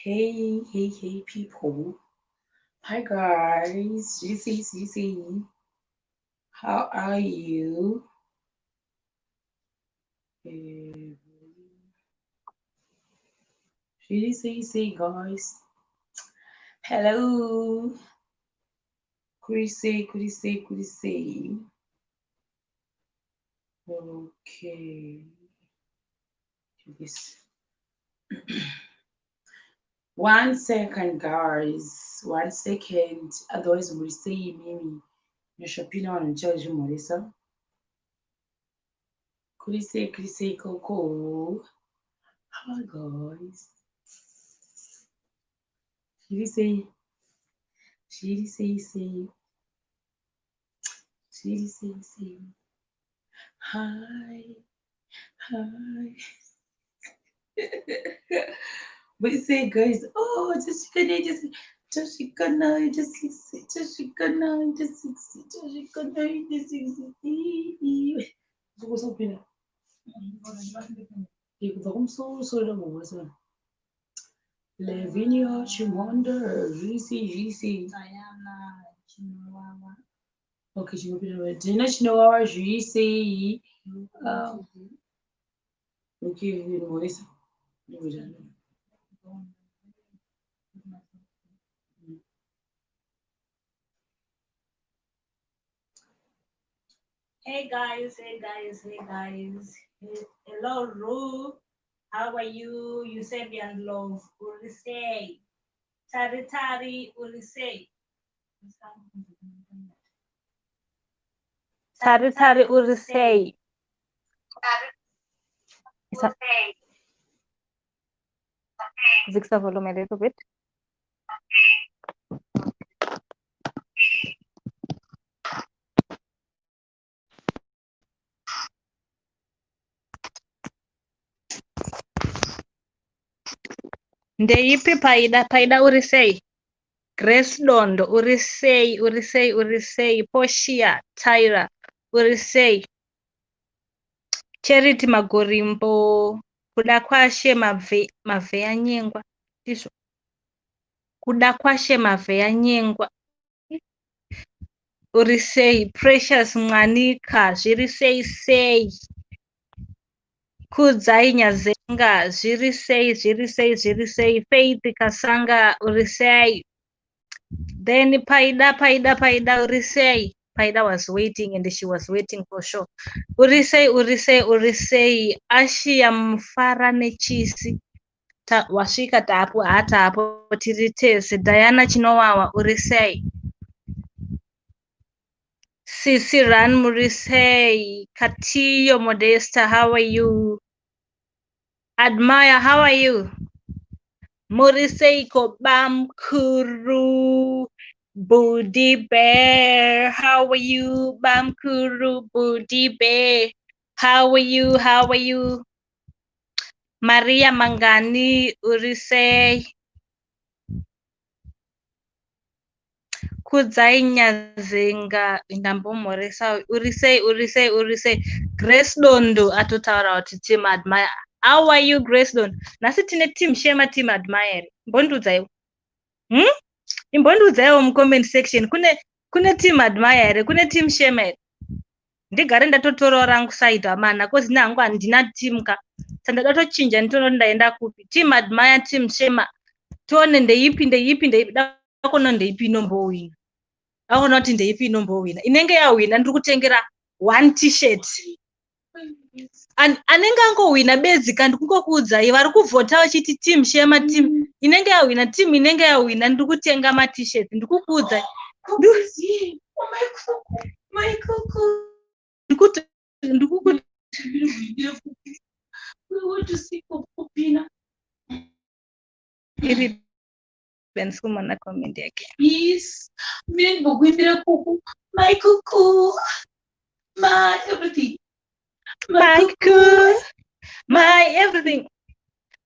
Hey, people. Hi, guys. GC. How are you? GC, guys. Hello. Could you say? Okay. Do this. 1 second, guys. 1 second. Otherwise, we'll say Mimi. Your shopping on and charge you, Melissa. Could you say, Coco? Hi, guys. Say. Say. Hi. We say, guys, oh, just Lavinia Chimonder, GC. Okay, Gina Chinoa, GC. Okay, Melissa. Hey guys. Hello, Ru. How are you? Eusebian love. Urisei. Tari, Urisei. Tari Urisei. Fix the volume a little bit. Ndeipi paida Urisei. Grace Dondo Urisei. Portia Tyra Urisei. Charity Magorimbo. Kuda kwashe mave anyengwa. Ndizvo. Kuda kwashe mave anyengwa. Urisei. Precious Mwanika zviri sei. Kudzai Nyazenga zviri sei. Faith Kasanga Urisei. Then Paida Urisei. Paida was waiting and she was waiting for sure. Urisei. Ashia Mfara nechisi. Wasvika tapo hatapo tiri tese. Diana Chinowawa Urisei. Sisi Ran Murisei. Katiyo Modesta, how are you? Admire, how are you? Murisei Bamkuru Budi Bear, how are you? Bamkuru Budi Bear, how are you? Maria Mangani Urisei. Kudzai Nyazenga Ndambomoresa Urisei. Grace Dondo atotaura kuti team Admire. How are you, Grace Dondo? Nasi tine team Shema, team Admire. Mbondudzaiwo. Imbondudzaiwo mucomment section. Kune team Admire, kune team Shema. Ndigare ndatotorawo rangu side amana kozi nangu handina team ka. Saka ndatochinja nditoona ndaenda kupi. Team Admire, team Shema. Tuone ndeipi dakono ndeipi nombowina. Aona kuti ndeipi nombowina. Inenge yawina ndiri kutengera 1 t-shirt. Anenge angowina bezika ndikukuudzai vari kuvhota vachiti team Shema team inenge yawina ndiri kutenga ma t-shirt ndikukuudzai. Benskumana comment yake. Yes. Mimi nikuimbira kuku. My cuckoo. My everything. My cuckoo. My everything.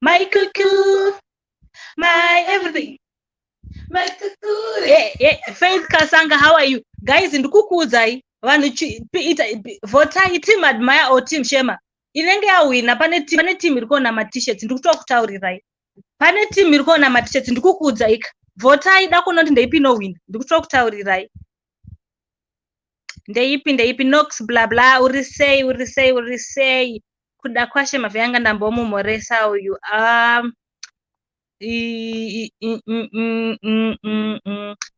My cuckoo. My everything. My cuckoo. Yeah. Faith Kasanga, how are you? Guys, ndikukuudzai vanhu votai team Admire or team Shema. Inenge yawina pane team iri kuona ma t-shirts ndikutokutaurirai. pane team iri kuona matisheti ndikukuudza ika votai da kuona kuti ndeipi inowina ndikutora kutaurirai ndeipi nox bla bla uri sei kuda kwashe mavhe yanga ndambomumhoresa uyu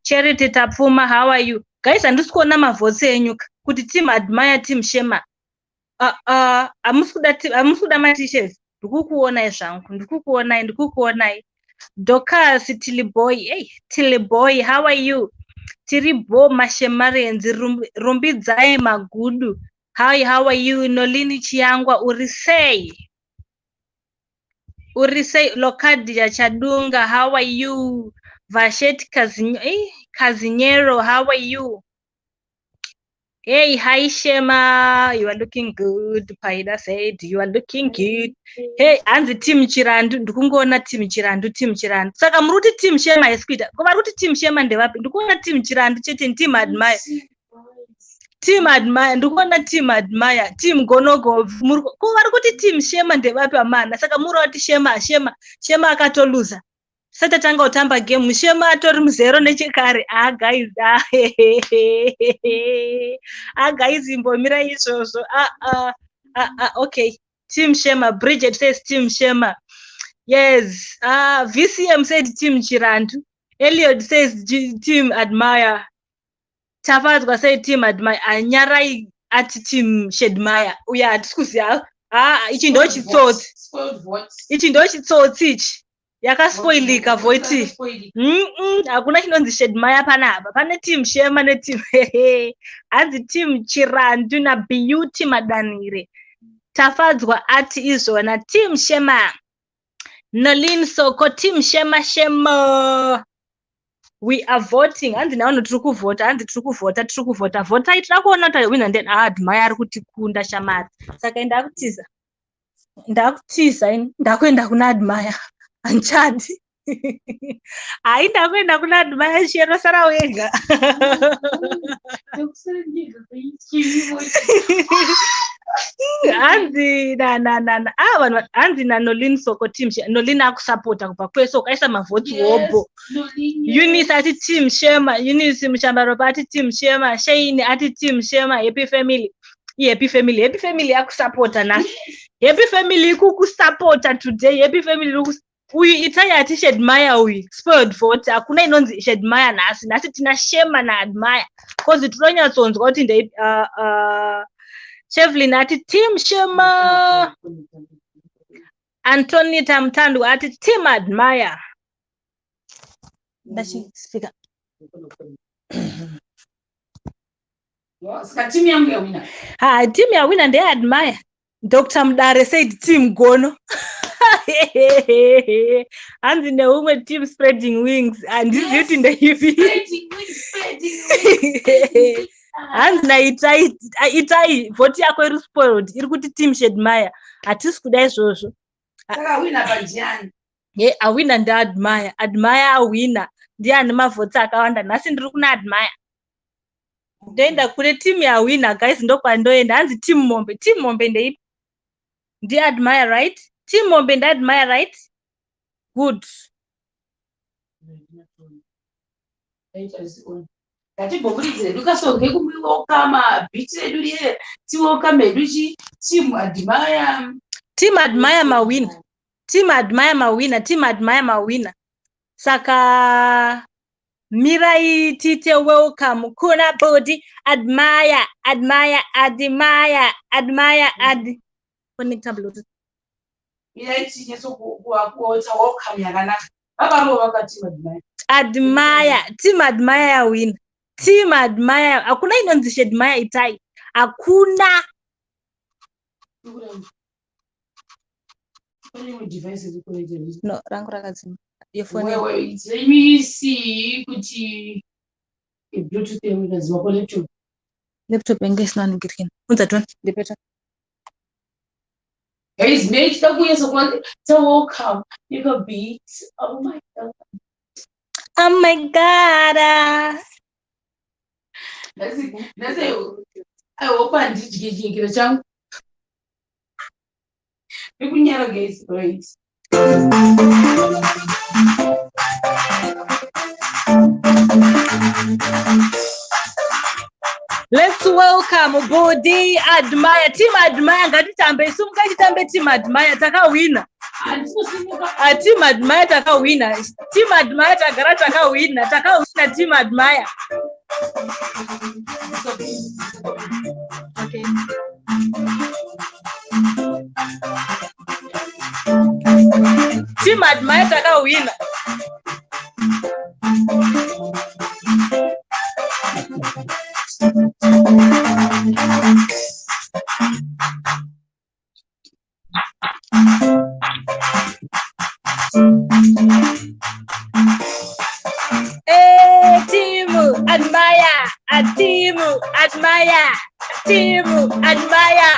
Charity Tapfuma, how are you guys? Handisi kuona mavhotsi enyu kuti team Admire team Shema hamusi kuda matisheti ndikukuonai zvangu ndikukuonai Dorcas Tiliboy, how are you? Tiribo Mashemarenzi rumbidzai magudu. Hi, how are you? Nolini Chiangwa Urisei Lokadia Chadunga, how are you? Vashet Kazinero, how are you? Hey, hi Shema, you are looking good. Paida said you are looking good. Hey, anzi team Chirandu, ndikungona team Chirandu. Saka muruti team Shema eskwita. Koma ruti team Shema ndevapi? Ndikuona team Chirandu chete team Admire. Ndikuona team Admire, team Gonogo. Koma ruti team Shema ndevapi amana. Saka murati Shema akatoluza. Sata tanga utamba game Shema atori muzero nechekare. Guys, guys imbomira izvozvo. Okay, team Shema. Bridget says team Shema. Yes. VCM said team Chirandu. Elliot says team Admire. Tafadzwa said team Admire. Nyarai ati team Shedmire. Uya atikuziva. Ichi ndo chitsotsi ichi. Yakaspoilika voiti. Hakuna chinonzi Shedmire panapa. Pane team Shema neteam hanzi team Chirandu na Beauty Madanire. Tafadzwa ati izvona team Shema. Nolin Soko team Shema. We are voting. Hanzi naono tiri kuvhota. Vhota itira kuona kuti wina ndeni Admire ari kutikunda shamari. Saka ndakutiza ndakuenda kuna Admire. Anchadi. Ndakuenda kuna Admire Shero sara wega. Hanzi hanzi Nolin Soko team Nolin akusapota kubva kweso kaisa mavhotsi wobo. Eunice ati team Shema, Eunice Mshambaro ati team Shema, Shane ati team Shema, Happy Family akusapota nasi. Happy Family kukusapota today. Happy Family uyu itai ati Shedmire uyu spoiled vote. Hakuna inonzi Shedmire nasi tina Shema na Admire. Cause tinonyatsonzwa kuti ndei Chevlin ati team Shema. Antonita Mtandu ati team Admire. Speaker. Team yangu ya wina. Team ya wina ndeye Admire. Dr. Mdare said team Gono. Hanzi neumwe team spreading wings and this beauty in the hivi. Hanzi na itai vote yako iri spoiled. Iri kuti team Shedmire. Hatisi kuda izvozvo. Saka wina panjani. Awina nda Admire awina. Ndiye ane mavhotsi akawanda. Nhasi ndiri kuna Admire. Ndoenda kune team ya wina guys ndokwandoenda. Hanzi team Mombe ndeipi? Ndiye Admire right? Team Mombe ndi Admire right? Good. Ngatimbobuditsire dukasoge kumwiwoka mabhiti edu liye tiwoka meduchi team Admire. Team Admire mawina. Saka mirai tite welcome kuna body Admire connecta bluetooth. Mirai tite so kuota welcome yakanaka. Baba wakati Team Admire ya win. Team Admire hakuna inonzi Shedmire itai. Hakuna. No, rangu rakadzima. Your phone. Let me see kuti Bluetooth yemukadzima kwa laptop. Laptop yangu isina ningirikini. Unza tuone ndipeta. Guys, make the way so what to welcome. You can beat. Oh my god. That's it. I open this changu. Guys, right. Let's welcome Body Admire. Team Admire ngatitambe. Sumuka titambe Team Admire takawina. Team Admire takawina. Team Admire tagara takawina. Takawina Team Admire. Okay. Team Admire takawina. Team Admire, a team Admire, a team Admire.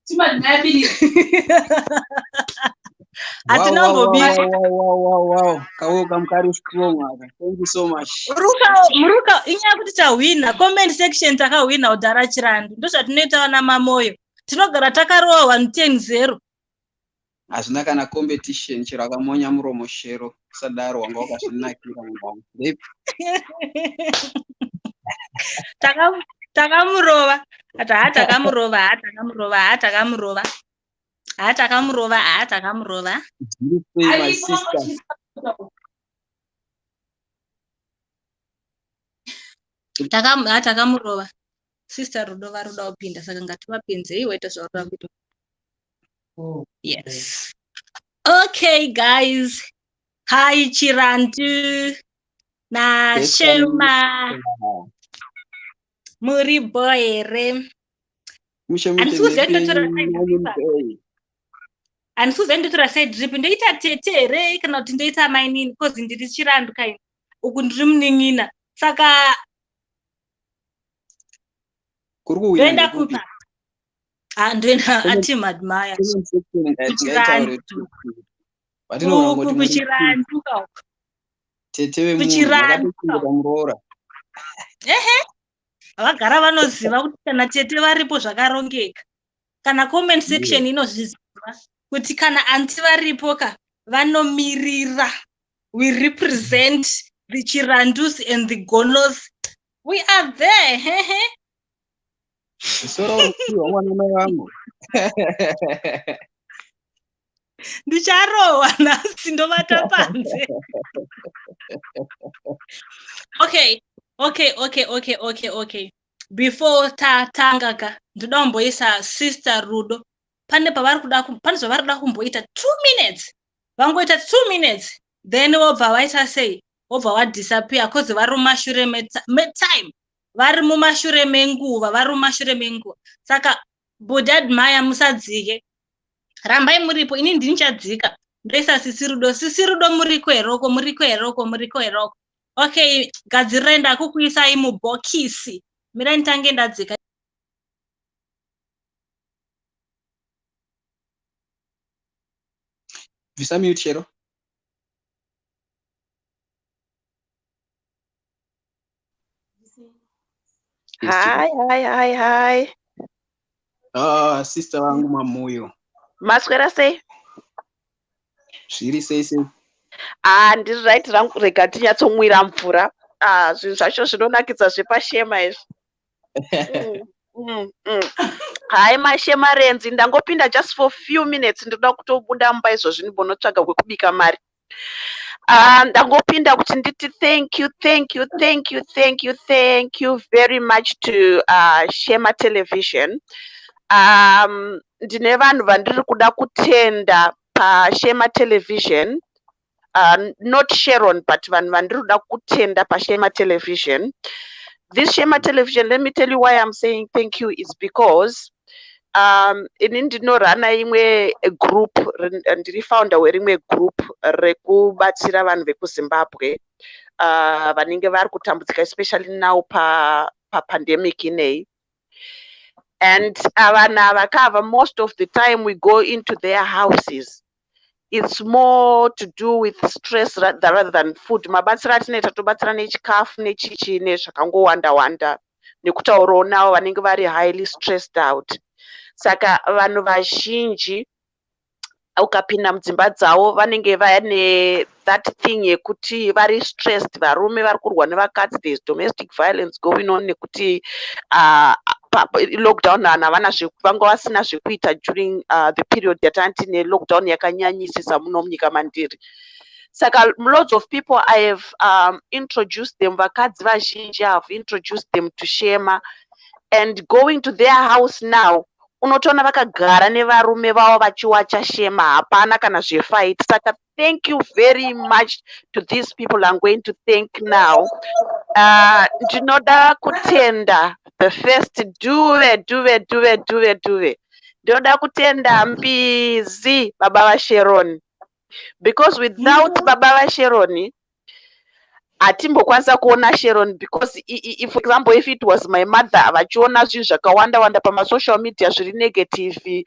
Team Admire. Wow. Kawoga mkari strong. Thank you so much. Muruka inya kuti tawina comment section takawina udhara chirandu ndo zvatinoita na mamoyo tinogara takarowa 110-0 hazvina kana competition chero akamonya muromo shero sadaro wanga wakazvinakira mwangu takamurova takamurova my sister. takamurova sister rudo upinda saka ngativapinzei waita zvaurira kuita. Yes. Okay guys, hi Chirantu na Shema muri boere andifuzendotora side drip ndoita tete here kana kuti ndoita mainini kozi ndiri Chirantu kaini uku ndiri munin'ina saka ndoenda kupa ndoenda ateam Admire kuchirantu vagara vanoziva kuti kana tete varipo zvakarongeka kana comment section inozviziva kuti kana anti varipo vanomirira. We represent the Chirandus and the Gonos. We are there. Ndicharowa nhasi ndovata panze. Okay. Before tatanga ndoda kumboisa sister Rudo. Pane zvavari kuda kumboita 2 minutes. Vangoita 2 minutes. Then wobva waita sei? Wobva wadisappear cause vari mumashure time. Vari mumashure menguva. Saka Body Admire musadzike. Rambai muripo, ini ndinichadzika. Ndoisa Sisi Rudo muriko eroko. Okay, gadzirai ndakukuisai mubhokisi. Mira nitange ndadzika. Visa mute chero. Hi. Sister wangu mamoyo. Maswera sei? Zviri sei. Ndiri right rangu rega tinyatsomwira mvura. Zvinhu zvacho zvinonakidza zvepashema izvi. Hai mashema renzi ndangopinda just for few minutes ndoda kutobuda mumba izvozvi ndimbonotsvaga kwekubika mari. Ndangopinda kuti nditi thank you very much to Shema Television. Ndine vanhu vandiri kuda kutenda paShema Television. Not Sharon, but vanhu vandiri kuda kutenda paShema Television. This Shema Television, let me tell you why I'm saying thank you is because ini ndinorana imwe group, ndiri founder werimwe group rekubatsira vanhu vekuZimbabwe vanenge vari kutambudzika especially now pandemic inei. And vanhu ava most of the time we go into their houses it's more to do with stress rather than food. Mabatsira atinoita tobatsira nechikafu nechichi nezvakangowanda nekutaurawo navo vanenge vari highly stressed out. Saka vanhu vazhinji ukapinda mudzimba dzavo vanenge vane that thing yekuti vari stressed, varume vari kurwa nevakadzi, there is domestic violence going on nekuti lockdown vanhu havana vanga vasina zvekuita during the period yatanga tine lockdown yakanyanyisisa muno munyika mandiri. Saka lots of people I have introduced them, vakadzi vazhinji I have introduced them to Shema, and going to their house now unotoona vakagara nevarume vavo vachiwacha Shema, hapana kana zvefight. Saka thank you very much to these people I'm going to thank now. Ndinoda kutenda the first duve ndinoda kutenda Mbizi baba vaSharon, because without baba vaSharon hatimbokwanisa kuona Sharon, because for example if it was my mother vachiona zvinhu zvakawanda pamasocial media zviri negative,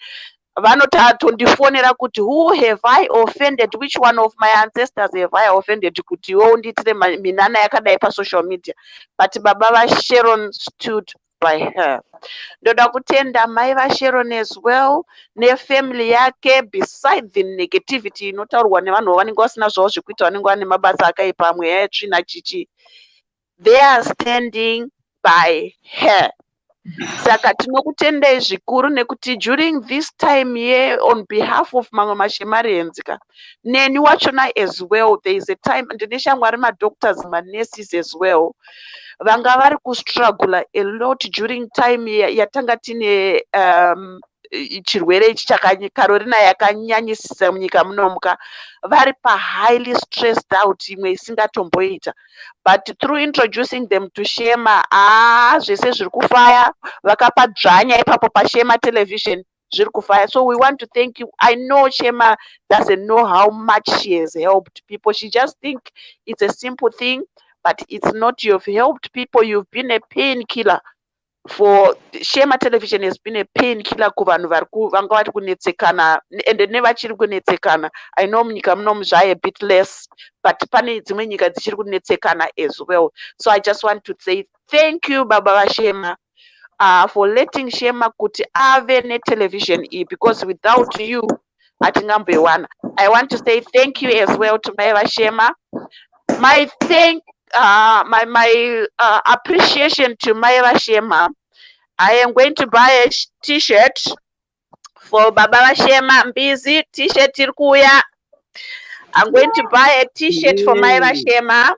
vanotondifonera kuti who have I offended, which one of my ancestors have I offended kuti iwe undiitire minana yakadai pasocial media. But baba vaSharon stood by her. Ndoda kutenda mai vaSharon as well nefamily yake, beside the negativity inotaurwa nevanhu vanenge vasina zvavo zvekuita, vanenge vane mabasa akaipa, mweya yetsvina chichi, they are standing by her. Saka tinokutendai zvikuru nekuti during this time here on behalf of mamwe mashemarians neni wachona as well, there is a time ndine shamwari madoctors manurses as well vanga vari kustruggle a lot during time yatanga tine chirwere ichi karorina yakanyanyisisa munyika munomuka, vari highly stressed out, imwe isingatomboita. But through introducing them to Shema, zvese zviri kufaya, vakapa dzvanya ipapo paShema television zviri kufaya. So we want to thank you. I know Shema doesn't know how much she has helped people. She just think it's a simple thing, but it's not. You've helped people. You've been a painkiller. For Shema television has been a painkiller kuvanhu vanga vari kunetsekana and nevachiri kunetsekana. I know munyika munomu zvai a bit less, but pane dzimwe nyika dzichiri kunetsekana as well. So I just want to say thank you baba vaShema for letting Shema kuti ave netelevision iyi, because without you hatingamboiwana. I want to say thank you as well to mai vaShema. My appreciation to mai vaShema. I am going to buy a t-shirt for baba vaShema. Mbizi t-shirt iri kuuya. I'm going to buy a t-shirt for mai vaShema.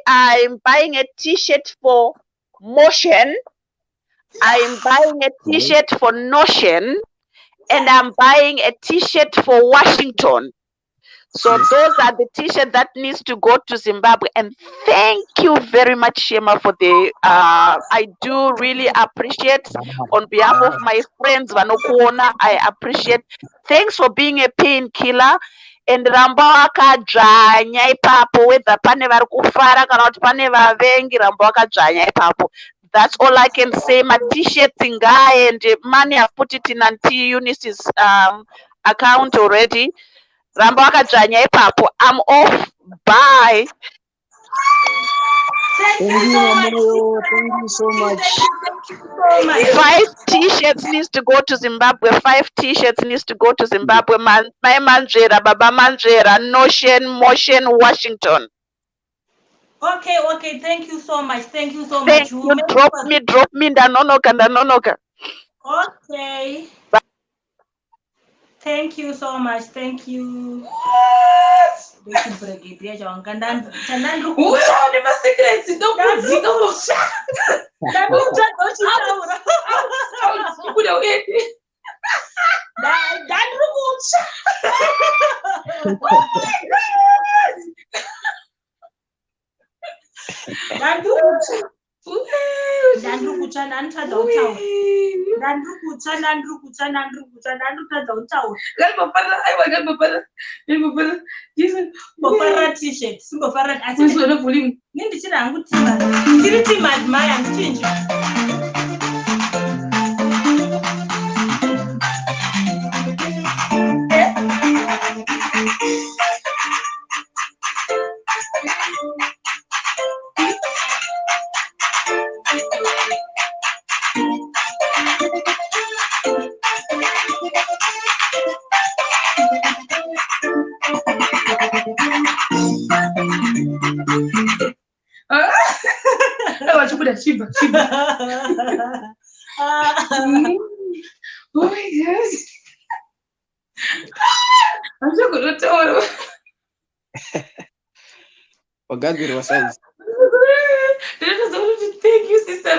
I'm buying a t-shirt for Motion. I'm buying a t-shirt for Notion, and I'm buying a t-shirt for Washington. So those are the t-shirts that needs to go to Zimbabwe. And thank you very much, Shema, for the I do really appreciate on behalf of my friends Vanokuona, I appreciate. Thanks for being a painkiller. And ramba wakadzvanya ipapo, whether pane vari kufara kana kuti pane vavengi, ramba wakadzvanya ipapo. That's all I can say. My t-shirts ingai, and money I've put it in Auntie Eunice's account already. Ramba wakadzvanya ipapo. I'm off. Bye. Thank you so much. 5 t-shirts needs to go to Zimbabwe. 5 t-shirts needs to go to Zimbabwe. My Manjera, Baba Manjera, Notion, Motion, Washington. Okay, thank you so much. Thank you so Thank much. you. Drop me, ndanonoka. Okay. Thank you so much. Thank you. Chiba. Oh my God. I'm so good to tell you. Wagadzirwa size. Thank you, sister.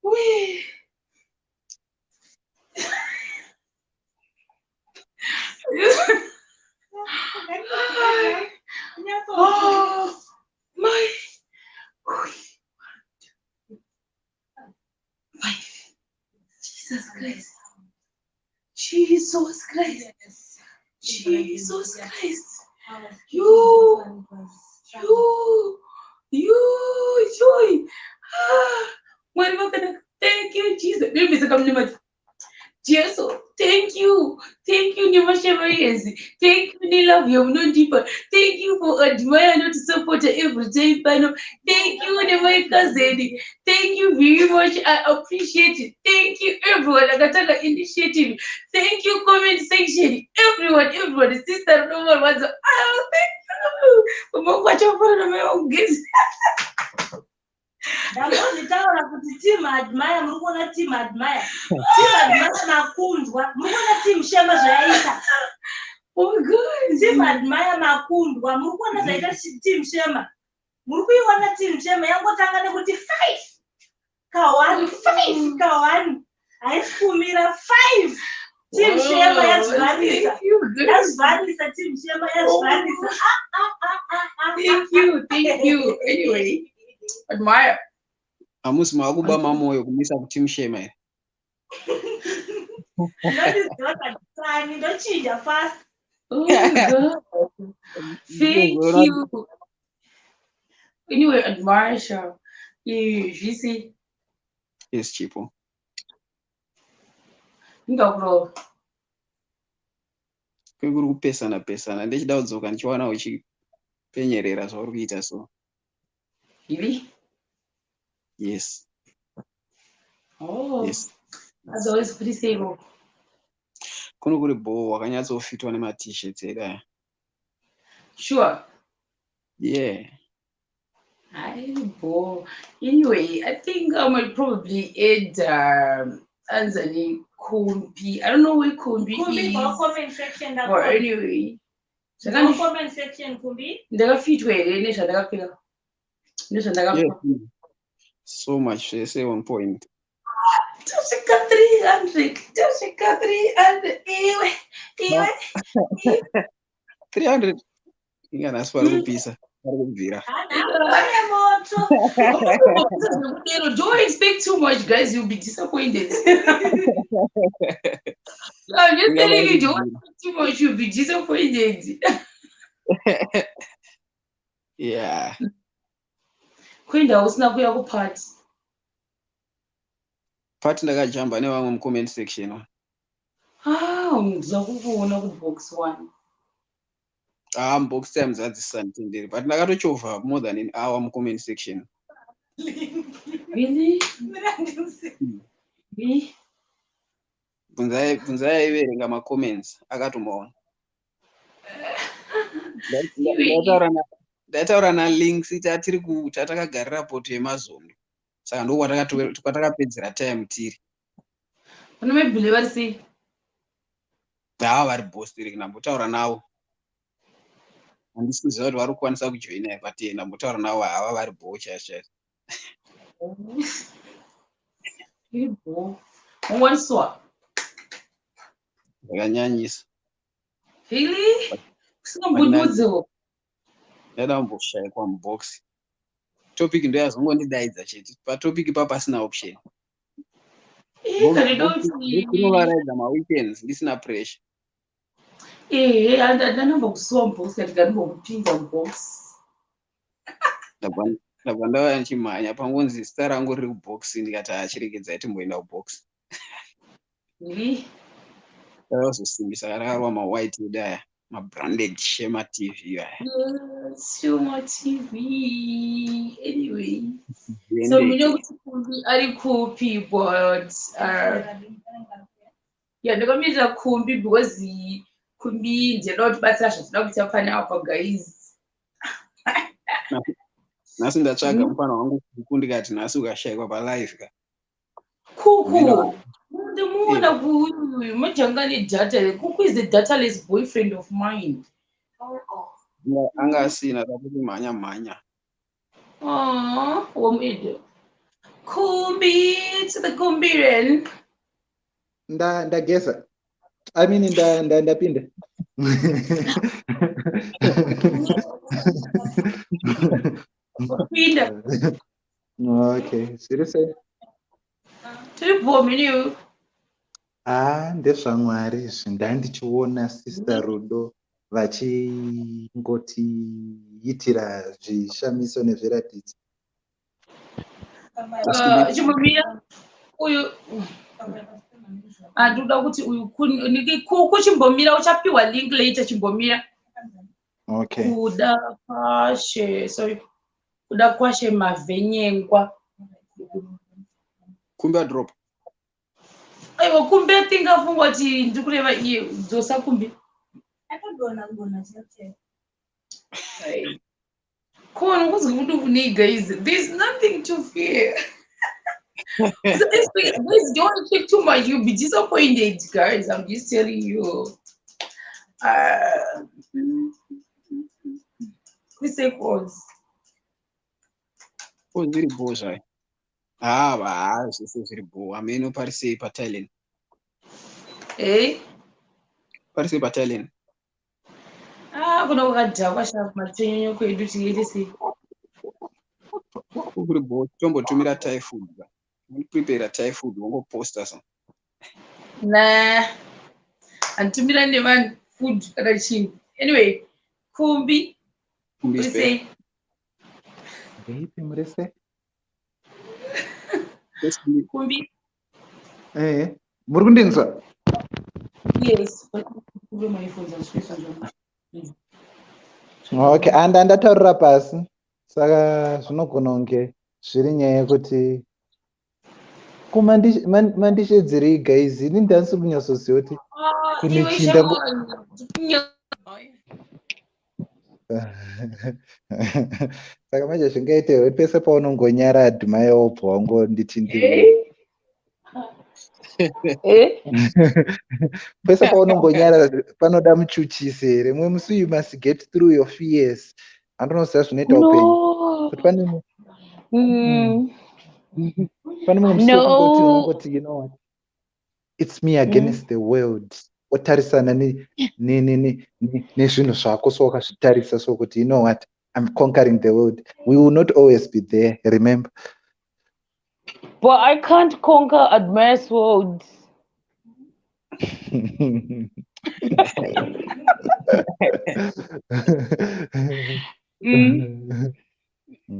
Wait. Oh my. Jesus Christ. Jesus Christ. Jesus Christ. You, joy. What am I gonna thank you, Jesus? Jesus, thank you. Thank you, Nimashemayenzi. Thank you, Nilove you, no deeper. Thank you for Admire not to support every day, panel. Thank you, Nimashemayenzi. Thank you very much. I appreciate it. Thank you, everyone. Agataka initiative. Thank you, comment section. Everyone. Sister, no one wants to. Oh, thank you. Watch out for my own guest. Ndakuzvitaura kuti team Admire muri kuona team Admire. Team Admire makundwa. Muri kuona team Shema zvayaita. Oh God. Team Admire makundwa. Muri kuona zvaita team Shema. Muri kuiona team Shema yangotanga nekuti 5 ka1 haisifumira 5. Team Shema yazvivarisa. Yazvivarisa team Shema yazvivarisa. Thank you. Anyway. Admire. Amusi makuba mamoyo kumisa kuti Shema here. Ndochinja fast. Oh God. Thank you. Anyway, Admire show. You see. Yes, Chipo. Ndokro. Kwekuri kupesana ndechida kudzoka ndichiwana uchipenyerera zvauri kuita so. Really? Yes. Oh. Yes. That's always pretty stable. Kuno kuri bo wakanyatsofitwa nema t-shirts ega. Sure. Yeah. Anyway, I think I might probably add Anzani Kumbi. I don't know where Kumbi is. Comment section. Or anyway. Comment section Kumbi. Yeah. So much, say 1 point. Toshika 300. 300. Ingana swara kupisa. Kubvira. Don't expect too much, guys. You'll be disappointed. I'm just telling you, don't expect too much. You'll be disappointed. Yeah. Kwenda usina kuya ku party. Party ndakajamba nevamwe mu comment section. Ndiza kukuona ku box 1. Box times adzisanditenderi but ndakatochovha more than an hour mu comment section. Really? Bunzai aiverenga ma comments akatomaona. Ndataura na links tiri tatakagarira poto yemazondo. Saka ndo kwatakapedzera time tiri. Unomebhile vari sei? Vari boss tiri nambotaura navo. Handisi kuziva kuti vari kukwanisa kujoina here but nambotaura navo hava vari bo chaizvo. Iri bo. Ungoniswa. Ndakanyanyisa. Really? Kusingambududzewo. Ndada kumboshayikwa mubox. Topic ndo yazongondidaidza chete. Patopic ipa pasina option. Ndinovaradza maweekends ndisina pressure. Handanombokusuwa mubox kati ndanombokupinza mubox. Ndabva ndauya ndichimhanya pangonzi zita rangu riri kubox ndikati achiregedzai timboenda kubox. Really? Ndakazosimbisa karakarwa mawhite wood aya mabranded Shema TV aya. Yes, Shema TV. Anyway. So we know kuti ari kupi but ndakamira kumbi because kumbi ndinotibatsira zvatinoda kuita pane apa guys. Nhasi ndatsvaga mufana wangu kuku ndikati nhasi ukashayikwa palive ka. Kuku. Ndimuona kuyu majanga nedata here. Kuku is the dataless boyfriend of mine. Anga asina takuti mhanya. Womedo. Kumbi to the Kumbiren. Ndageza. I mean ndapinda. Pinda. Okay, seriously. Tiribomini. NdezvaMwari izvi ndandichiona sister Rudo vachingotiitira zvishamiso nezviratidzo. Chimbomira. Uyu. Ndoda kuti uyu kuchimbomira uchapiwa link later chimbomira. Okay. Kuda kwashe mavhenyengwa. Kumbe drop. Aiwa kumbe tingafungwa kuti ndikureva iye dzosa kumbe. Akagona chete. Kono kuzwi kuduvuni guys. There's nothing to fear. So this don't take too much. You'll be disappointed, guys. I'm just telling you. We say pause. Zviri bo zvai. Zviri bo. Ameno parisei paThailand. Parisei paThailand. Kuna wakadhakwa sharp matsenyo kwedu tiite sei. Kuri bo tombotumira Thai food. Prepare Thai food wongoposta so. Nah. Antumira nevan food kana chinhu. Anyway, Kumbi. Kumbi say. Ndeipi murese? Kumbi. Muri kundinzwa? Yes. Okay, ndataurira pasi. Saka zvinogona kunge zviri nyaya yekuti kumandishedzerei guys, ini ndansi kunyatsoziva kuti kune chinda saka manje zvingaitewo pese paunongonyara Admire wobva wangonditi ndiri pese paunongonyara panoda muchuchisi here. Mwe musi you must get through your fears. Andinoziva zvinoita upenyu kuti pane mumwe musi wokungoti you know what, it's me against the world. Otarisana nezvinhu zvako so wakazvitarisa so kuti you know what, I'm conquering the world. We will not always be there, remember. But I can't conquer Admire's world.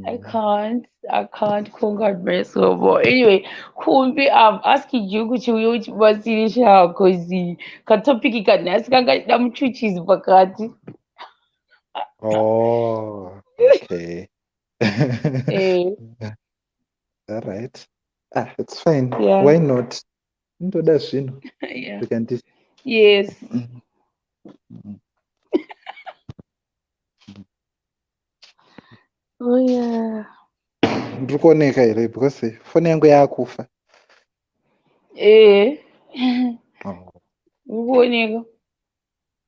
I can't conquer Admire's world. But anyway, Kumbi, I'm asking you which was initial because the topic can ask them chuchis bakati. Oh, okay. All right. It's fine. Yeah. Why not? Yeah. We can do. Yes. Oh yeah. Ndikuoneka here because phone yangu yakufa. Ndikuoneka.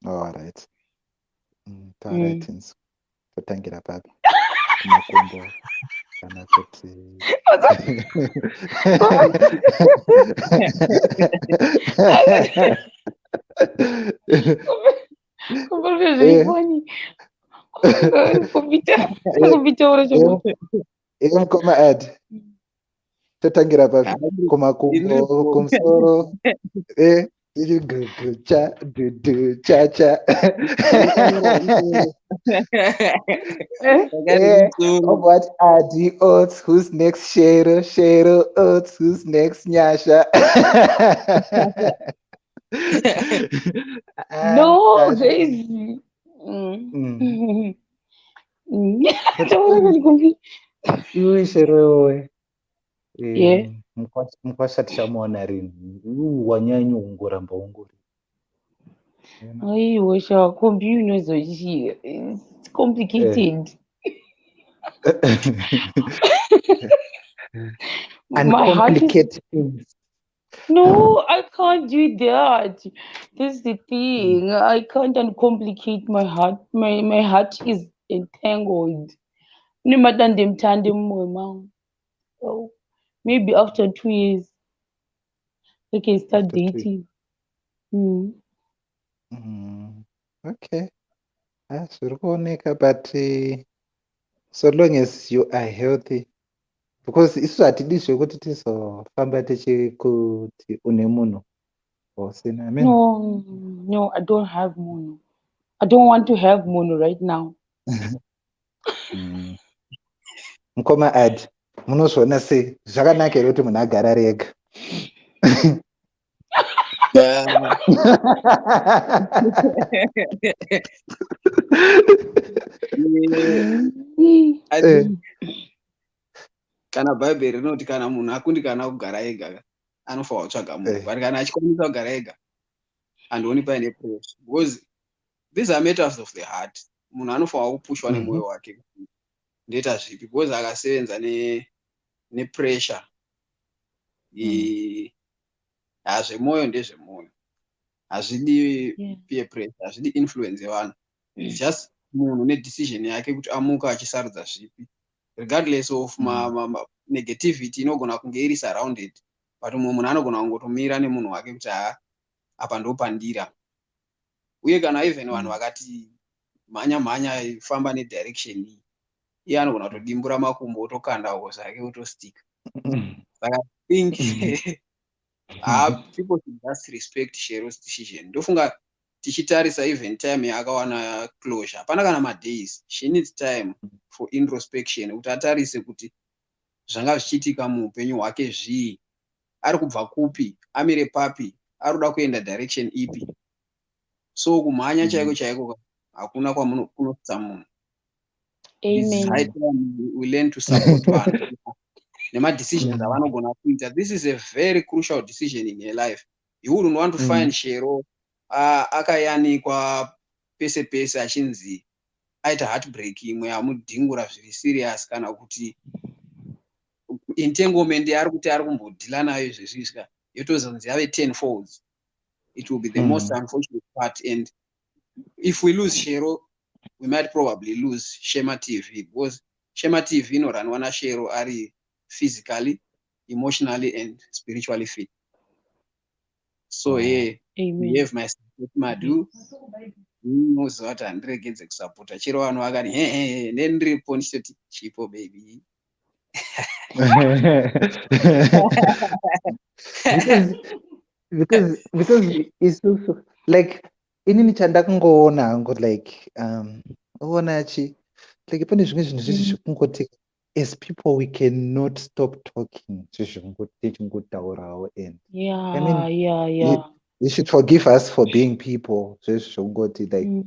All right. All right. Kutangira baba. Kumakombo. Kana kuti. Koma ad. Totangira baba. Kumakombo, kumsoro. Cha cha cha. What are the odds? Who's next? Shero odds. Who's next? Nyasha. No, guys. Shero. Yeah. Mkwashati shamuona rini wanyanyi ungoramba ungori. Aiwa, Kumbi, you know, so it's complicated. And My heart is complicate things. no, I can't do that. This is the thing. I can't uncomplicate my heart. My heart is entangled. No matter them tandem mom. So maybe after 2 years we can start After 2 years. dating. Mm. Okay. Zviri kuoneka, but so long as you are healthy, because isusu hatidi zvekuti tizofamba tichikuti une munhu usina. I mean, No, I don't have mono. I don't want to have mono right now. mukoma ad munozviona sei zvakanaka here kuti munhu agara ari ega? I think kana bhaibheri rinoti kana munhu akundikana kugara ega anofanwa kutsvaga munhu, but kana achikwanisa kugara ega handioni paine pressure, because these are matters of the heart. Munhu anofanwa kupushwa nemwoyo wake ndoita zvipi, because akasevenza nepressure zvemwoyo ndezvemwoyo, hazvidi peer pressure, hazvidi influence yevanhu. It's just munhu nedecision yake kuti amuka achisarudza zvipi, regardless of negativity inogona kunge iri surrounded, but mumwe munhu anogona kungotomira nemunhu wake kuti apa ndopandira. Uye kana even vanhu vakati mhanya famba nedirection iyi, iye anogona kutodimbura makumbo otokanda uko zvake otostika. Saka I think people should just respect Shero's decision. Ndofunga tichitarisa even time yaakawana closure, hapana kana madays, she needs time for introspection kuti atarise kuti zvanga zvichiitika muupenyu hwake zvii, ari kubva kupi, amire papi, ari kuda kuenda direction ipi. So kumhanya chaiko chaiko hakuna kwamunokunotsa munhu. This is high time we learn to support vanhu nemadecisions avanogona kuita. This is a very crucial decision in your life. You wouldn't want to find Shero akayanikwa pese pese achinzi aita heartbreak imwe yamudhingura zviri serious, kana kuti entanglement yaari kuti ari kumbodhila nayo zvezvisvika yotozonzi yave 10 folds. It will be the most unfortunate part, and if we lose Shero, we might probably lose Shema TV, because Shema TV inoranwa naShero ari physically, emotionally and spiritually fit. So we have my support Madu. Knows what and gets support. Chiro vanhu vakati ndendiripo ndichoti chipo baby. because isusu like inini chandakungoona hangu like onachi like pane zvimwe zvinhu zvisi zvekungoti as people we cannot stop talking tichingotaurawo, and I mean, you should forgive us for being people. Zvesvi zvekungoti like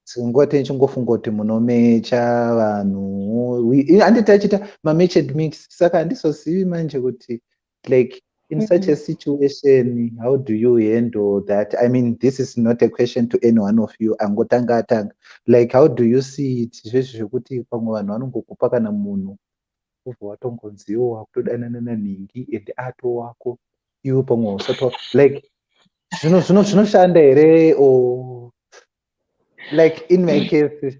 singoti nichingofunga kuti munomecha vanhu, handiti achita mameched mix, saka handizozivi manje kuti like in such a situation how do you handle that? I mean, this is not a question to any one of you, angotanga like how do you see it? Zvesvi zvekuti pamwe vanhu vanongokupa kana munhu ubva watongonziwa kutodanana nanhingi and ato wako iwe pamwe usatwa like zvinoshanda here, or like in my case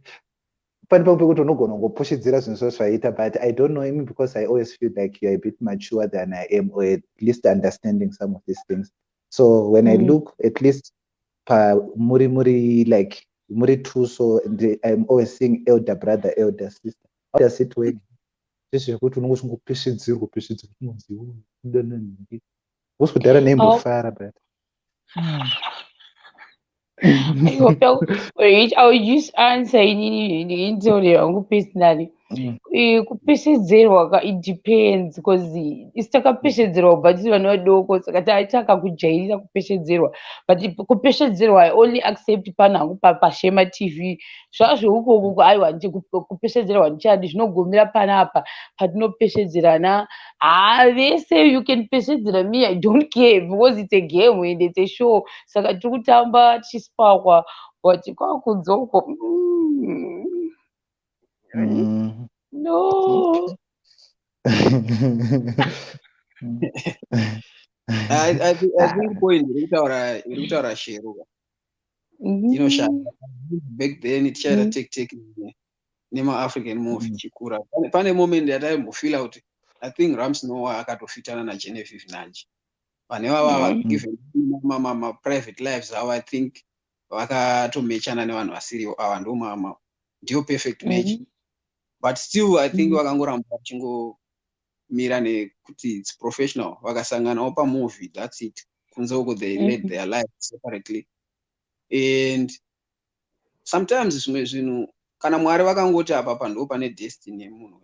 pane pamwe pekuti unogona kungopushidzira zvinhu zvazvaita, but I don't know, I mean, because I always feel like you're a bit mature than I am, or at least understanding some of these things. So when I look at least muri like muri two, so I'm always seeing elder brother, elder sister. How does it work? Zvesvi zvekuti unongosvingopeshidzirwa kunonzi udana nhingi woswedara nembofara, but I hope I'll just answer in story yangu personally. Kupeshedzerwa it depends, because isitakapeshedzerwa but vana vadoko saka taitaka kujairira kupeshedzerwa, but kupeshedzerwa I only accept panhangu paShema TV. Zvazvo ukoko aiwa kupeshedzerwa ndichadi zvinogumira panapa patinopeshedzerana. They say you can peshedzera me, I don't care, because it's a game and it's a show. Saka tiri kutamba tichisparwa but kwakudzoko No. I think point iri kutaura Shero inoshanda. Back then tichaita take nema-African movie chikura. Pane moment yataimbofila kuti I think Rams Noah akatofitana naGenevieve Nanje. Pane vava given private lives avo I think vakatomechana nevanhu vasirivo ava ndio perfect match. But still I think vakangoramba vachingomira nekuti it's professional, vakasanganawo pamovie, that's it. Kunze uko they led their lives separately. And sometimes zvimwe zvinhu kana Mwari vakangoti apa ndo pane destiny yemunhu,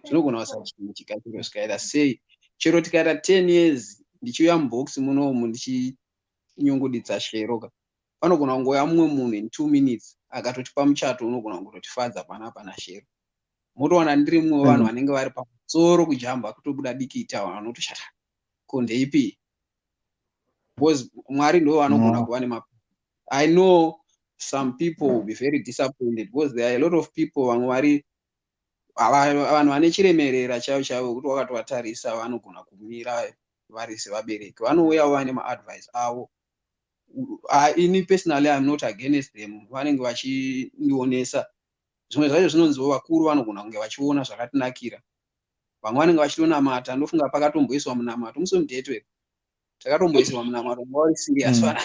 zvinogona kusa chinhu chikatiro zvikaita sei. Chero tikaita 10 years ndichiuya mubox munomu ndichinyunguditsa Shero, panogona kungouya mumwe munhu in 2 minutes akatotipa muchato unogona kungotifadza panapa naShero. Motowana ndiri mumwe vanhu vanenge vari pamusoro kujamba kutobuda dikita vanotoshata kondeipi, because Mwari ndo vanogona kuva nema. I know some people will be very disappointed because there are a lot of people vamwe vari vanhu vane chiremerera chavo kuti wakatovatarisa vanogona kumira vari sevabereki, vanouya vane maadvice avo. Ini personally I'm not against them, vanenge vachindionesa. Zvimwe zvacho zvinonziwo vakuru vanogona kunge vachiona zvakatinakira. Vamwe vanenge vachitonamata, ndofunga pakatomboiswa munamato musomudhetwe, takatomboiswa munamato ngori serious fana.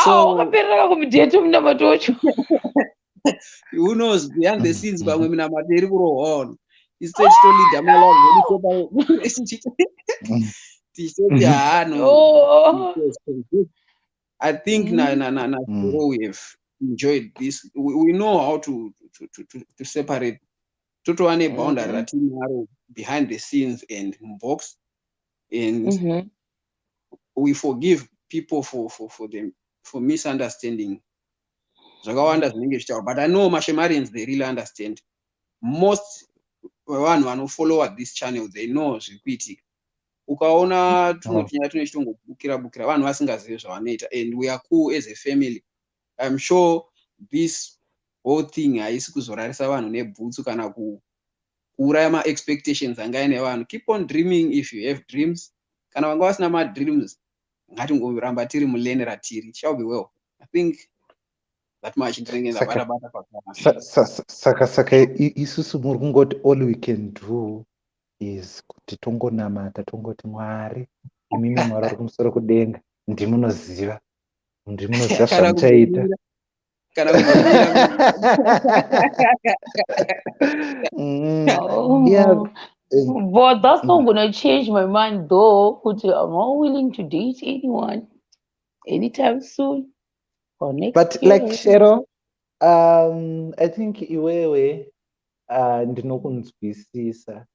So wakaperera kumudhetwe munamato wacho. Who knows behind the scenes pamwe munamato iri kurohwa. Instead tolida malavu tichiti no. I think we have enjoyed this. We know how to separate totowane boundary ratinaro behind the scenes and box, and we forgive people for misunderstanding. Zvakawanda zvinenge zvichitaura, but I know Mashemarians they really understand. Most vanhu vanofollow this channel they know zvikuitika. Ukaona tunechitongobukira vanhu vasingazivi zvavanoita, and we are cool as a family. I'm sure this whole thing haisi kuzorarisa vanhu nebhutsu kana kuuraya ma-expectations anga ine vanhu. Keep on dreaming if you have dreams. Kana vanga vasina ma-dreams, ngatingoramba tiri mulene ratiri. Shall be well. I think that much ndinengeza bata saka isusu muri kungoti all we can do is kuti tongonamata tongoti Mwari, imimi Mwari ari kumusoro kudenga, ndimunoziva zvamuchaita. But that's not gonna change my mind though. I'm not willing to date anyone anytime soon or next but year. Like Shero, I think iwewe ndinokunzwisisa.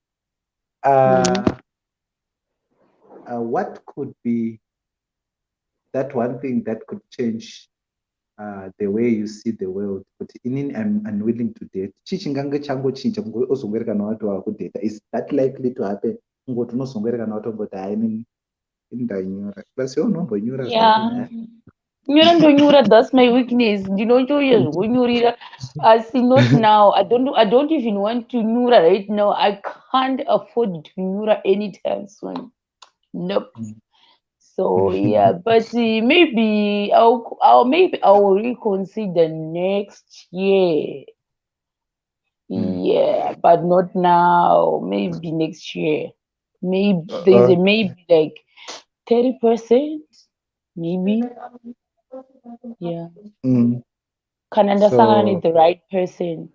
What could be that one thing that could change the way you see the world? But I'm unwilling to date. Chichingange chango chinja ozongwerekana watu wakudata. Is that likely to happen? Ngoti unozongwerekana watu ngoti hayi ndanyura. Basi unombonyura yeah. Nyura, that's my weakness. I see not now. I don't even want to nyura right now. I can't afford to nyura anytime soon. Nope. So yeah, but maybe I'll reconsider next year. Yeah, but not now. Maybe next year. Maybe there's a maybe like 30%. Maybe. Yeah. Can understand need the right person.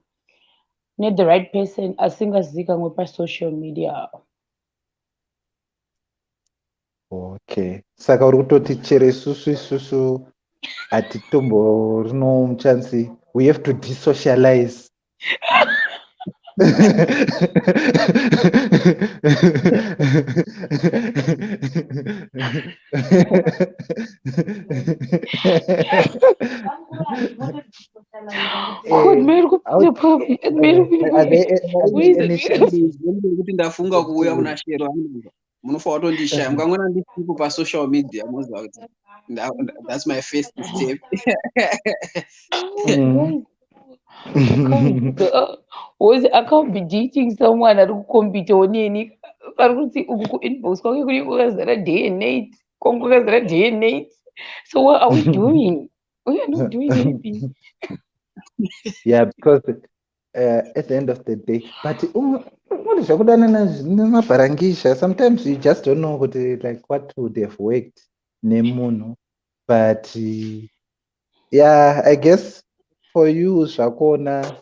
Need the right person. I think as they can go social media. Okay. Saka uri kutoti chere isusu atitomborino muchansi. We have to desocialize. kuti ndafunga kuuya kuna Shero munofanira kutondishaya mukangona ndisipo pasocial media munoziva kuti that's my first step. I can't be dating someone ari kukompita oneni pari kuti uku kuinbox kwake kuri kwakazara day and night kwangu kwakazara day and night. So what are we doing? We are not doing anything. Yeah, because at the end of the day, but sometimes you just don't know like what would have worked nemunhu. But yeah, I guess for you zvakona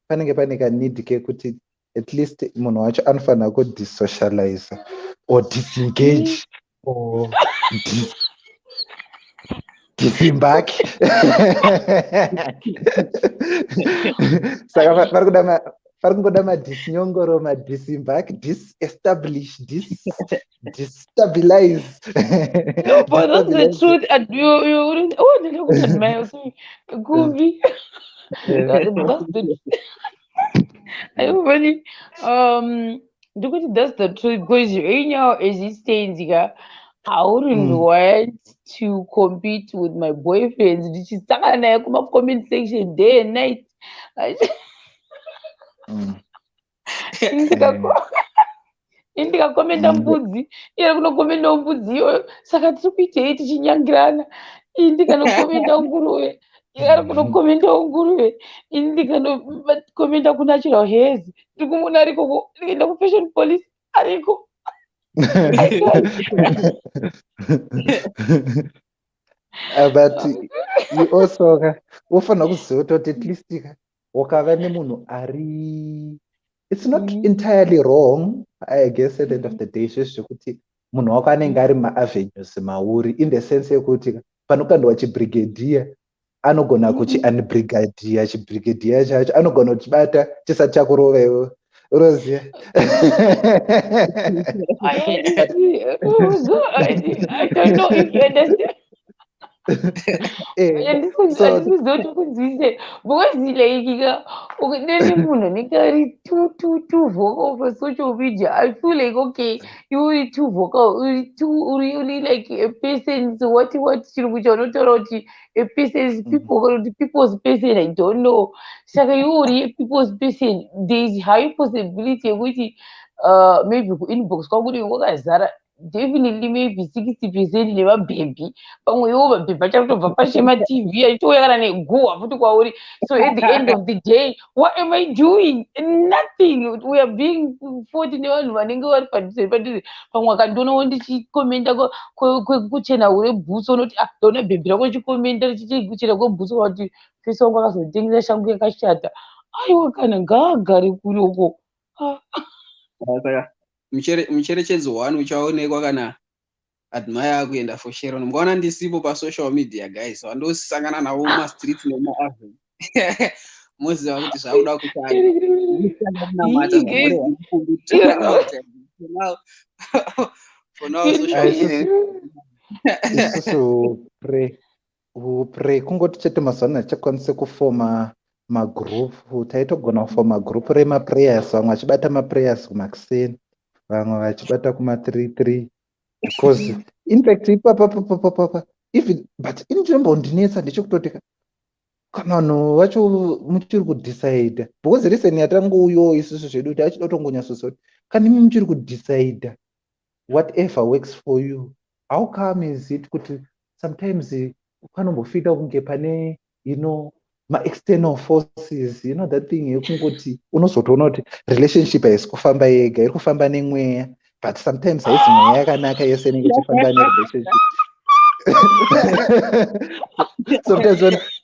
panenge pane kanidi kekuti at least munhu wacho anofanira kudisocialize or disengage or disembark. Saka pari kungoda madisnyongoro, madisembark, disestablish, destabilize. No, but that's the truth. And you wouldn't. Oh, they look at my Gooby. That's the. I really because that's the truth. Because in your existence, yeah, I wouldn't want to compete with my boyfriends. This is come comment section day and night. Ndikakomenda mbudzi iye kunokomenda mbudzi iyoyo saka tiri kuitei tichinyangirana. Ini ndikanokomenda nguruve iye ari kunokomenda nguruve. Ini ndikanokomenda kunatural hairs tiri kumuna arikoko ndikaenda kufashion police ariko. But you also ufanira kuziva kuti at least wakava nemunhu ari, it's not entirely wrong, I guess at the end of the day, zvekuti munhu wako anenge ari maavenues mauri, in the sense yekuti panokandwa chibrigadier anogona kuchiunbrigadier, chibrigadier chacho anogona kuchibata chisati chakurova iwe unoziva. I don't know if you understand. Andikuzive because like ukadeni munhu anenge ari too vocal for social media, I feel like okay, you are too vocal, uri like a person. So what chiri chaunotaura kuti a person, people's person, I don't know. Saka you uri a people's person, there is high possibility yekuti maybe kuinbox kwako kunenge kwakazara definitely maybe 60% nevabhebhi. Pamwe ivo vabhebhi vachakutobva pashema TV achitouya kana neguhwa futi kwauri. So at the end of the day, what am I doing? Nothing. We are being fought nevanhu vanenge vari padhuze. Pamwe akandoonawo ndichikomenda kuchena kwebhutsu unoti ndaona bhebhi rako richikomenda richichena kwebhutsu kuti fesi wangu akazotengesa shangu yakashata. Aiwa kana ngaagare kuri uko. Saka mucherechedzo wani uchaonekwa kana Admire kuenda for Sharon. Mukaona ndisipo pasocial media guys, vandosangana navo mumastreets nemumaaveni moziva kuti zvakuda isusu pray kungoti chete mazuva tichakwanisa kufoma magroup, taitogona kufoma group remaprayers, vamwe vachibata maprayers kumakuseni, vamwe vachibata kuma3 because in fact ipapa even but inotombondinetsa ndechekutoti kana vanhu vacho muchiri kudecide, because reason yatangouyo isusu zvedu kuti achida kutongonyatsoziva kuti kana imi muchiri kudecide whatever works for you, how come is it kuti sometimes panombofita kunge pane ma-external forces, that thing yekungoti unozotoona kuti relationship haisi kufamba yega, iri kufamba nemweya, but sometimes haisi mweya yakanaka yese inenge ichifamba nerelationship.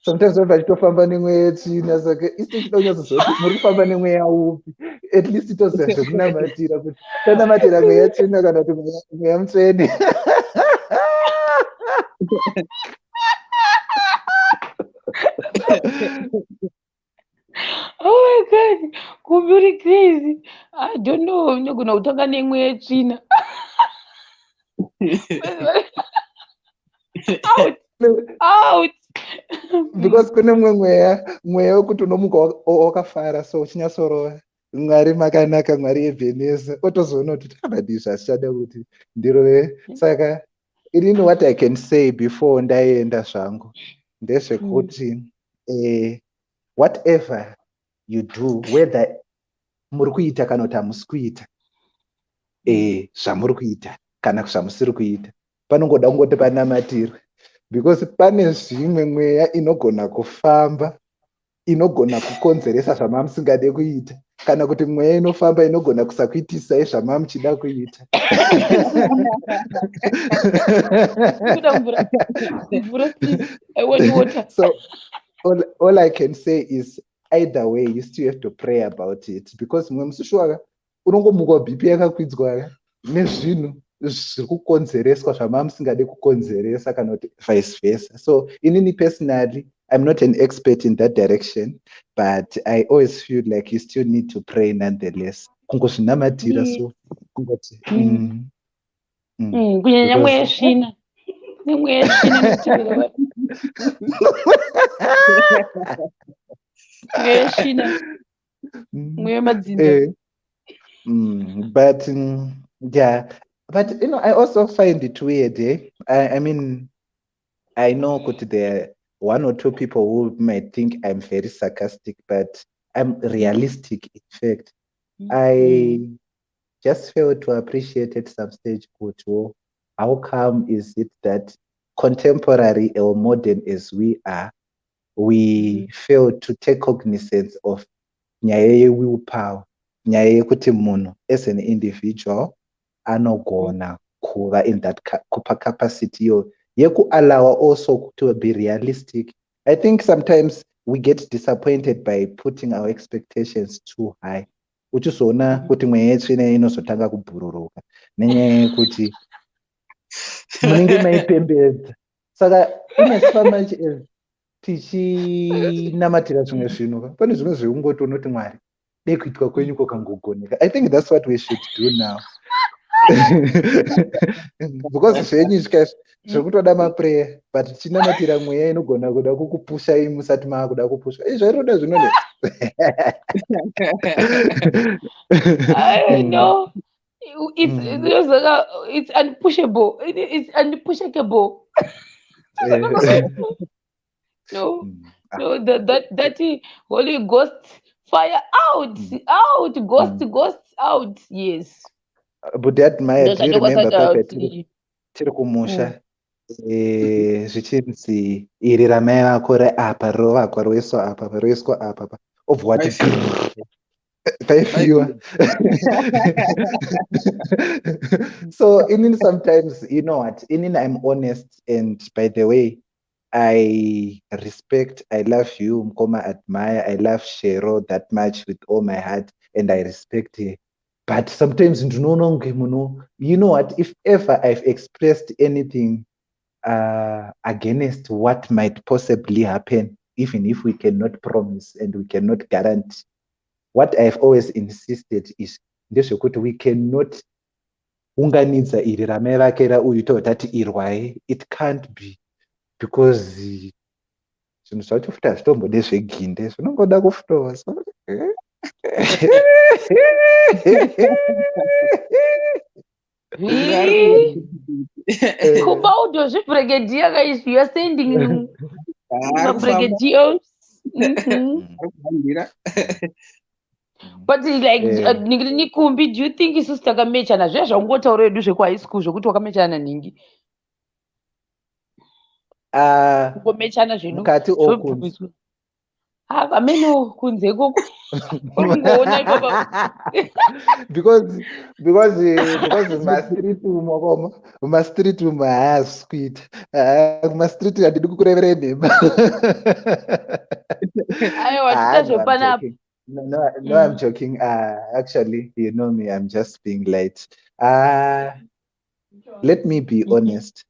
sometimes vachitofamba nemweya yetsvina, saka isi tichida kunyatsoziva kuti muri kufamba nemweya upi, at least toziva zvekunamatira kuti tanamatira mweya yetsvina kana kuti mweya mutsvene. Oh my God, very crazy. I don't know. I'm not gonna talk anywhere, China. Out. Because kune mweya wekuti unomuka wakafara, so uchinyatsorova Mwari makanaka, Mwari Ebeneza, otozoona kuti takadii zvasichada kuti ndirove. Saka irini what I can say before ndaenda zvangu ndezvekuti whatever you do, whether muri kuita kana kuti hamusi kuita, zvamuri kuita kana zvamusiri kuita, panongoda kungoti panamatirwe, because pane zvimwe mweya inogona kufamba inogona kukonzeresa zvamamusingade kuita, kana kuti mweya inofamba inogona kusakuitisai zvamamuchida kuita. So all I can say is either way you still have to pray about it, because mumwe musi shwaka unongomuka BP yakakwidzwa nezvinhu zviri kukonzereswa zvamamusingade kukonzeresa kana kuti vice versa. So inini personally, I'm not an expert in that direction, but I always feel like you still need to pray nonetheless. Kungozvinamatira so kungoti kunyanya mweya yesvina nemweya yesvina inotevera vanhu mweya yesvina mweya madzinza. But yeah, but you know, I also find it weird. I mean, I know there are one or two people who might think I'm very sarcastic, but I'm realistic. In fact, I just failed to appreciate at some stage, how come is it that contemporary or modern as we are, we fail to take cognizance of nyaya willpower, nyaya yekuti munhu as an individual anogona kuva in that capacity yekuallow also to be realistic. I think sometimes we get disappointed by putting our expectations too high. Uchizoona kuti mweya yetsvina inozotanga kubhururuka nenyaya yekuti munenge maipembedza. Saka in as much as tichinamatira zvimwe zvinhu, pane zvimwe zveungoti unoti Mwari dei kuitwa kwenyu kwakangogoneka. I think that's what we should do now. Because zvenyu zvekutoda maprayer, but tichinamatira mweya inogona kuda kukupushai musati maakuda kupusha. Zvairoda zvinone. I know. It's unpushable. It's unpushable. No, that Holy Ghost fire out, ghost out. Yes. But Admire, do you remember Papa tiri kumusha zvichinzi iri ramai vako reapa rovakwa roiswa apa roiswa apa obva wati paifiwa. So sometimes, you know what, I'm honest, and by the way, I respect, I love you Mkoma Admire, I love Shero that much with all my heart, and I respect her. But sometimes, you know what, if ever I've expressed anything against what might possibly happen, even if we cannot promise and we cannot guarantee, what I've always insisted is we cannot unganidza iri ramai vake rauyu toti irwai. It can't be, because zvinhu zvacho futi hazvitombode zveginde, zvinongoda kufutowa. Kubaudo zvibrigadier guys, you are sending brigadiers. But like Nikumbi, do you think isusu takamechana zvezvaungotaura edu zvekuhigh school zvokuti wakamechana naningi? Kungomechana zvedu mukati okunzi ameno kunze ikoko uringoona ipapa. because mumastreet umo haasi kuita, kumastreet handidi kukurevere nhema. Aiwa tichazopana. No, I'm joking. Actually, you know me, I'm just being light. Let me be honest.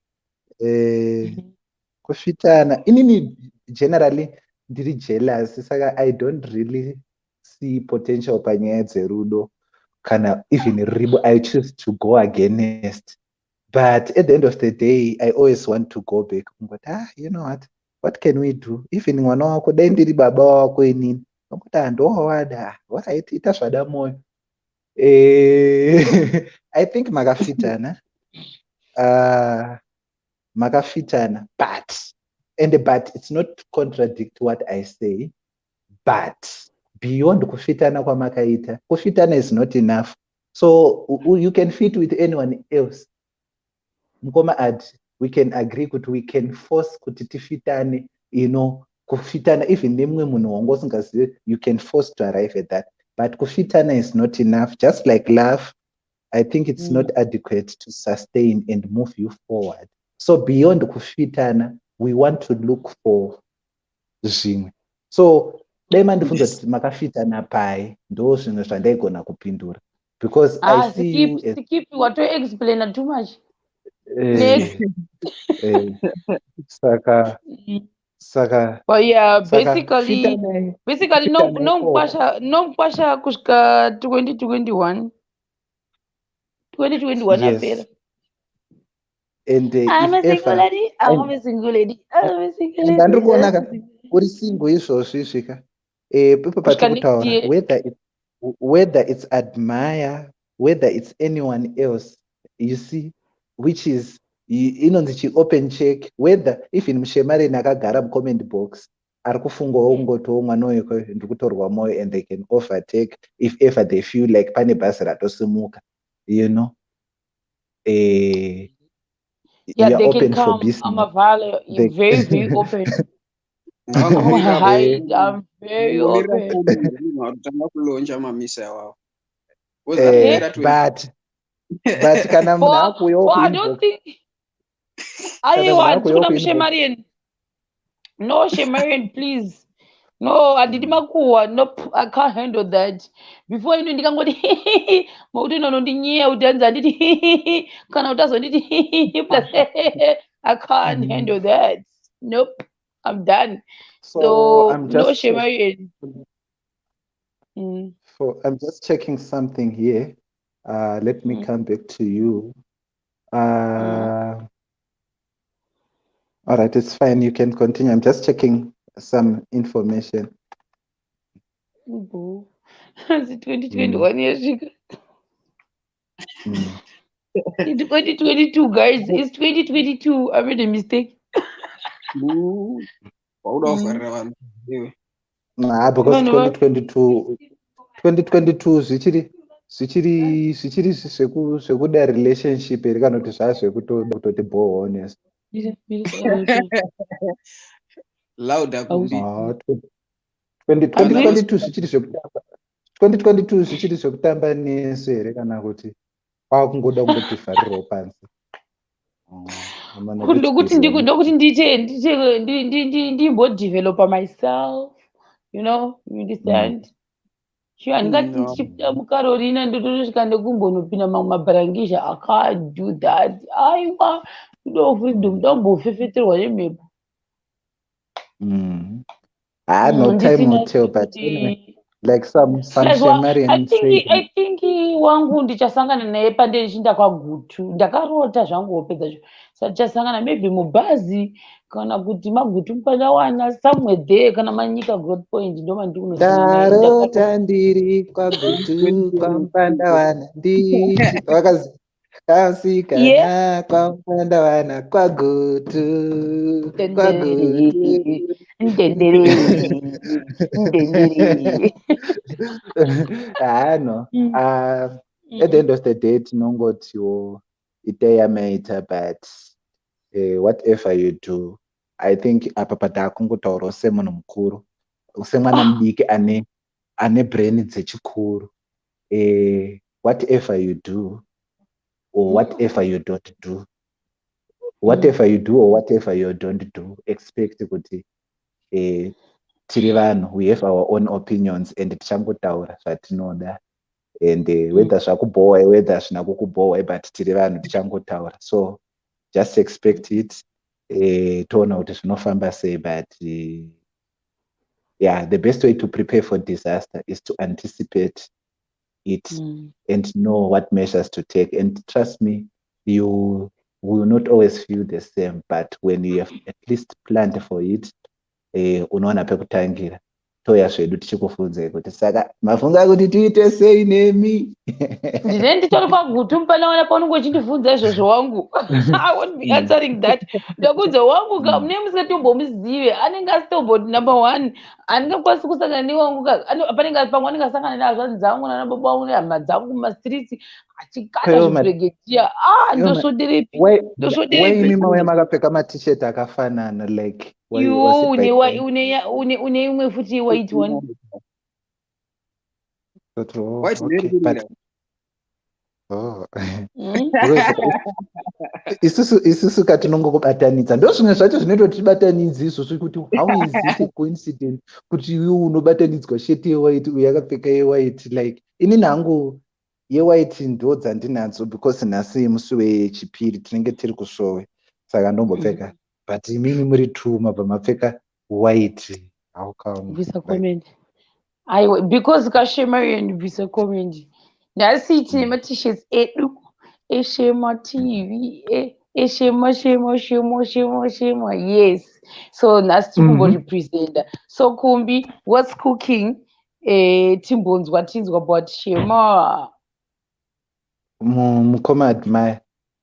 Kufitana, inini generally ndiri jealous, saka I don't really see potential panyaya dzerudo kana even ribo I choose to go against. But at the end of the day, I always want to go back. But you know what can we do? Even mwana wako dai ndiri baba wako inini, nokuti handowada wakaita zvada moyo. I think makafitana. Makafitana, but it's not contradict what I say, but beyond kufitana kwamakaita, kufitana is not enough. So you can fit with anyone else. Mkoma we can agree kuti we can force kuti tifitane, kufitana even nemumwe munhu wanga usingazivi, you can force to arrive at that. But kufitana is not enough. Just like love, I think it's not adequate to sustain and move you forward. So beyond kufitana, we want to look for zvimwe. So dai mandifunza kuti makafitana pai, ndo zvimwe zvandaigona kupindura, because I see you as Skip what to explain too much. Next. Saka. But yeah, Saka, basically no pasha kusika 2021. 2021 yes. apera. And I'm a if single ever, lady. I'm a single lady. I'm a single lady. and ndikuona uri single izvozvo svika pepa patikutaura whether it's Admire, whether it's anyone else, you see, which is inonzi chi-open check, whether even Mushemareni akagara mucomment box ari kufungawo kungotiwo mwana uyu ndiri kutorwa moyo, and they can overtake if ever they feel like pane bhazi ratosimuka, Yeah, you're they open can for come. business. I'm available. You're very, very open. I'm hide. I'm very open. Tanga kulonja mamisa awawo. But kana munhu akuuyawo I don't think I want to know Shemarian. No, Shemarian, please. No, I did makuwa. Nope, I can't handle that. Before you know, ndikangoti mauti nono ndinyia utanza nditi kana utazo nditi plus I can't handle that. Nope, I'm done. So I'm no just Shemarian. I'm just checking something here. Let me come back to you. All right, it's fine. You can continue. I'm just checking some information. It's 2021 years ago. It's 2022, guys. It's 2022. I made a mistake. Because 2022 zvichiri zvekuda relationship here kana kuti zvazvekutoti bore honest. Louder kumbi. 2022 zvichiri zvekutamba nesu here kana kuti kwakungoda kungotivharirawo pansi. Ndokuti ndimbodevelopa myself, you understand? Sure, ndingati ndichipinda mukarorina ndotosvika ndekumbonopinda mamwe mabharangisha. I can't do that. Aiwa, kudawo freedom, ndambofefeterwa nemhepo. No time will tell, but anyway, like some Shemarian said. I think wangu ndichasangana naye pandichinda kwagutu. Ndakarota zvangu pedza ndichasangana maybe mubhazi kana kuti magutu mupandawana somewhere there kana manyika growth point ndo mandikunosangana. Ndarota ndiri kwagutu kwamupandawana nditi wakazi kasikana kwamupandawana kwagutu no. At the end of the day tinongotiwo iteyameita, but whatever you do, I think apa patakungotaurawo semunhu mukuru, semwana mudiki ane brain dzechikuru. Whatever you do or whatever you don't do, whatever you do or whatever you don't do, expect kuti tiri vanhu, we have our own opinions and tichangotaura zvatinoda, and whether zvakubohwa whether zvina kukubohwa, but tiri vanhu tichangotaura, so just expect it. Toona kuti zvinofamba sei, but yeah, the best way to prepare for disaster is to anticipate it and know what measures to take, and trust me, you will not always feel the same, but when you have at least planned for it, unowana pekutangira toya zvedu tichikufunzei kuti saka mafunga kuti tiite sei nemi. Ndine nditori pagutu mupana paunenge uchindibvunza izvozvo wangu. I won't be answering that. Ndakudza wangu mune musingatombomuzive anenge asitomboti number one handingakwanisi kusangana newangu panenge pamwe anenge asangana nehazvanzi dzangu nana baba vangu nehama dzangu mumastreets achikata zviburegetia ndosvoderepi waimi mauya makapfeka matisheti akafanana like iwo une imwe futi white one. isusu katinongokubatanidza ndo zvimwe zvacho zvinoita kuti tibatanidze isusu kuti how is it a coincidence kuti iwe unobatanidzwa sheti yewhite uyu yakapfeka yewhite like inini hangu yewhite ndo dzandinadzo because nhasi musi wechipiri tinenge tiri kusvowe saka ndombopfeka but imini muri tuma pamapfeka white how come visa comment aiwa because kashema visa comment nhasi tine matishets edu eshema tv eshema shema yes so nhasi tiri kumborepresenta so kumbi what's cooking timbonzwa tinzwa but shema mukoma Admire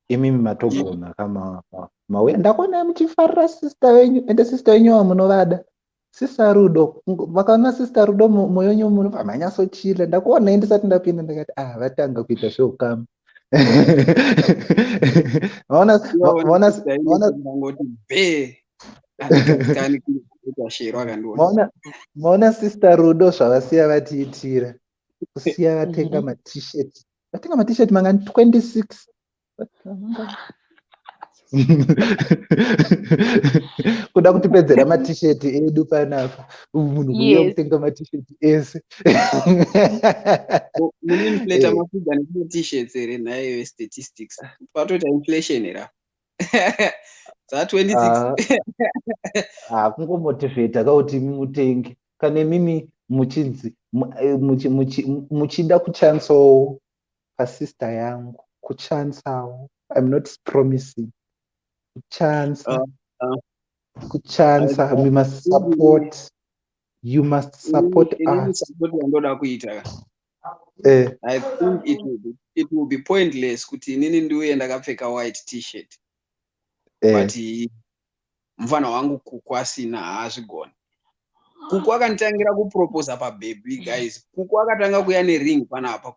imimi matogona kama mauya ndakuona muchifarira sister wenyu ende sister wenyu wamunovada sister Rudo vakaona sister Rudo moyo wenyu munobva manyasochila ndakuona ndisati ndapinda ndakati vatanga kuita zveukama. Maona sister Rudo zvavasiya vatiitira kusiya vatenga matisheti mangani 26 kuda kutipedzera matisheti edu panapa munhu kuuya kutenga matisheti ese muninflata mafiga netishets here nayo statistics patoita inflation era za 26 kungomotivheta kauti mutenge kana mimi muchinzi muchida kuchansawo pasista yangu kuchansawo I'm not promising kuchansa we must support you must support us ndoda kuita I think it will be pointless kuti inini ndiuye ndakapfeka white t-shirt but mfana wangu kuku asina haazvigona. Kuku akanditangira kuproposa pababy guys. Kuku akatanga kuya nering panapa.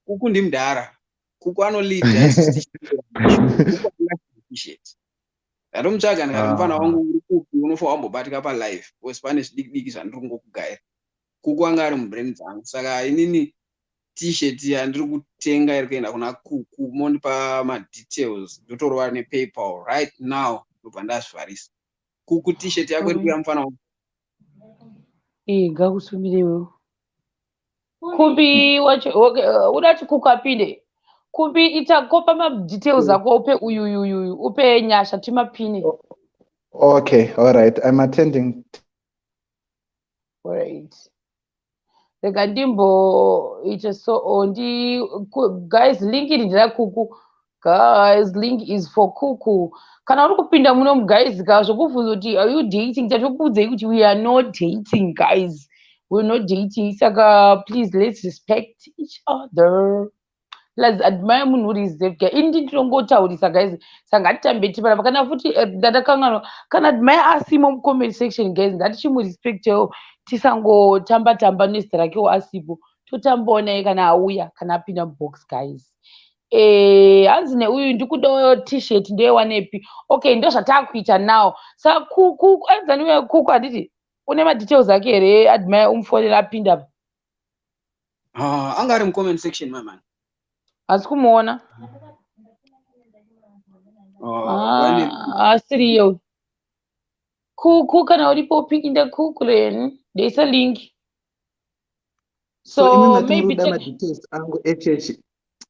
Kuku ndimudhara. Kuku anolida t-shirt. Ndatomtsvaga ndikati mfana wangu uri kupi unofa wambobatika palive because pane zvidiki zvandiri kungokugaira. Kuku anga ari mubrain dzangu. Saka inini t-shirt yandiri kutenga iri kuenda kuna Kuku mondipa madetails ndotorova nePayPal right now ndobva ndazvivarisa. Kuku t-shirt yako iri kuya mufana wangu. Ngakusumirewo. Kumbi wacho udati Kuku apinde. Kumbi itakopa madetails ako upe uyu upe nyasha timapine. Okay, all right. I'm attending. All right. Rega ndimbo so guys link ndira Kuku. Guys link is for Kuku. Kana uri kupinda muno guys zvokubvunza kuti are you dating? Tatokudze kuti we are not dating guys. We're not dating. Saka please let's respect each other. Let's admire munhu uri safe guy. Indi ndinongotaurisa guys. Sangatambeti panapa kana futi ndatakangano kana admire asimo mu comment section guys ngatichimurespectewo tisangotamba nezita rakewo asipo totamboona kana auya kana apinda mubox guys. Hanzi neuyu ndikudawo t-shirt ndeyewanepi okay ndo zvatakuita now saka Kuku anzaniwe Kuku handiti une madetails ake here Admire umufonera apinda anga ari mucomment section man hasi kumuona asiriyo Kuku kana uripo upinda Kuku then ndeisa link so maybe madetails angu HH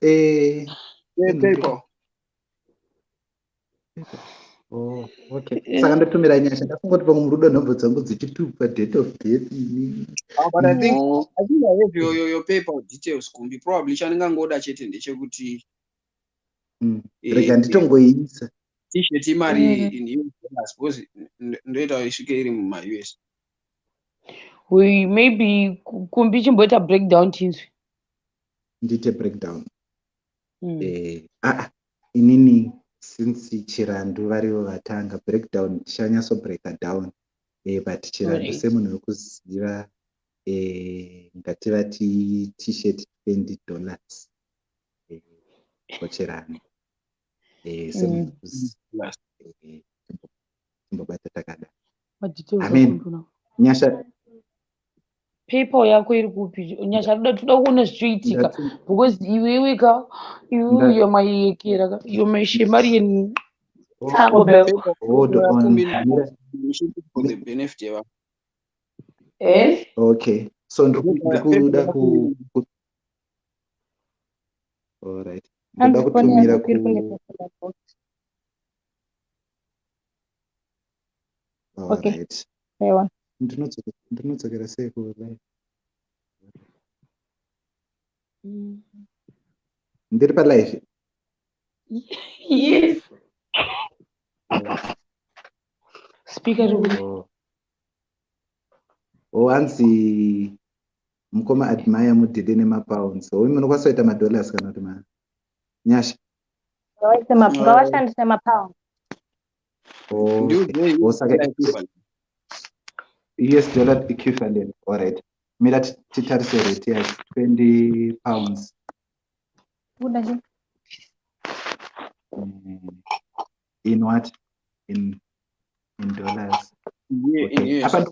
PayPal. Oh, okay. Saka ndatumira nyasha ndafungoti pamwe murudo nhombo dzangu dzichitupa date of death. But I think I have your PayPal details kumbi probably chanengangoda chete ndechekuti rega nditongoisa t-shirt imari in US I suppose ndoita isvike iri muma US. maybe kumbi chimboita breakdown chinzwi. Ndite breakdown. Inini since chirandu varivo vatanga breakdown tichanyaso breaka down. But chirandu semunhu wekuziva ngativati t-shirt $20 kochirandu semunhu wekuziva timbobata takada. Amen. Nyasha PayPal yako iri kupi? Nyasha toda kuona zvichiitika because iwewe ka you're my kira you're my Shemarian. hold on. For the benefit of Okay. So ndikuda ku all right. Ndoda kutumira ku all right. Ndinodzokera sei ku live? Ndiri pa live? Yes. Speaker rule. Hanzi mukoma Admire mudhede nemapounds. Uyu munokwanisa kuita madollars kana kuti nyasha? Ngawashandise mapounds. US dollar equivalent. All right. Mira titarise rate ya 20 pounds. In what? In dollars. Okay. Apa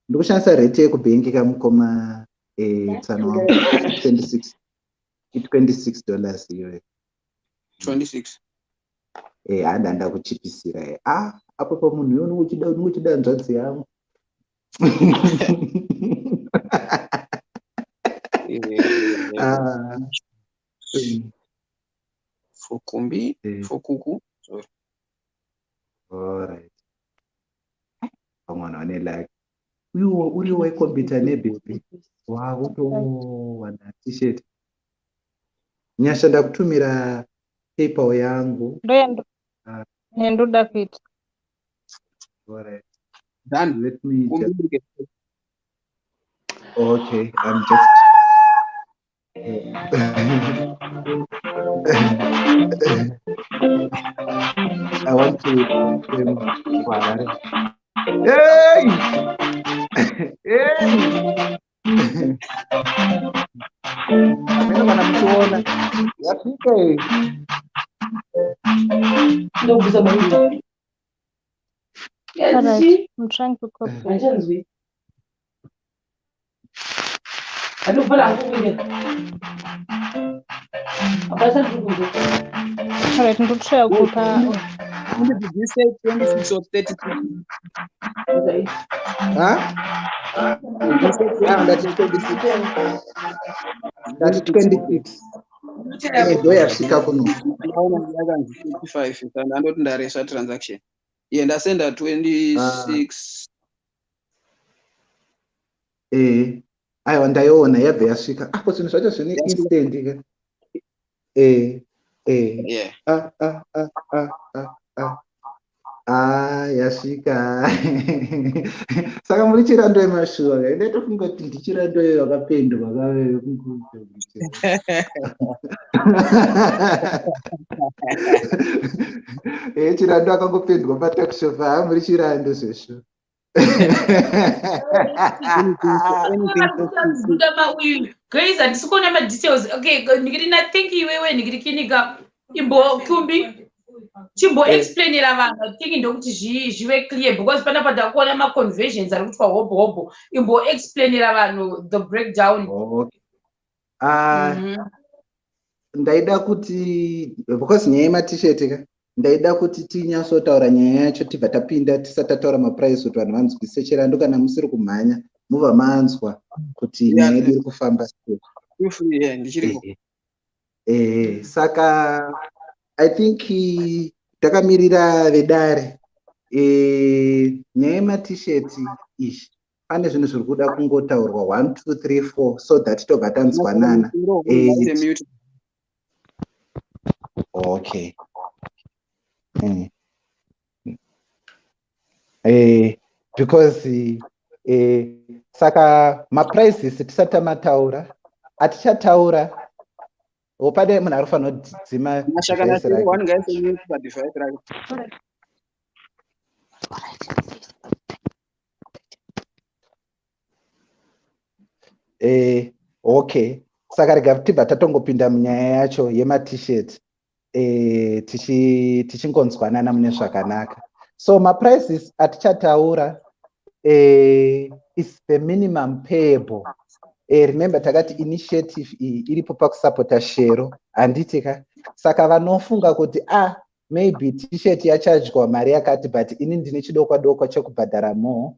ndikushandisa rate yekubhengi kamukoma tsano 26 $26 iyoyo. 26. Handanda kuchipisira. Apo pamunhu unochida nzvanzi yangu. For kumbi, for kuku. Sorry. All right. Pamwana ane like uri wekombita nebaby wakutowana t-shirt. Nyasha ndakutumira PayPal yangu. Ndoda kuita. All right. Done. Let me just... Okay, I'm just I want to hey! Hey! Amena kana mtuona. Yafika hii. Ndio kusema hivyo. Alright, I'm trying to copy. Alright, ndotry kupa. Did you say 26 or 32? That's 26. Ndo yasvika kuno. 55 and andoti ndaresa transaction. Ndasenda 26. Aiwa ndaiona yabva yasvika. Apo zvinhu zvacho zvine instant ka. Yasvika. Saka muri chirando yemashuwa ka. Ndatofunga kuti ndichirando yakapendwa kave kungudzo. Chirando akangopendwa patakishofa muri chirando zvesho. Guys, handisi kuona madetails. Okay, ndikiti nathinki iwewe ndikiti kinika imbo kumbi chimbo explainira vanhu. I think ndokuti zvive clear because panapa ndakuona ma-conversions ari kutwa hobo imbo explainira vanhu the breakdown. Ndaida kuti because nyaya yema-t-shirt ka ndaida kuti tinyatsotaura nyaya yacho tibva tapinda tisati tataura maprice kuti vanhu vanzwisise chirando kana musiri kumhanya mubva manzwa kuti nyaya yedu iri kufamba sei. Saka I think takamirira vedare nyaya yema-t-shirt izvi pane zvinhu zviri kuda kungotaurwa 1 2 3 4 so that tobva tanzwanana. Okay. because saka maprices tisati mataura atichataura opade munhu arikufanira kudzima mashakana device rake one guy saying pa device rake. okay saka rega tibva tatongopinda munyaya yacho yematshirt tichingonzwanana mune zvakanaka. So maprices atichataura is the minimum payable. Remember takati initiative iyi iripo pakusapota shero handitika. Saka vanofunga kuti maybe t-shirt yachadywa mari yakati but ini ndine chidokwa dokwa chekubhadhara more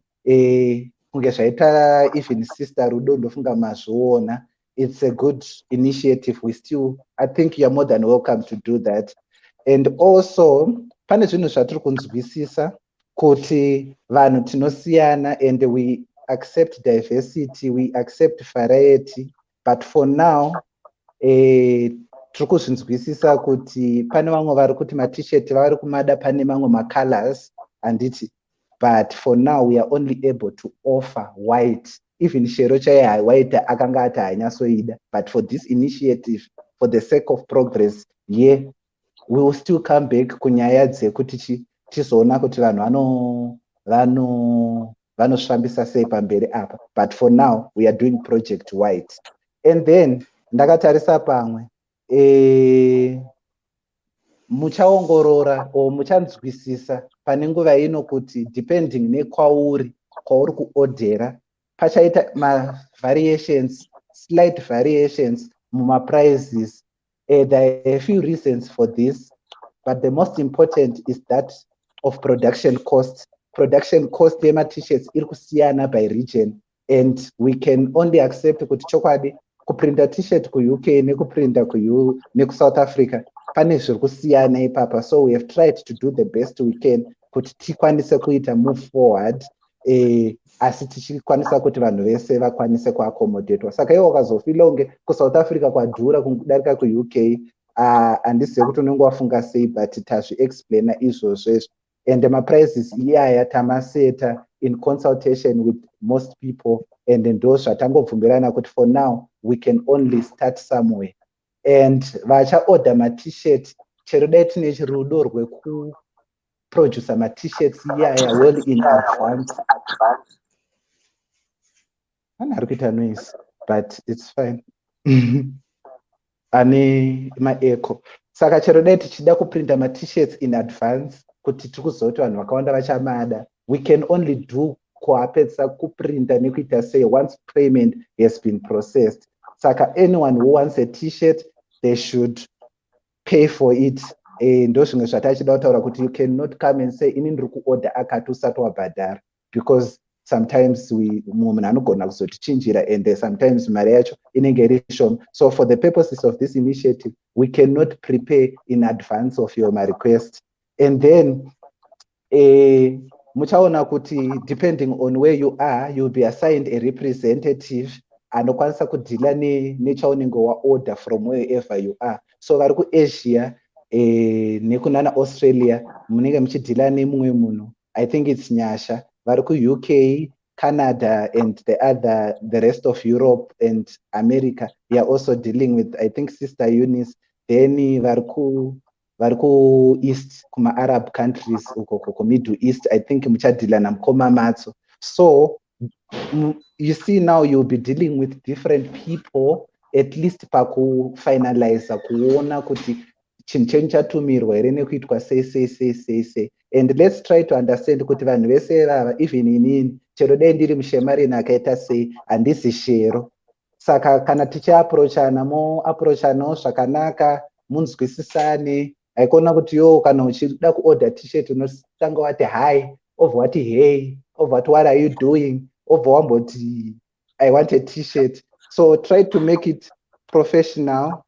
kunge zvaita even sister Rudo ndofunga mazviona. It's a good initiative. I think you're more than welcome to do that. And also pane zvinhu zvatiri kunzwisisa kuti vanhu tinosiyana and we accept diversity, we accept variety, but for now tiri kuzvinzwisisa kuti pane vamwe vari kuti matshirt vari kumada pane mamwe macolors handiti, but for now we are only able to offer white. Even shero chaiye white akanga ati haanyatsoida, but for this initiative, for the sake of progress, we will still come back kunyaya dzekuti tizoona kuti vanhu vanosvambisa sei pamberi apa, but for now we are doing project white. And then ndakatarisa pamwe muchaongorora o muchanzwisisa pane nguva ino kuti depending nekwauri kuodhera pachaita variations, slight variations mumaprices. There are a few reasons for this, but the most important is that of production cost. Production cost yema t-shirts iri kusiyana by region, and we can only accept kuti chokwadi kuprinta t-shirt ku-UK nekuprinta neku-South Africa pane zviri kusiyana ipapa. So we have tried to do the best we can kuti tikwanise kuita move forward, asi tichikwanisa kuti vanhu vese vakwanise kuaccommodate. Saka iwo wakazofila unge ku-South Africa kwadhura kudarika ku-UK, handizive kuti unenge wafunga sei, but tazvi-explaina izvozvo. And the prices iyaya tamaseta in consultation with most people, and ndo zvatangobvumirana kuti for now we can only start somewhere. And vachaorder ma-t-shirt chero dai tine rudo rwekuproducer ma-t-shirts iyaya well in advance. Vanhu vari kuita noise, but it's fine. Ane maecho. Saka chero dai tichida kuprinta ma-t-shirts in advance kuti tikuzoti vanhu vakawanda vachamada, we can only do kuapedza kuprinta nekuita sei once payment has been processed. Saka anyone who wants a t-shirt, they should pay for it. Ndo zvimwe zvatachida kutaura kuti you cannot come and say ini ndiri kuorder akati usati wabhadhara, because sometimes munhu anogona kuzotichinjira and sometimes mari yacho inenge iri shoma. So for the purposes of this initiative, we cannot prepare in advance of your request. And then muchaona kuti depending on where you are, you'll be assigned a representative anokwanisa kudhila nechaunenge waorder from wherever you are. So vari kuAsia nekunana Australia munenge muchidhila nemumwe munhu, I think it's Nyasha. Vari kuUK, Canada, and the rest of Europe and America, we are also dealing with, I think, Sister Eunice. Then vari ku-East, kuma-Arab countries, Middle East, I think muchadila namkoma matso. So you see now you'll be dealing with different people, at least paku-finalize, kuona kuti chinhu chatumirwa here nekuitwa sei. And let's try to understand kuti vanhu vese vava, even inini chero dai ndiri mushemarina akaita sei handisi shero. Saka kana tichiaproachana moaproachanawo zvakanaka, munzwisisane. Haikona kuti kana uchida kuorder t-shirt unotanga wati hi, obva wati hey, obva wati what are you doing, obva wamboti I want a t-shirt. So try to make it professional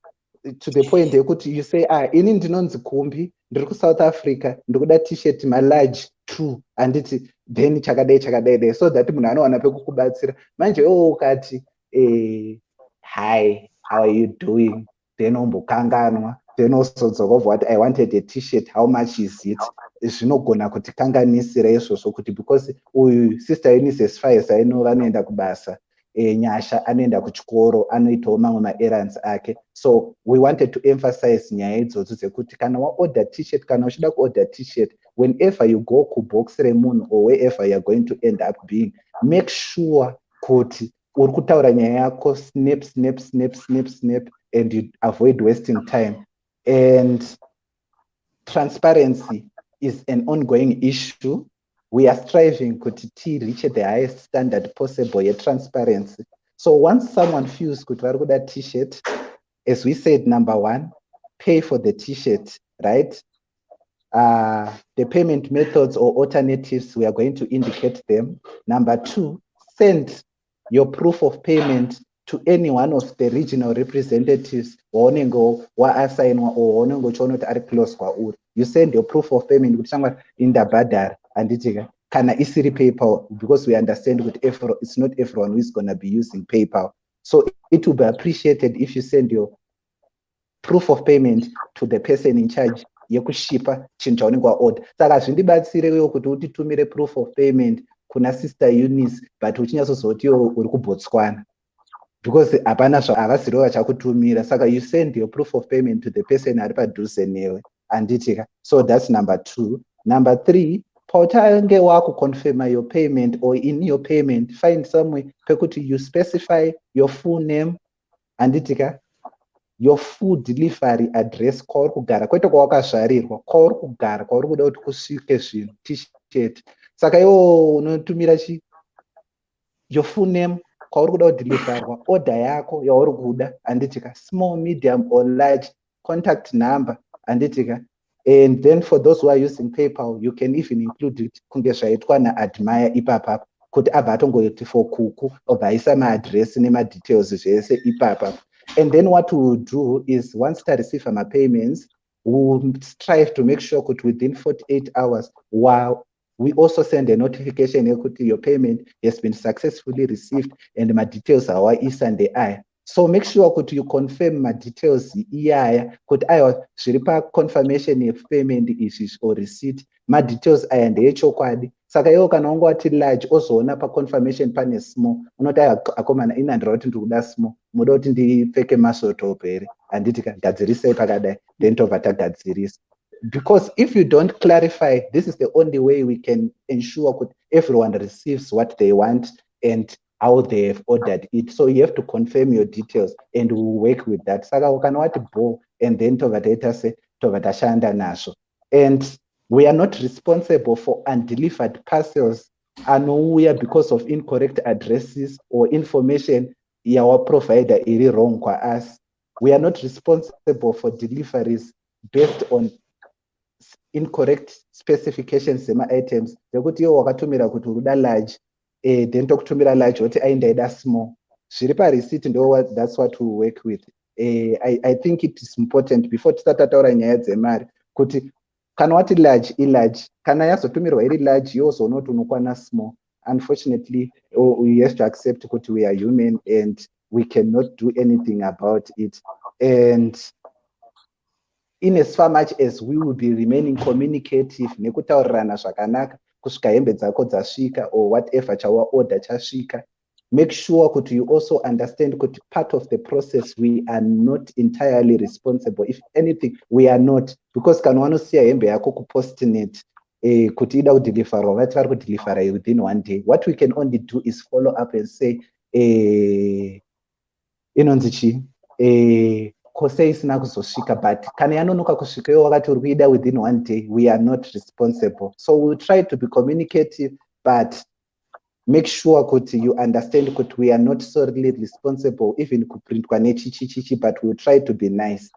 to the point yekuti you say ini ndinonzi Kumbi, ndiri kuSouth Africa, ndikuda t-shirt malarge 2, handiti then chakadai, so that munhu anowana pekukubatsira. Manje ukati hi, how are you doing, then ombokanganwa, then also of what I wanted a t-shirt, how much is it? Zvinogona kuti kanganisira izvozvo kuti because uyu sister Eunice as far as I know vanoenda kubasa nyasha anoenda kuchikoro anoitawo mamwe maerrands ake, so we wanted to emphasize nyaya idzodzo dzekuti kana waorder t-shirt, kana uchida kuorder t-shirt, whenever you go kubox remunhu or wherever you're going to end up being, make sure kuti uri kutaura nyaya yako snap snap snap snap snap and you avoid wasting time. And transparency is an ongoing issue. We are striving to reach the highest standard possible yet transparency. So once someone feels good about that t-shirt, as we said, number one, pay for the t-shirt, right? The payment methods or alternatives, we are going to indicate them. Number two, send your proof of payment to any one of the regional representatives or close. You send your proof of payment in the badar and kana isiri PayPal, because we understand that it's not everyone who is going to be using PayPal. So it will be appreciated if you send your proof of payment to the person in charge yekushipa chinhu chaunenge waorder. Saka zvindibatsirewo kuti utitumire proof of payment kuna sister Eunice but uchinyasozoti uri kuBotswana, because hapana havaziriwo vachakutumira. Saka you send your proof of payment to the person ari padhuze newe anditika. So that's number two. Number three, pautange wakuconfirm your payment or in your payment, find somewhere pekuti you specify your full name anditika, your full delivery address, kwauri kugara, kwete kwawakazvarirwa, kwauri kugara, kwauri kuda kuti kusvike zvinhu t-shirt. Saka iwo unotumira your full name, kwauri kuda kudeliverwa, order yako yauri kuda anditika, small, medium or large, contact number anditika. And then for those who are using PayPal, you can even include it kunge zvaitwa naAdmire ipapa kuti abva atongoti for kuku obvaisa maaddress nemadetails zvese ipapa. And then what we will do is once I receive my payments, we will strive to make sure that within 48 hours, while we also send a notification that your payment has been successfully received and my details are is and the I. So make sure that you confirm my details here, that I shiripa confirmation of payment is or receipt, my details I and the chokwadi. Saka yo kana ungo ati large also ona pa confirmation pane small, unota akomana in and out into that small, muda kuti ndipfeke masoto opere anditi gadzirisei pakadai then tobva tagadzirisa. Because if you don't clarify, this is the only way we can ensure that everyone receives what they want and how they have ordered it. So you have to confirm your details and we'll work with that. Saka ukana wati bo and then tobva se tobva shanda naso. And we are not responsible for undelivered parcels anouya because of incorrect addresses or information our provider is wrong kwa us. We are not responsible for deliveries based on incorrect specifications sema items. Zekuti yo wakatumira kuti uruda large, then tokutumira large woti aindaida small. Zviripa receipt ndo that's what we work with. I think it is important before tisata taura nyaya dzemari kuti kana wati large large, kana yazotumirwa iri large yozonoti unokwana small. Unfortunately, we have to accept that we are human and we cannot do anything about it. And in as far much as we will be remaining communicative, nekutaurirana zvakanaka kusvika hembe dzako dzasvika or whatever chawa order chasvika, make sure that you also understand that part of the process we are not entirely responsible. If anything, we are not, because kana wanosiya hembe yako kupostnet kuti ida kudeliverwa vati vari kudelivera within 1 day. What we can only do is follow up and say inonzi chi kose isina kuzosvika, but kana yanonoka kusvika iwo wakati uri kuida within 1 day, we are not responsible. So we'll try to be communicative, but make sure that you understand that we are not solely responsible even kuprintwa nechichichichi, but we'll try to be nice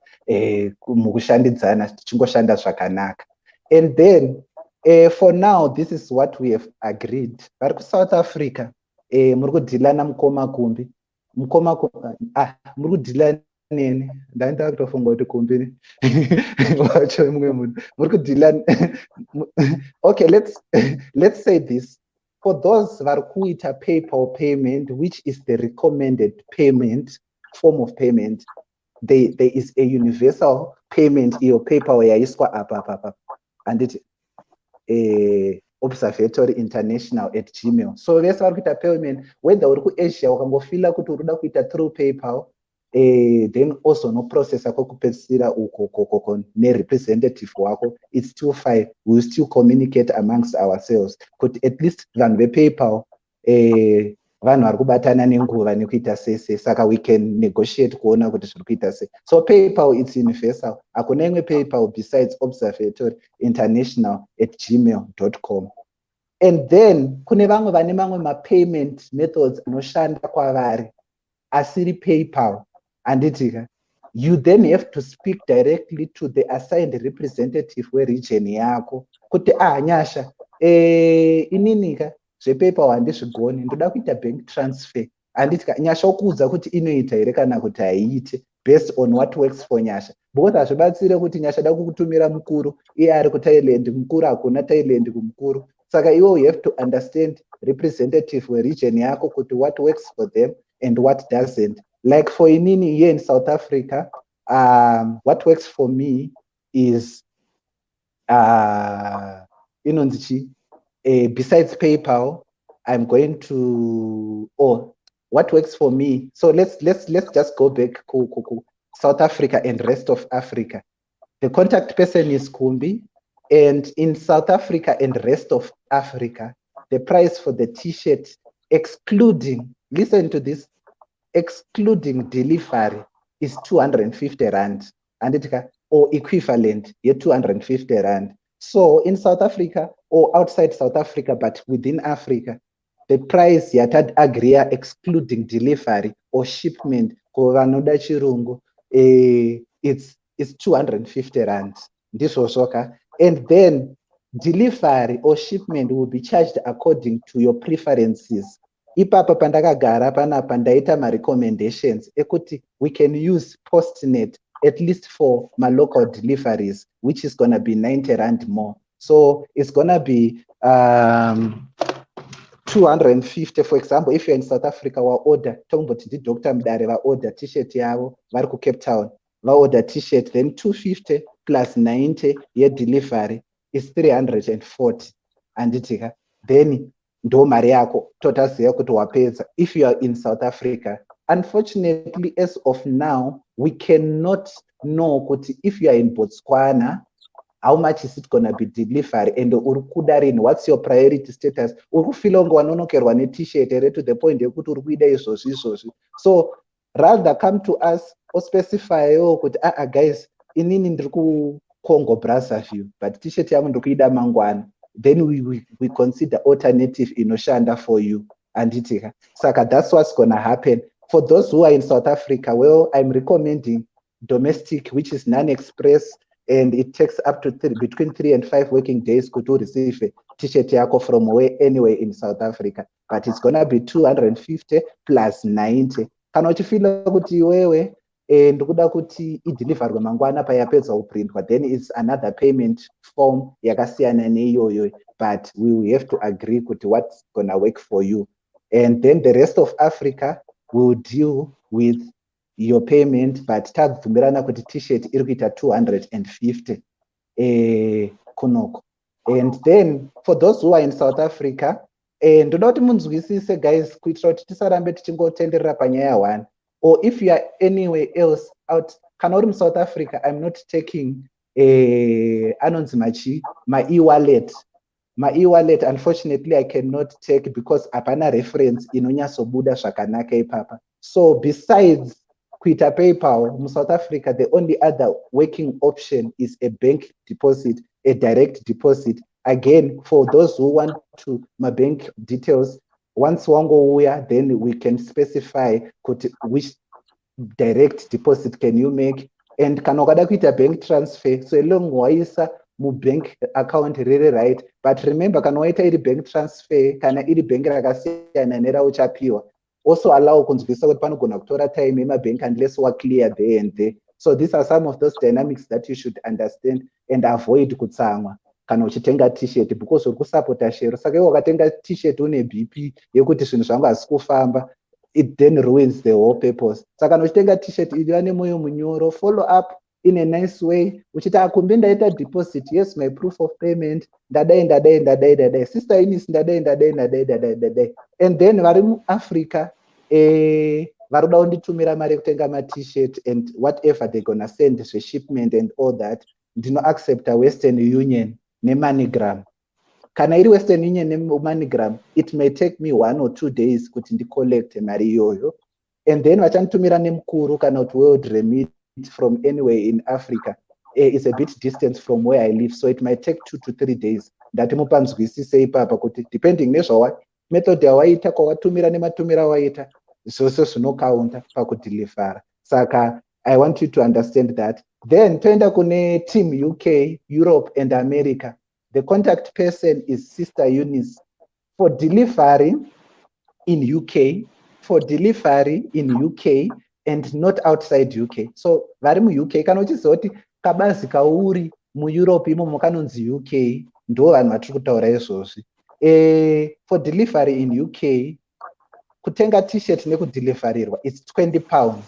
mukushandidzana tichingoshanda zvakanaka. And then for now, this is what we have agreed. Vari South Africa, muri kudhila namukoma kumbi. Mukoma muri kudhila neni. Ndaenda kutofunga kuti kumbi. Wacho mumwe munhu. Muri kudhila. Okay, let's say this. For those vari kuita PayPal payment, which is the recommended payment form of payment, there is a universal payment iyo PayPal yaiswa apa handiti Observatory International @gmail. So vese vari kuita payment whether uri kuAsia ukangofila kuti uri kuda kuita through PayPal then also no process yako kupedzisira uko nerepresentative wako, it's still fine. We will still communicate amongst ourselves kuti at least vanhu vePayPal vanhu vari kubatana nenguva nekuita sese, saka we can negotiate kuona kuti zviri kuita sei. So PayPal it's universal, hakuna imwe PayPal besides Observatory International @gmail.com. And then kune vamwe vane mamwe mapayment methods anoshanda kwavari asiri PayPal, handitika. You then have to speak directly to the assigned representative weregion yako kuti nyasha ininika zvePayPal handizvigoni, ndoda kuita bank transfer, handitika nyasha okuudza kuti inoita here kana kuti haiite based on what works for nyasha, because hazvibatsire kuti nyasha da kukutumira mukuru iye ari kuThailand, mukuru hakuna Thailand kumukuru. Saka you have to understand representative weregion yako kuti what works for them and what doesn't. Like for inini here in South Africa, what works for me is besides PayPal, I'm going to what works for me. So let's just go back to South Africa and rest of Africa. The contact person is Kumbi, and in South Africa and rest of Africa, the price for the t-shirt, excluding, listen to this, excluding delivery is 250 rand, and or equivalent, 250 rand. So in South Africa or outside South Africa, but within Africa, the price yatad agria excluding delivery or shipment, it's 250 rand. This was okay. And then delivery or shipment will be charged according to your preferences. Ipapa pandakagara panapa ndaita ma recommendations ekuti we can use Postnet at least for my local deliveries, which is gonna be 90 rand more. So it's gonna be 250. For example, if you're in South Africa, wa order Dr. Mdare va order t-shirt yavo vari ku Cape Town, va order t-shirt, then 250 plus 90 year delivery is 340, and then ndo mari yako totaziva kuti wapedza. If you are in South Africa, unfortunately as of now we cannot know kuti if you are in Botswana how much is it gonna be delivery, and uri kuda rini, what's your priority status, uri kufila unge wanonokerwa ne t-shirt here to the point yekuti uri kuida izvozvi. So rather come to us or specify kuti guys inini ndiri ku Congo Brazzaville but t-shirt yangu ndiri kuida mangwana, then we consider alternative inoshanda for you, anditika. Saka that's what's gonna happen. For those who are in South Africa, well, I'm recommending domestic, which is non-express, and it takes up to between 3 and 5 working days to receive a t-shirt yako from anywhere in South Africa, but it's gonna be 250 plus 90. Kana uchifila kuti iwewe ndokuda kuti ideliverwe mangwana payapedza kuprintwa, then it's another payment form yakasiyana neiyoyo, but we will have to agree kuti what's gonna work for you, and then the rest of Africa will deal with your payment, but tabvumirana kuti t-shirt iri kuita 250 kunoko. And then for those who are in South Africa, ndoda kuti munzwisise guys kuitira kuti tisarambe tichingotenderera panyaya ya1, or if you are anywhere else out, kana uri South Africa, I'm not taking anonzi machi my e-wallet. My e-wallet, unfortunately, I cannot take because apana reference inonyasobuda zvakanaka ipapa. So besides kuita PayPal in South Africa, the only other working option is a bank deposit, a direct deposit. Again, for those who want to my bank details, once wango uya, then we can specify which direct deposit can you make, and kana ukada kuita bank transfer, so long waisa mu bank account really right. But remember, kana waita iri bank transfer kana iri bank rakasiyana nera uchapiwa, also allow kunzvisa kuti panogona kutora time yemabank unless wa clear there and there. So these are some of those dynamics that you should understand and avoid kutsamwa kana uchitenga t-shirt, because uri kusapota share. Saka iwe wakatenga t-shirt une BP yekuti zvinhu zvangu hazisi kufamba, it then ruins the whole purpose. Saka kana uchitenga t-shirt iliva nemoyo munyoro, follow up in a nice way uchiti akumbi ndaita deposit, yes my proof of payment ndadai sister Eunice ndadai, and then vari muAfrica vari kuda kunditumira mari yekutenga ma-t-shirt and whatever they're gonna send zveshipment and all that, ndinoaccepta Western Union neMoneygram. Kana iri Western Union neMoneygram, it may take me 1 or 2 days kuti ndicollect mari iyoyo, and then vachanditumira nemukuru kana kuti world remit from anywhere in Africa. It's a bit distance from where I live, so it might take 2 to 3 days. Ndati mupanzwisise ipapa kuti depending nezvawa method yawaita kwawatumira nematumira waita zvose zvinokaunta pakudhilivhara. Saka I want you to understand that. Then toenda kune team UK, Europe and America. The contact person is Sister Eunice for delivery in UK, for delivery in UK and not outside UK. So vari muUK kana uchizoti kabazi kauri muEurope imomo kanonzi UK, ndo vanhu vatiri kutaura izvozvi. For delivery in UK, kutenga t-shirt nekudhilivharirwa, it's 20 pounds.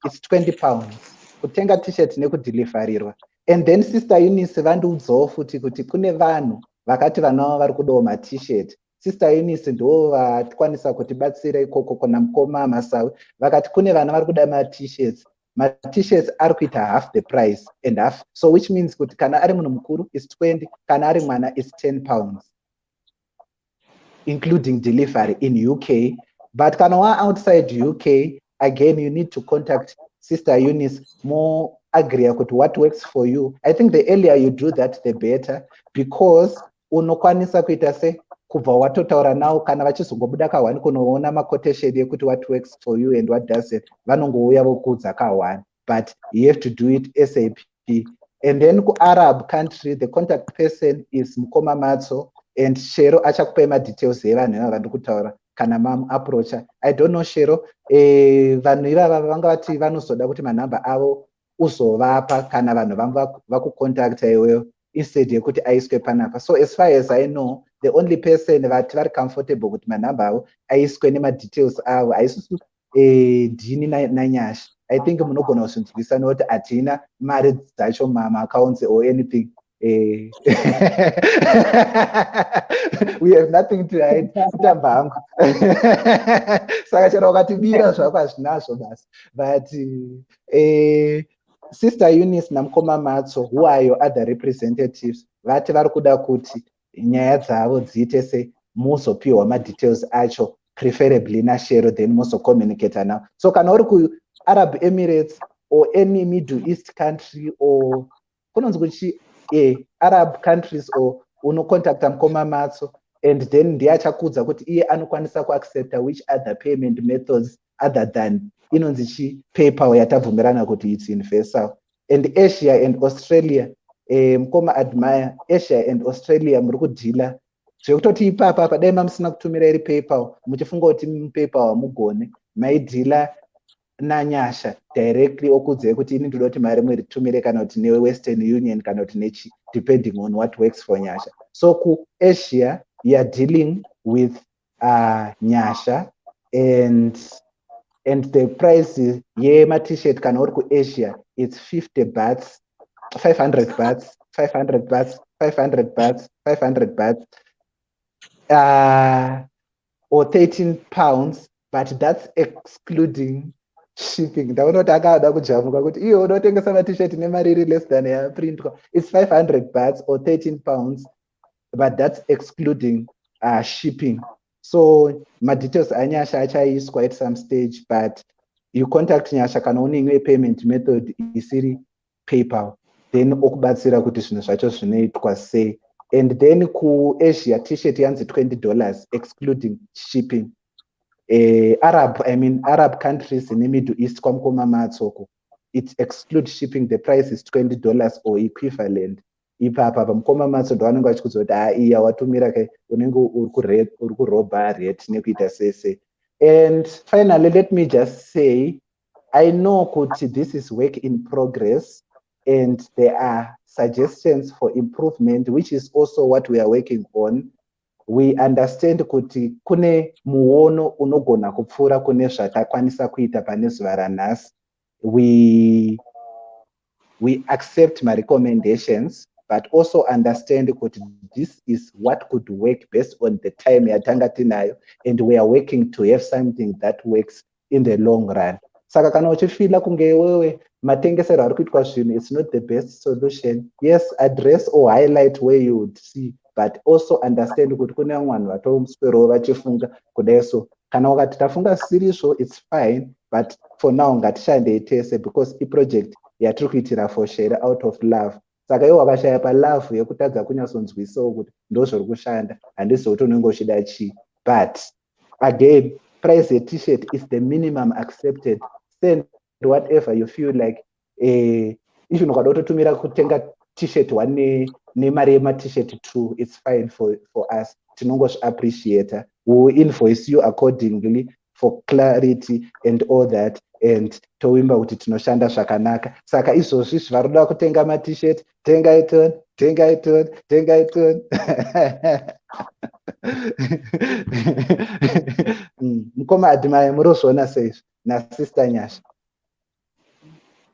It's 20 pounds. Kutenga t-shirt nekudhilivharirwa. And then Sister Eunice vandiudzawo futi kuti kune vanhu vakati vanavo vari kudawo ma-t-shirt. Sister Eunice ndo vatikwanisa kutibatsira ikoko kuna mukoma Masawi. Vakati kune vana vari kuda ma-t-shirts. Ma-t-shirts ari kuita half the price and half. So which means kuti kana ari munhu mukuru is 20, kana ari mwana is 10 pounds. Including delivery in UK. But kana wa outside UK, again, you need to contact Sister Eunice more agree kuti what works for you. I think the earlier you do that, the better, because unokwanisa kuita se kubva watotaura nawo kana vachizongobuda ka1 kunoona ma-quotation yekuti what works for you and what doesn't, vanongouya vokuudza ka1, but you have to do it ASAP. And then ku-Arab country, the contact person is Mukoma Matso, and Shero achakupa ma-details evanhu ivava vandikutaura kana mamu-approacha. I don't know Shero, vanhu ivava vanga vati vanozoda kuti manhamba avo uzovapa kana vanhu vangu vakucontacta iweyo instead yekuti aiswe panapa. So as far as I know, the only person vati vari comfortable kuti manhamba avo aiswe nema-details avo haisusu Dini naNyasha. I think munogona kuzvinzwisisa nokuti hatina mari dzacho ma-accounts or anything. We have nothing to hide. Kutamba hangu. Saka chero wakatibira zvako hazvinazvo basi. But Sister Eunice naMukoma Matso, who are your other representatives, vati vari kuda kuti nyaya dzavo dziite se muzopiwa ma-details acho, preferably naShero, then muzocommunicate now. So kana uri ku-Arab Emirates or any Middle East country or kunonzi kuti Arab countries or unocontacta Mukoma Matso, and then ndiye achakudza kuti iye anokwanisa kuaccepta which other payment methods other than inonzi chi PayPal yatabvumirana kuti it's universal. And Asia and Australia, Mukoma Admire, Asia and Australia muri kudhila zvekutoti ipapa padai mamusina kutumira iri PayPal muchifunga kuti PayPal hamugone, maidhila naNyasha directly okudzai kuti ini ndoda kuti mari muritumire kana kuti neWestern Union kana kuti nechi, depending on what works for Nyasha. So ku-Asia, you are dealing with Nyasha, and the price yema-t-shirt kana uri ku-Asia, it's 50 bahts, 500 bahts, 500 bahts, 500 bahts, 500 bahts, or 13 pounds, but that's excluding shipping. Ndaona kuti akada kujamuka kuti iyo unotengesa ma-t-shirt nemari iri less than ya print. It's 500 bahts or 13 pounds, but that's excluding shipping. So ma-details aNyasha achaiswa at some stage, but you contact Nyasha kana une payment method isiri PayPal, then okubatsira kuti zvinhu zvacho zvinoitwa sei. And then ku-Asia, t-shirt yanzi $20 excluding shipping. Arab countries in the Middle East, kwaMukoma Matso, it excludes shipping. The price is $20 or equivalent. Ipapa paMukoma Matso ndo vanenge vachikudza kuti iya watumira kai unenge uri kurobha rate nekuita sese. And finally, let me just say, I know kuti this is work in progress and there are suggestions for improvement, which is also what we are working on. We understand kuti kune muono unogona kupfuura kune zvatakwanisa kuita pane zuva ranhasi. We we accept my recommendations, but also understand that this is what could work based on the time yatanga tinayo, and we are working to have something that works in the long run. Saka kana uchifila kunge wewe matengesero ari kuitwa zvinhu, it's not the best solution. Yes, address or highlight where you would see, but also understand kuti kune vamwe vanhu vatomuswerawo vachifunga kudai. So kana wakati tafunga sirizvo, it's fine, but for now ngatishandei tese, because iproject yatiri kuitira for share out of love. Saka iwo wakashaya palove yekutadza kunyatsonzwisawo kuti ndozviri kushanda, handizivi kuti unenge uchida chii. But again, price t-shirt is the minimum accepted. Send whatever you feel like. If unokada kutotumira kutenga t-shirt 1 nemari yema-t-shirt 2, it's fine for us. Tinongozviappreciata. We will invoice you accordingly for clarity and all that, and toimba kuti tinoshanda zvakanaka. Saka izvozvi zvaroda kutenga ma-t-shirt, tengai ton. Mukoma Admire murozviona seizvo nasister Nyasha?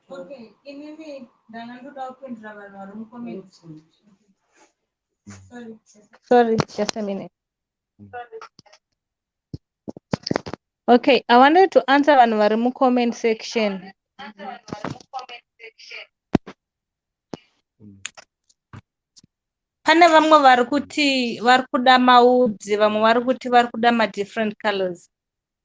Okay, inini ndanga ndoda kupindura vanhu vari mucomment. Sorry, just a minute. Okay, I wanted to answer vanhu vari mucomment section. Pane vamwe vari kuti vari kuda maudzi, vamwe vari kuti vari kuda ma-different colors.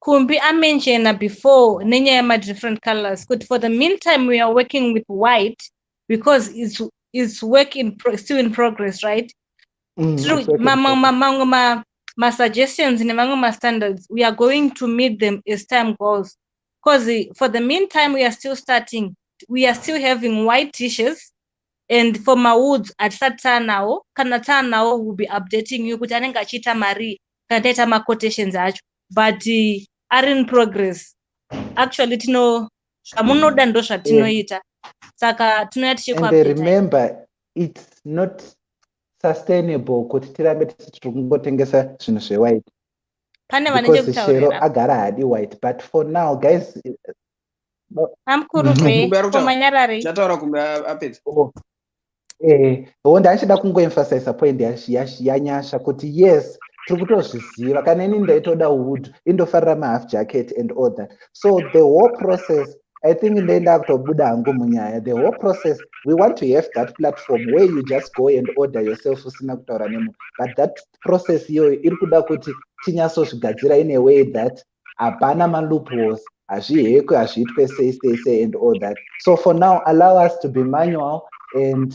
Kumbi mentioned before nenyaya ma-different colors. But for the meantime, we are working with white because it's work still in progress, right? Through my suggestions and my standards, we are going to meet them as time goes. Because for the meantime, we are still starting. We are still having white t-shirts. And for my woods at Satan now, Kanata now will be updating you. Kutanenga chita mari, kaneta ma quotations but are in progress. Actually, tino shamuno dando shatino ita. Saka tunoyati and remember, it's not sustainable kuti tirambe tichingotengesa zvinhu zvewhite. Because Shero agara hadi white, but for now, guys. I'm kurube. Chataura kumbe apedza. Ndachida kungoemphasize point yanyasha kuti yes, tiri kutozviziva. Kana ini ndaitoda wood, indofarira ma-half jacket and all that. So the whole process, I think ndaenda kutobuda hangu munyaya. The whole process, we want to have that platform where you just go and order yourself usina kutaura nemo. But that process iyoyo iri kuda kuti tinyatsozvigadzira in a way that hapana ma-loopholes, hazvihekwe, hazviitwe sei and all that. So for now, allow us to be manual and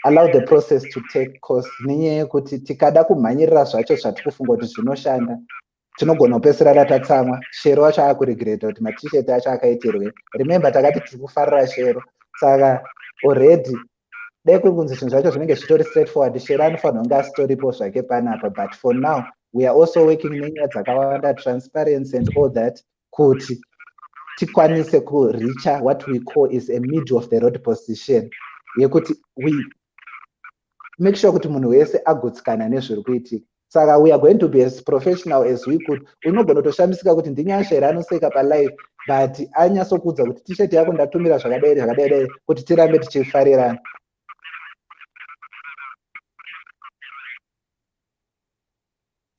allow the process to take course. Nenyaya yekuti tikada kumhanyirira zvacho zvatiri kufunga kuti zvinoshanda, tinogona kupedzisira tatsamwa. Shero wacho akuregreta kuti ma-t-shirt acho akaitirwe. Remember, takati tiri kufarira Shero. Saka already dai kunzi zvinhu zvacho zvinenge zvitori straightforward, Shero anofanira kunge asitoripo zvake panapa. But for now, we are also working nenyaya dzakawanda, transparency and all that, kuti tikwanise kuricha what we call is a middle of the road position, yekuti we make sure kuti munhu wese agutsikana nezviri kuitika. Saka we are going to be as professional as we could. Unogona kutoshamisika kuti ndinyashera anoseka palive, but anyatsokudza kuti t-shirt yako ndatumira zvakadai kuti tirambe tichifarirana.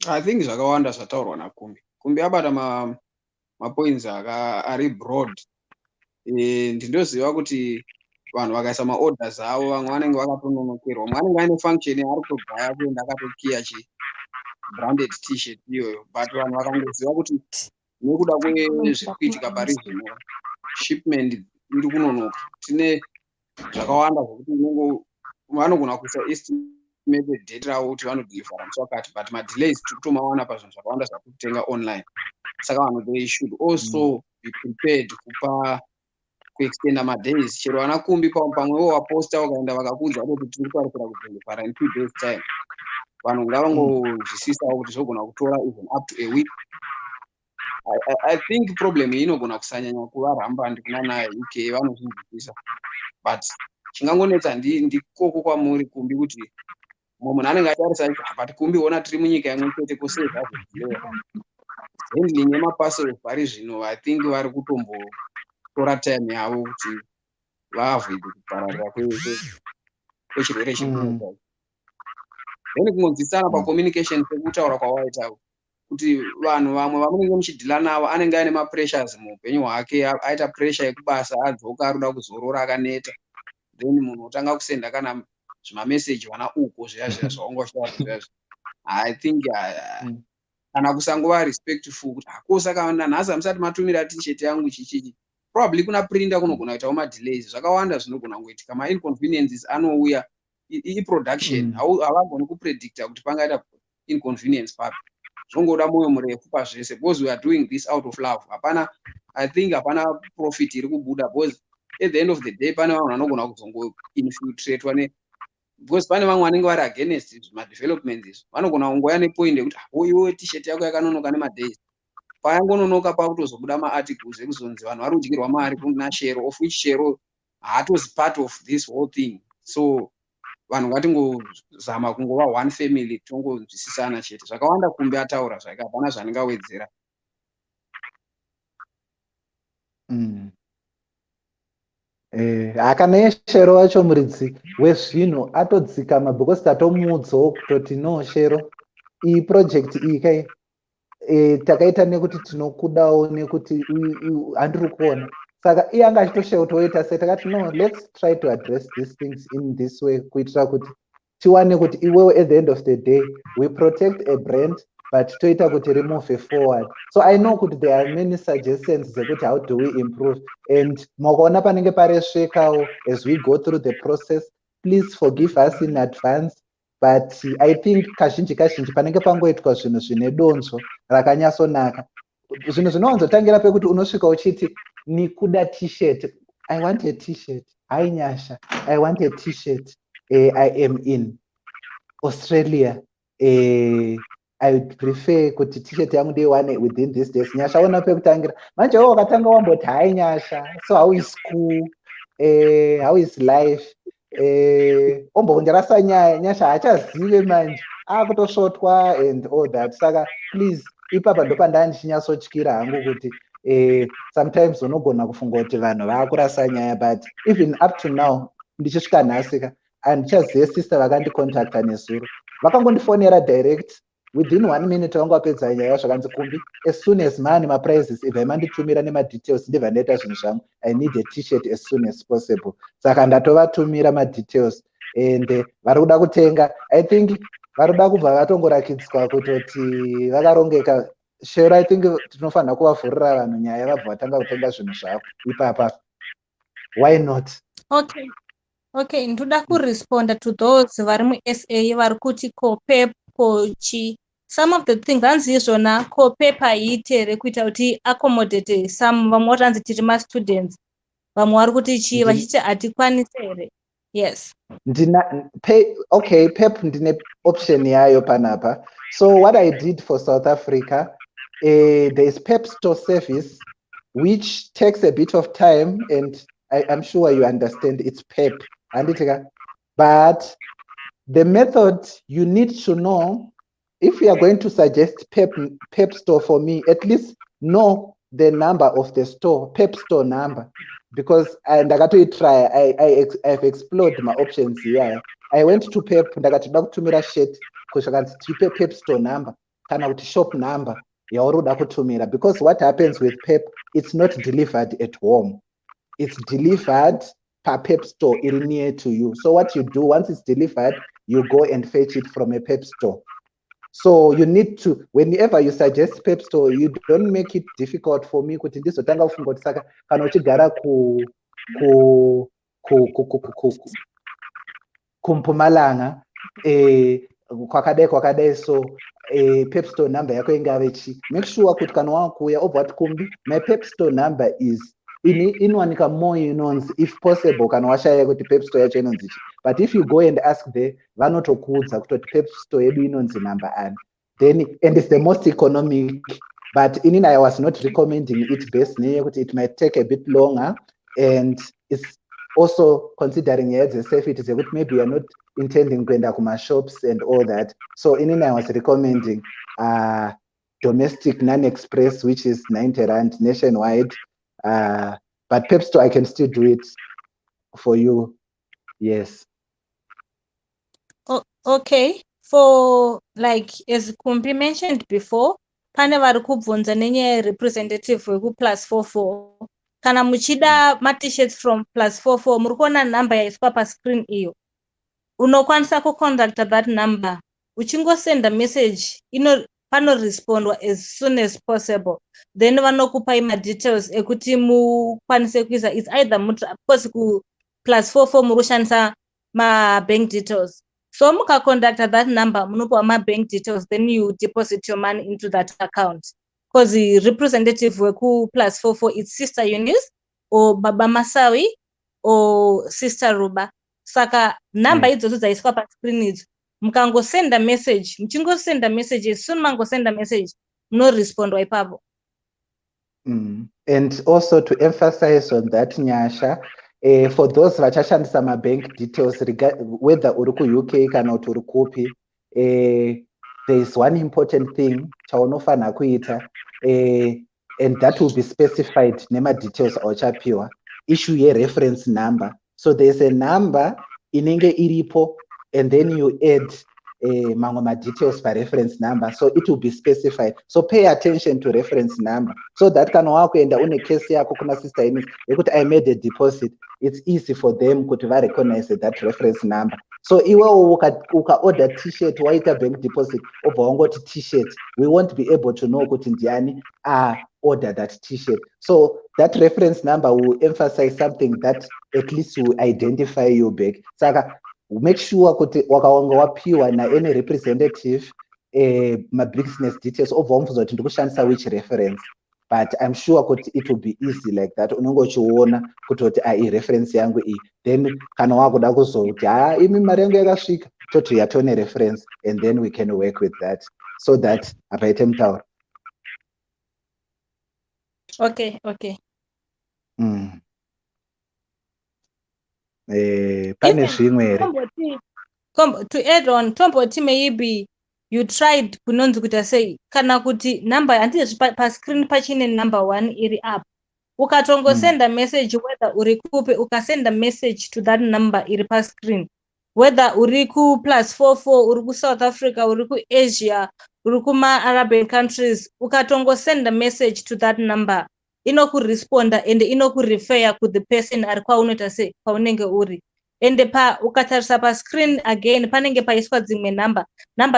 I think zvakawanda zvataurwa naKumbi. Kumbi abata mapoints ari broad. Ndinoziva kuti vanhu vakaisa maorders avo, vamwe vanenge vakatononokerwa, mumwe anenge aine function ari kutogaya kuenda akatokiya branded t-shirt iyoyo, but vanhu vakangoziva kuti nekuda kwezviri kuitika pari zvino shipment iri kunonoka, tine zvakawanda zvokuti vanogona kuisa estimated date ravo kuti vanodelivery musi wakati, but madelays tiri kutomawana pazvinhu zvakawanda zvakutenga online. Saka vanhu they should also be prepared kupa kuextenda madays. Chero vana Kumbi pamwewo waposta wakaenda vakakuudza kuti tiri kutarisira kudelivery in 2 days time, vanhu ngavangozvisisawo kuti zvogona kutora even up to a week. I think problem iyi inogona kusanyanya kuvaramba ndikunana UK vanozvinzwisisa, but chingangonetsa ndikoko kwamuri Kumbi kuti munhu anenge atarisa but Kumbi ona tiri munyika imwe chete kusei zvazvo handling yemaparcel pari zvino. I think vari kutombotora time yavo kuti vaavhidhe kupararira kwechirwere chekudai. Then kungodzidzisana pacommunication sekutaura kwawaita kuti vanhu vamwe vamunenge muchidhila navo anenge aine mapressures muupenyu hwake, aita pressure yekubasa, adzoka arikuda kuzorora akaneta, then munhu otanga kusenda kana zvimameseji wana uko zviya zvaungoshaura zviya. I think kana kusangova respectful kuti akosaka nanhasi hamusati matumira t-shirt yangu chichichi, probably kuna printer kunogona kuitawo madelays, zvakawanda zvinogona kungoitika, ma-inconveniences anouya i-production, havagoni kupredicta kuti pangaita inconvenience papi, zvongoda mwoyo murefu pazvese, because we are doing this out of love. Hapana, I think hapana profit iri kubuda, because at the end of the day pane vanhu vanogona kuzongo infiltrate because pane vamwe vanenge vari against madevelopments izvo, vanogona kungoya nepoint yekuti iwe t-shirt yako yakanonoka nemadays, payangononoka pakutozobuda maarticles ekuzonzi vanhu vari kudyirwa mari kuna Shero, of which Shero haatozi part of this whole thing. So vanhu ngatingozama kungova one family, tongonzwisisana chete, zvakawanda kumbe ataura zvake, hapana zvaningawedzera. Kana yeShero wacho muridzi wezvinhu atodzikama because tatomuudzawo kutoti no Shero, iyi project iyi kai takaita nekuti tinokudawo nekuti handiri kuona, saka iye anga achitoshautawoita sei, takati no, let's try to address these things in this way, kuitira kuti tiwane kuti iwewe at the end of the day we protect a brand but toita kuti remove forward. So I know kuti there are many suggestions zekuti how do we improve, and makaona panenge paresvekawo as we go through the process, please forgive us in advance. But I think kazhinji panenge pangoitwa zvinhu zvine donzvo rakanyasonaka, zvinhu zvinowanzotangira pekuti unosvika uchiti nikuda t-shirt, I want a t-shirt, hai nyasha, I want a t-shirt, I am in Australia, I would prefer kuti t-shirt yangu ndeiwane within these days. Nyasha ona pekutangira, manje wewe wakatanga wamboti hai nyasha, so how is school, how is life, ombondirasa nyaya, nyasha haachazive manje, akutosvotwa and all that. Saka please, ipapa ndopandandichinyasotyira hangu kuti sometimes unogona kufunga kuti vanhu vaakurasa nyaya, but even up to now ndichisvika nhasika handichazive sister vakandicontacta nezuro, vakangondifonera direct within 1 minute vanga vapedza nyaya zvakanzi kumbi, as soon as maane maprizes ibva manditumira nemadetails ndibva ndaita zvinhu zvangu, I need a t-shirt as soon as possible. Saka ndatovatumira madetails and vari kuda kutenga. I think vari kuda kubva vatongorakidzwa kutoti vakarongeka. Shero, I think tinofanira kuvavhurira vanhu nyaya vabva vatanga kutenga zvinhu zvavo ipapa. Why not? Okay, ndoda kuresponda to those vari muSA vari kuti kopep kochi, some of the things hanzi izvona kopep haiite rekuita kuti accommodate some, vamwe vatanzi tiri mastudents, vamwe vari kuti chii vachiti hatikwanise here. Yes, Okay, pep ndine option yayo panapa. So what I did for South Africa, there is pep store service which takes a bit of time, and I'm sure you understand it's pep, but the method you need to know, if you are going to suggest pep store for me, at least know the number of the store, pep store number, because I've explored my options here. I went to pep, ndakatoda kutumira shirt kushakanzi tipe pep store number kana kuti shop number yauri kutumira, because what happens with pep, it's not delivered at home, it's delivered per pep store near to you. So what you do, once it's delivered, you go and fetch it from a pep store. So you need to, whenever you suggest pep store, you don't make it difficult for me kuti ndizotanga kufunga kuti saka kana uchigara kuMpumalanga kwakadai, so pep store number yako ingave chi, make sure kuti kana wakuya obva kuti kumbi, my pep store number is inowanika more inonzi if possible kana washaya kuti pep store yacho inonzi chi, but if you go and ask there vanotokuudza kutoti pep store yedu inonzi number ani, then and it's the most economic, but inini I was not recommending it based neyekuti it might take a bit longer, and it's also considering the safety zekuti maybe you're not intending kuenda kuma-shops and all that. So inini I was recommending domestic non-express, which is 90 Rand nationwide, but pep store I can still do it for you. Yes. Okay, for like as Kumbi mentioned before, pane vari kubvunza nenyaya yerepresentative weku+44 kana muchida t-shirts from +44 muri kuona number yaiswa pascreen iyo unokwanisa kuconducta that number uchingosenda message panorespondwa as soon as possible, then vanokupai madetails ekuti mukwanise kuisa. It's either of course ku+44 muri kushandisa mabank details, so mukaconducta that number munopiwa mabank details, then you deposit your money into that account, because the representative weku+44 it's Sister Eunice or Baba Masawi or Sister Ruba. Saka number idzodzo dzaiswa pascreen idzo mukangosenda message, muchingosenda message as soon mangosenda message munorespondwa ipapo. And also to emphasize on that nyasha, for those vachashandisa mabank details, whether uri ku-UK kana kuti uri kupi, there is one important thing chaunofana kuita, and that will be specified nema-details auchapiwa, issue ye-reference number. So there's a number inenge iripo, and then you add mamwe ma-details by reference number, so it will be specified. So pay attention to reference number, so that kana wakuenda une case yako kuna Sister Eunice yekuti I made a deposit, it's easy for them kuti va recognize that reference number. So iwewo uka order t-shirt waita bank deposit obva wangoti t-shirt, we won't be able to know kuti ndiani order that t-shirt. So that reference number will emphasize something that at least will identify you back. Saka make sure kuti wakawanga wapiwa na any representative my business details obva wamubvunza kuti ndikushandisa which reference, but I'm sure kuti it will be easy like that. Unenge uchiona kuti i reference yangu iyi, then kana wakuda kuzoti imi mari yangu yakasvika toti yatone reference, and then we can work with that, so that apaite mutauro. Okay. Pane zvimwe here to add on, tomboti maybe you tried kunonzi kuita sei kana kuti number handizvi pascreen pachine number 1 iri up, ukatongosenda message whether uri kupi, ukasenda message to that number iri pascreen, whether uri ku+44 uri ku-South Africa uri ku-Asia uri kuma-Arabian countries, ukatongosenda message to that number inokuresponda and inokurefer ku the person ari kwaunoita sei kwaunenge uri. Ende ukatarisa pascreen again panenge paiswa dzimwe number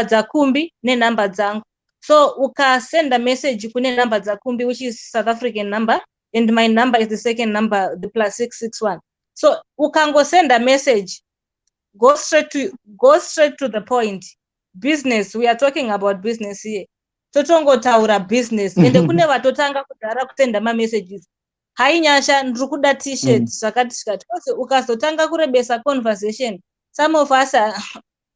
dzakumbi nenumber dzangu, so ukasenda message kune number dzakumbi which is South African number and my number is the second number, the +661. So ukangosenda message, go straight to the point. Business, we are talking about business here. Totongotaura business ende kune vatotanga kudhara kusenda messages hainyasha ndiri kuda t-shirts zvakati zvikati, ukazotanga kurebesa conversation, some of us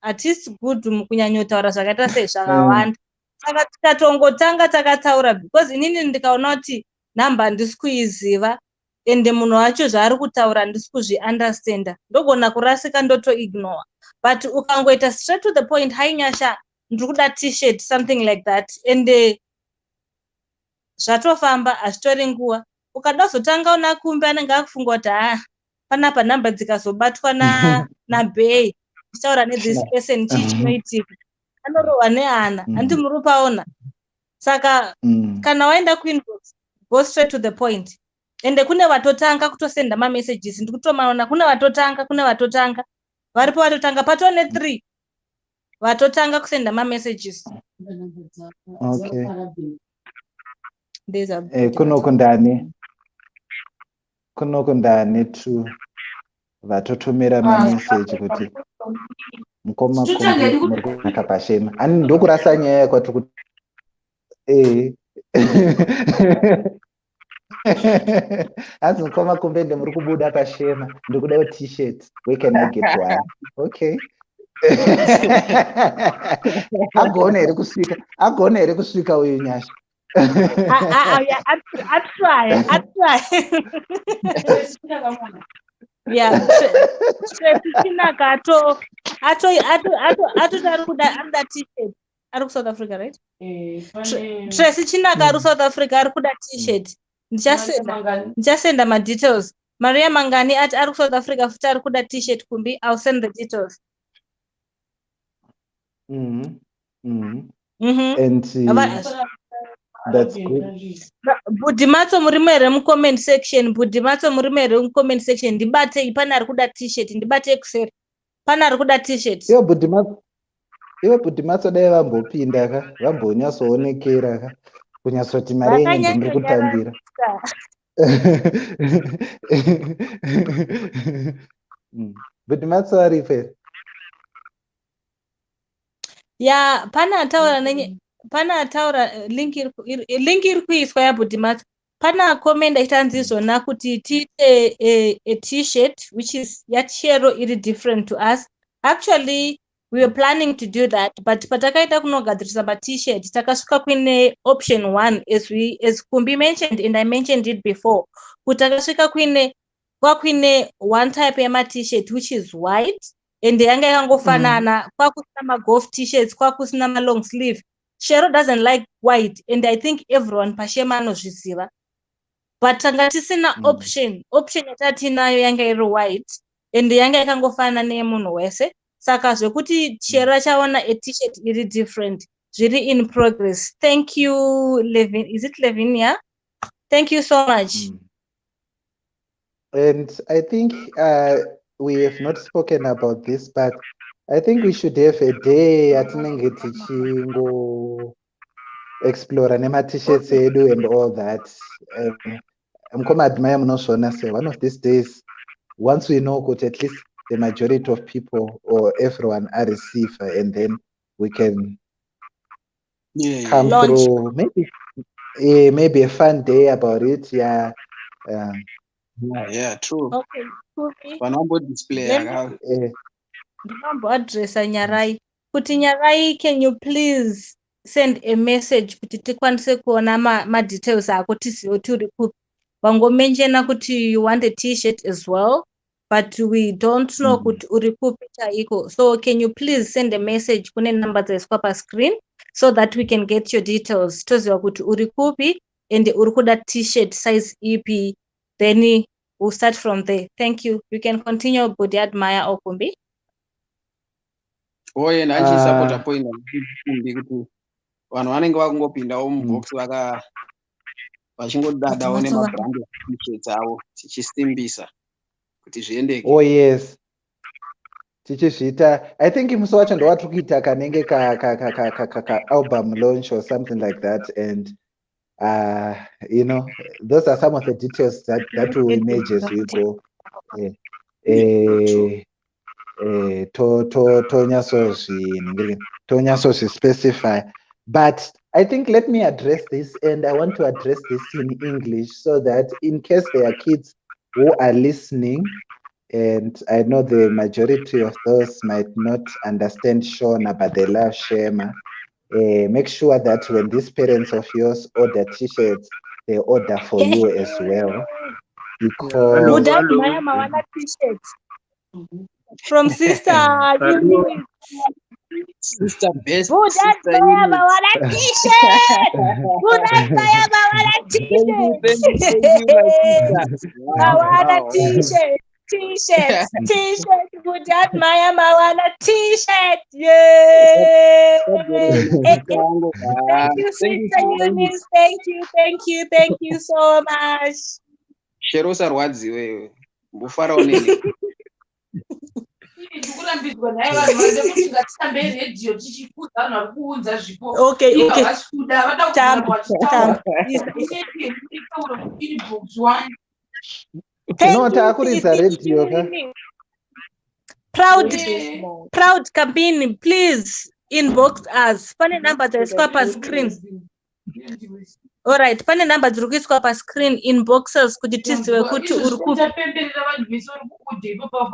hatisi good mukunyanyotaura zvakaita sei zvakawanda. Saka tikatongotanga takataura, because inini ndikaona kuti number handisi kuiziva ende munhu wacho zvaari kutaura handisi kuzviunderstanda, ndogona kurasika ndotoignore. But ukangoita straight to the point, hainyasha ndiri kuda t-shirt, something like that, ende zvatofamba hazvitori nguva. Ukada kuzotanga una kumbi anenge akufunga kuti panapa namba dzikazobatwa nabhei tichaura nethis person chii chinoitika, anorohwa nehana, handi muri paona. Saka kana waenda kuinbox, go straight to the point. Ende kune vatotanga kutosenda mamessages, ndikutomaona kune vatotanga varipo vatotanga patone 3 vatotanga kusenda mamessages. Okay. kunokundani tu vatotumira mamessage kuti mukoma muri kunaka pashema, ani ndokurasa nyaya yakwati kuti hanzi mukoma kumbende muri kubuda pashema, ndikudawo t-shirt, where can I get one? Okay. agone here kusvika uyu nyasha. atry. Yeah, stress chinaka atoda t-shirt ari ku South Africa, right? Stress chinaka ari South Africa ari kuda t-shirt. Ndichasenda ma details Maria Mangani at South Africa futa kuda t-shirt kumbi. I'll send the details. And That's good. Budimatso murimere mu comment section. Budimatso murimere mu comment section. Ndibate pana ari kuda t-shirt. Ndibate kuseri. Pana ari kuda t-shirt. Iwo Budimatso dai vambopinda ka vambonyatsoonekera ka kunyatsoti mari yenyu ndiri kutambira. Budimatso ari pe. Ya pana taura link iri kuiswa yaBudimatso. Pana comment itanzi zvona kuti tiite a t-shirt which is yachero iri different to us. Actually we were planning to do that, but patakaita kunogadzirisa t-shirt takasvika kuine option 1 as Kumbi mentioned and I mentioned it before. Kutakasvika kuine one type t-shirt which is white and yanga yakangofanana kwakusina golf t-shirts kwakusina long sleeve. Shero doesn't like white and I think everyone pashema anozviziva. But tanga tisina option yatatinayo yanga iri white and yanga yakangofanana nemunhu wese. Saka zvekuti Shera chaona a t-shirt iri different. Zviri in progress. Thank you, Levin. Is it Lavinia? Thank you so much. And I think we have not spoken about this, but I think we should have a day atinenge tichingo explore nema t-shirts edu and all that. I'm admire munosvona say one of these days, once we know that at least the majority of people or everyone are receive, and then we can come launch through maybe a fun day about it. Yeah, true. Okay, cool. Panombo display addressa Nyarai kuti Nyarai, can you please send a message kuti tikwanise kuona ma details ako tizive kuti uri kupi. Wangomenshena kuti you want a t-shirt as well, but we don't know kuti uri kupi chaiko. So can you please send a message kune number dzaiswa pa screen so that we can get your details, toziva kuti uri kupi and uri kuda t-shirt size ipi, then we'll start from there. Thank you. You can continue, Budi Admire or Kumbi. Oye nachisapota point Kumbi kuti vanhu vanenge vakungopindawo mubox vachingodadawo nemabrand t-shirts avo tichisimbisa kuti zviendeke. Oh yes, tichizviita. I think musi wacho ndowatiri kuita kanenge ka album launch or something like that, and you know, those are some of the details that will emerge as we go. To specify, but I think let me address this, and I want to address this in English so that in case there are kids who are listening, and I know the majority of those might not understand Shona, but they love Shema. Make sure that when these parents of yours order t-shirts, they order for you as well. Because t-shirts from sister Sister best. t-shirt. T-shirt. Budi Admire Mawana t-shirt. Yay! Thank you, Sister Eunice. Thank you so much. Shero sarwadzi wewe. Mbufara onene. Okay. Proud Kabini, please inbox us. Pane number dziri pa screen. All right, pane number dziri kuiswa pa screen, inbox us kuti tizive kuti uri kupi.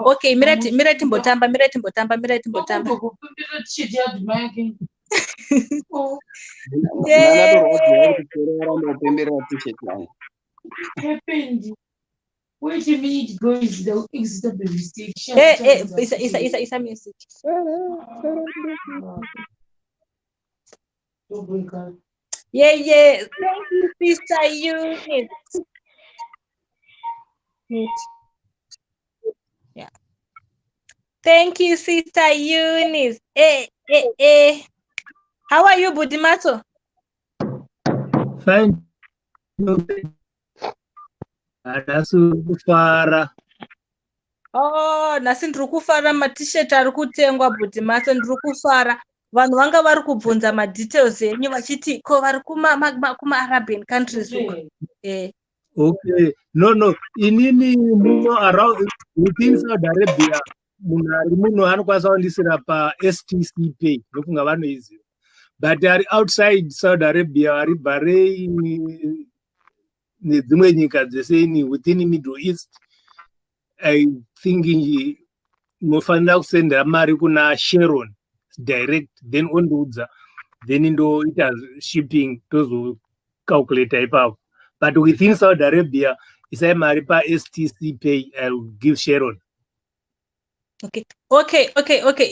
Okay, mira timbotamba. Wait a minute, guys. The exit mistake. Isa music. Yeah. Thank you, Sister Eunice. Thank you, Sister Eunice. How are you, Budimato? Fine. Kufara. Oh, nhasi ndiri kufara matisheti ari kutengwa Budimato, ndiri kufara. Vanhu vanga vari kubvunza madetails enyu vachiti ko vari kuma-Arabian countries uko. Okay. No. Inini muno around within Saudi Arabia munhu ari muno anokwanisa kundisira pa STC pay ndofunga vanoiziva. But ari outside Saudi Arabia ari Bahrain nedzimwe nyika dzese within Middle East, I think mofanira kusendera mari kuna Sharon direct, then ondoudza, then indoita shipping tozo calculate ipapo. But within Saudi Arabia, isai mari pa STC pay, I'll give Sharon. Okay.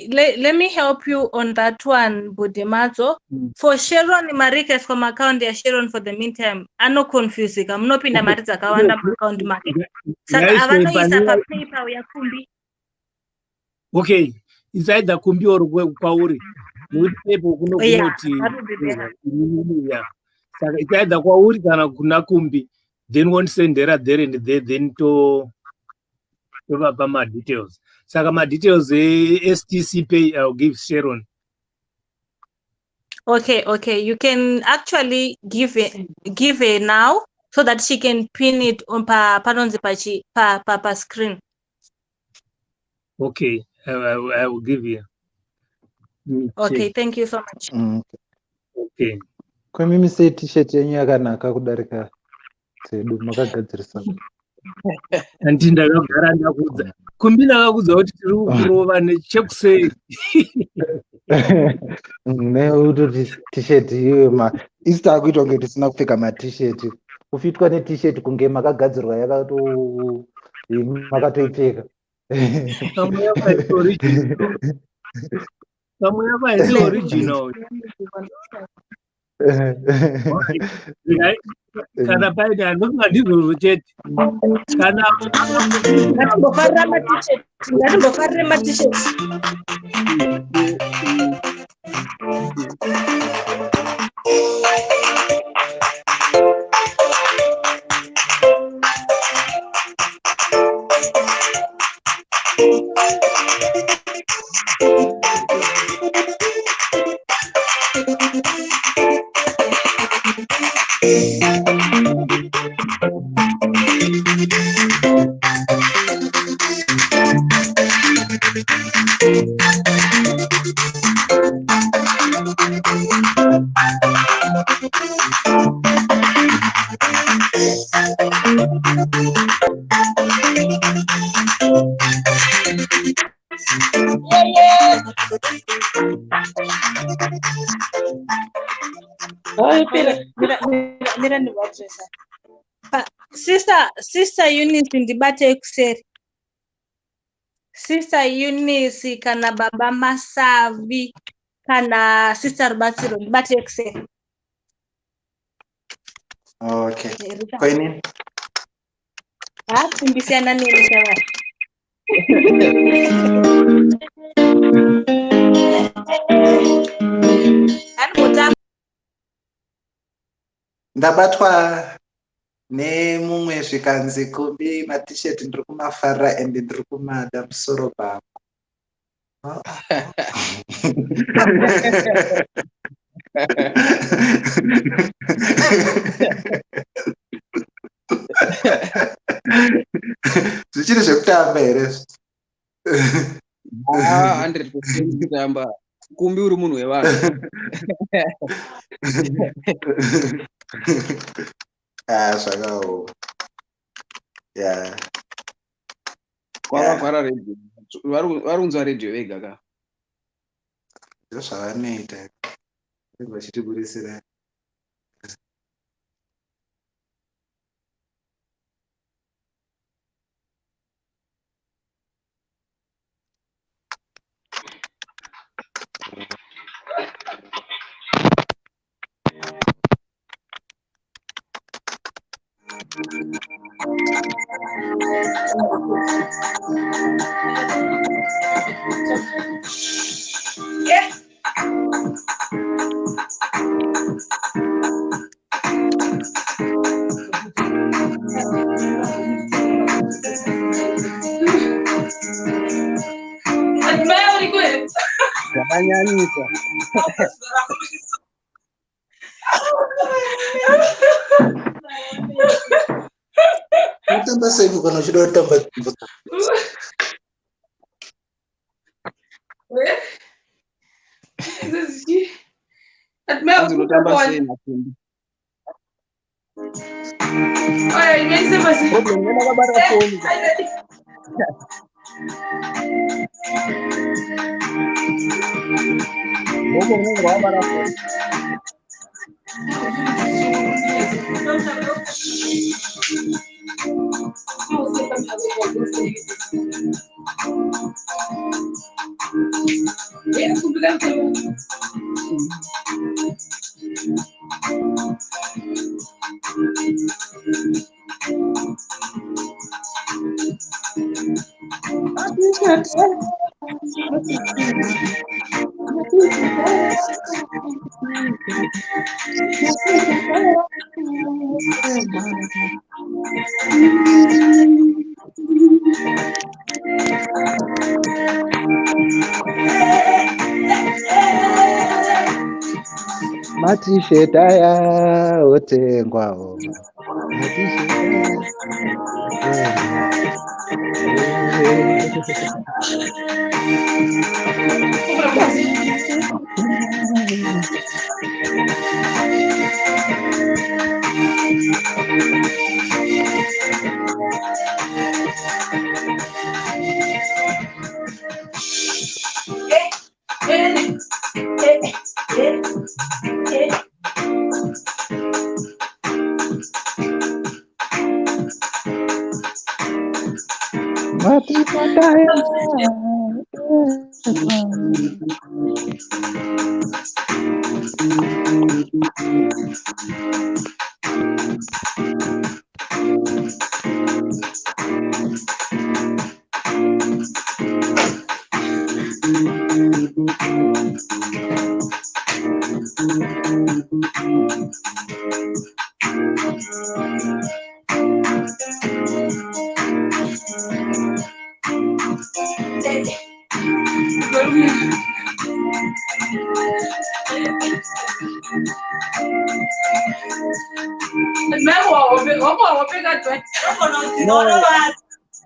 Let me help you on that one, Budimato. For Sharon, Marika is from account ya Sharon for the meantime. Ano confusing. I'm not pinda mari dzakawanda account market. Saka avano isa pa PayPal ya Kumbi. Okay, it's either Kumbi or kwauri. With PayPal kuno kunoti. Yeah. Saka it's either kwauri kana kuna Kumbi. Then one sendera there and there, then to my details. Saka my details STC pay, I'll give Sharon. Okay. You can actually give it now so that she can pin it on pa screen. Okay, I will give you. Okay, thank you so much. Okay. Kwemimi sei t-shirt yenyu yakanaka kudarika dzedu makagadzirisa. Andi ndakagara ndakudza. Kumbi ndakakudza kuti tiri kurova nechekusei. Neutoti t-shirt iwe isita kuitwa kunge tisina kupfeka ma-t-shirt. Kufitwa ne-t-shirt kunge makagadzirwa makatoipfeka. Pamwe yakaisi original. Pamwe yakaisi original. Kana paine anofunga ndizvozvo chete. Kana ngatimbofarire ma-t-shirt. Sister Eunice ndibate ekuseri. Sister Eunice kana baba Masavi kana Sister Rubatsiro ndibate ekuseri. Okay. Kwaini? Kumbisana nini sawa? Ndabatwa nemumwe zvikanzi Kumbi ma-t-shirt ndiri kumafara and ndiri kumada musoro pangu. Zvichiri zvekutamba here? 100% kutamba. Kumbi uri munhu wevanhu. Zvakawo. Yeah. Kwara radio. Vari kunzwa radio vega ka. Ndizvo zvavanoita. Vachitiburisira. Admire uri kweli? Zvakanyanyisa. Unotamba sei kana uchida kutamba dzimbo? Admire Anzi unotamba sei Matumbi? Aya, imesema si. Problem nenda kabata phone. Bobo unenge wabara phone. T-shirt aya otengwawo.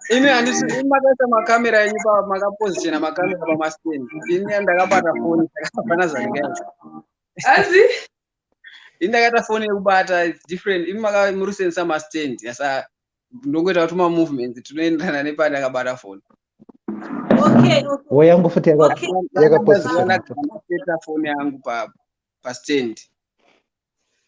Ini handisi makaisa makamera yenyu makaposichena makamera pamastand. Ini ndakabata phone yakafana zvaringaita. Asi? Ini ndakaita phone yekubata different. Ini murisensa mastand. Yasa ndongoita kuti movements tunoenderana nepane akabata phone. Okay. Woyangu futi yakaposichena. Ndakabata phone yangu pastand.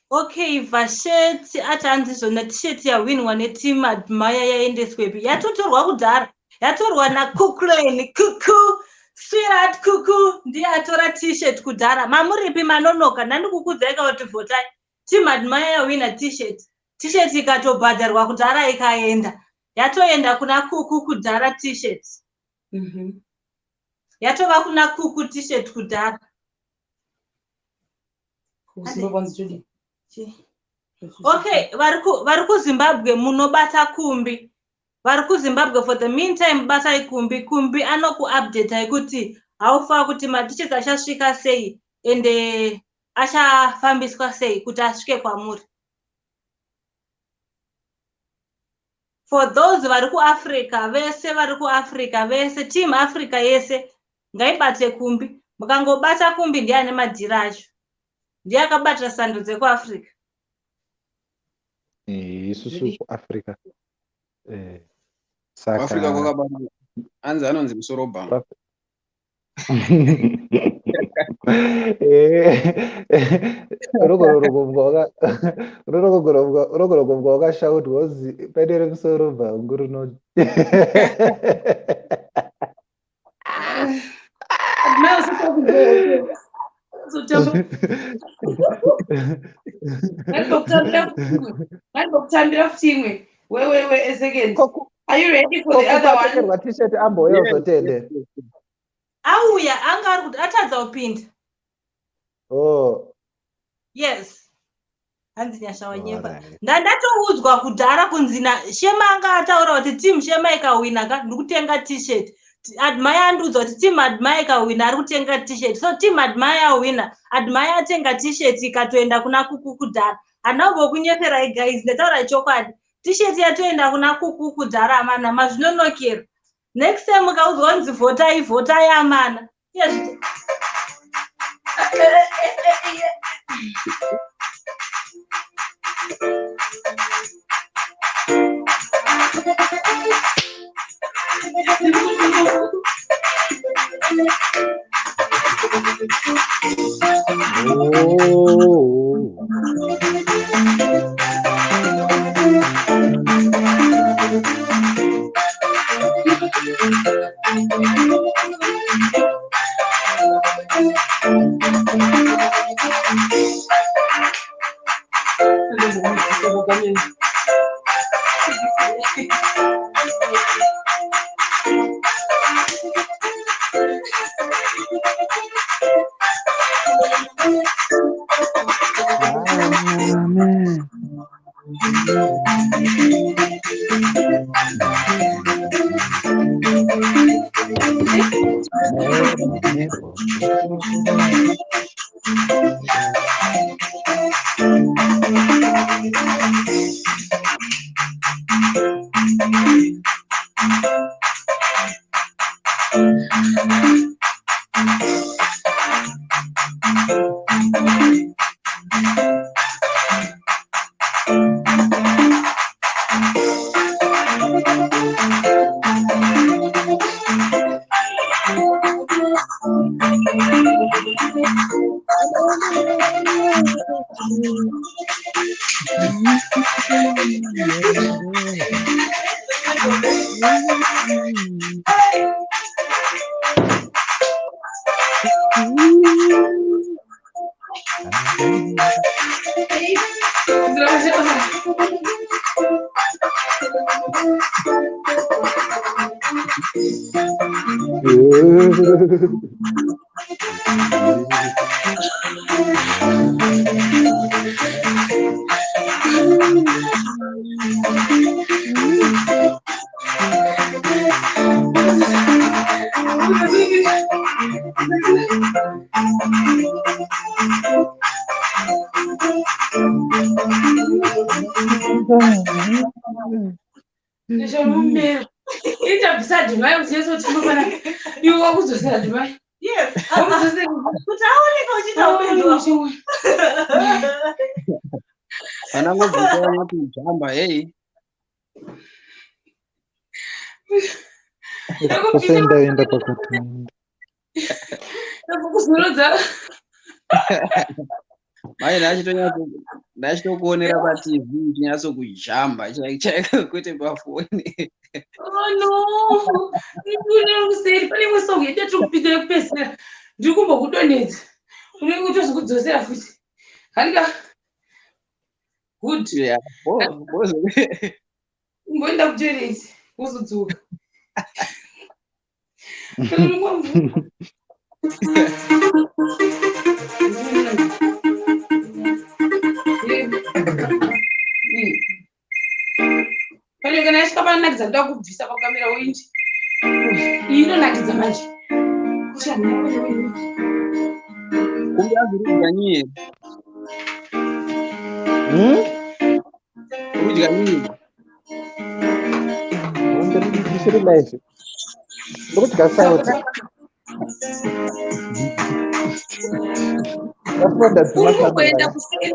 Okay, vasheti atanzizvona tisheti yawinwa netimu Admire yaendeswepi yatotorwa kudhara, yatorwa naKukleni Kuku Sweetheart Kuku ndiye atora tisheti kudhara. Mamuripi manonoka, ndandikukudzai kuti votai timu Admire yawina tisheti ikatobhadharwa kudhara ikaenda, yatoenda kuna Kuku kudhara tisheti. Yatova kuna Kuku tisheti kudhara. Okay, vari kuZimbabwe munobata kumbi. Vari kuZimbabwe for the meantime batai kumbi anokuupdate kuti haufa kuti maticheti achasvika sei ende achafambiswa sei kuti asvike kwamuri. For those vari kuAfrica vese team Africa yese ngaibate kumbi. Mukangobata kumbi ndiye madhira acho. Ndiye akabata sando dzekuAfrica. Isusu kuAfrica. Saka Africa kwakabata. Anzi anonzi musoro bhanga. Urogorogomba wakashauti wozi pedere musoro bhangu runo. Wait a second. Are you ready for the other one? T-shirt ambo yozotende. Auya anga kuti atadza kupinda. Oh. Yes. Hanzi nyashawa nyemba. Ndatoudzwa kudhara kunzina Shema anga ataura kuti team Shema ikawina ndikutenga t-shirt Admire andudzwa kuti team Admire ikawina ari kutenga t-shirt. So team Admire yawina, Admire atenga t-shirt ikatoenda kuna kuku kudhara. Hanaugo kunyeperai guys, ndataura chokwadi. T-shirt yatoenda kuna kuku kudhara amana mazvinonokera. Next time mukaudzwa kunzi votai amana. Yes. Yes. Anangobvunza kuti jamba hey. Enda pakati. Mai ndachitokuonera paTV chinyatso kujamba chaiko kwete pafoni. Oh no! Ndikune kuseri pane imwe song yatokupindira kupesera. Ndiri kumbokudonedza. Unenge utozokudzosera futi. Handika good. Yeah. Ngoenda kutoilet uzodzoka. Pane kana yasvika panonakidza ndoda kubvisa pakamera winji. Iyi inonakidza manje. Kumbe azvirudya nyie. Rudya nyie. Ndiri live. Ndikudya sauti. Ndafunda dzimasa. Kuenda kuseri.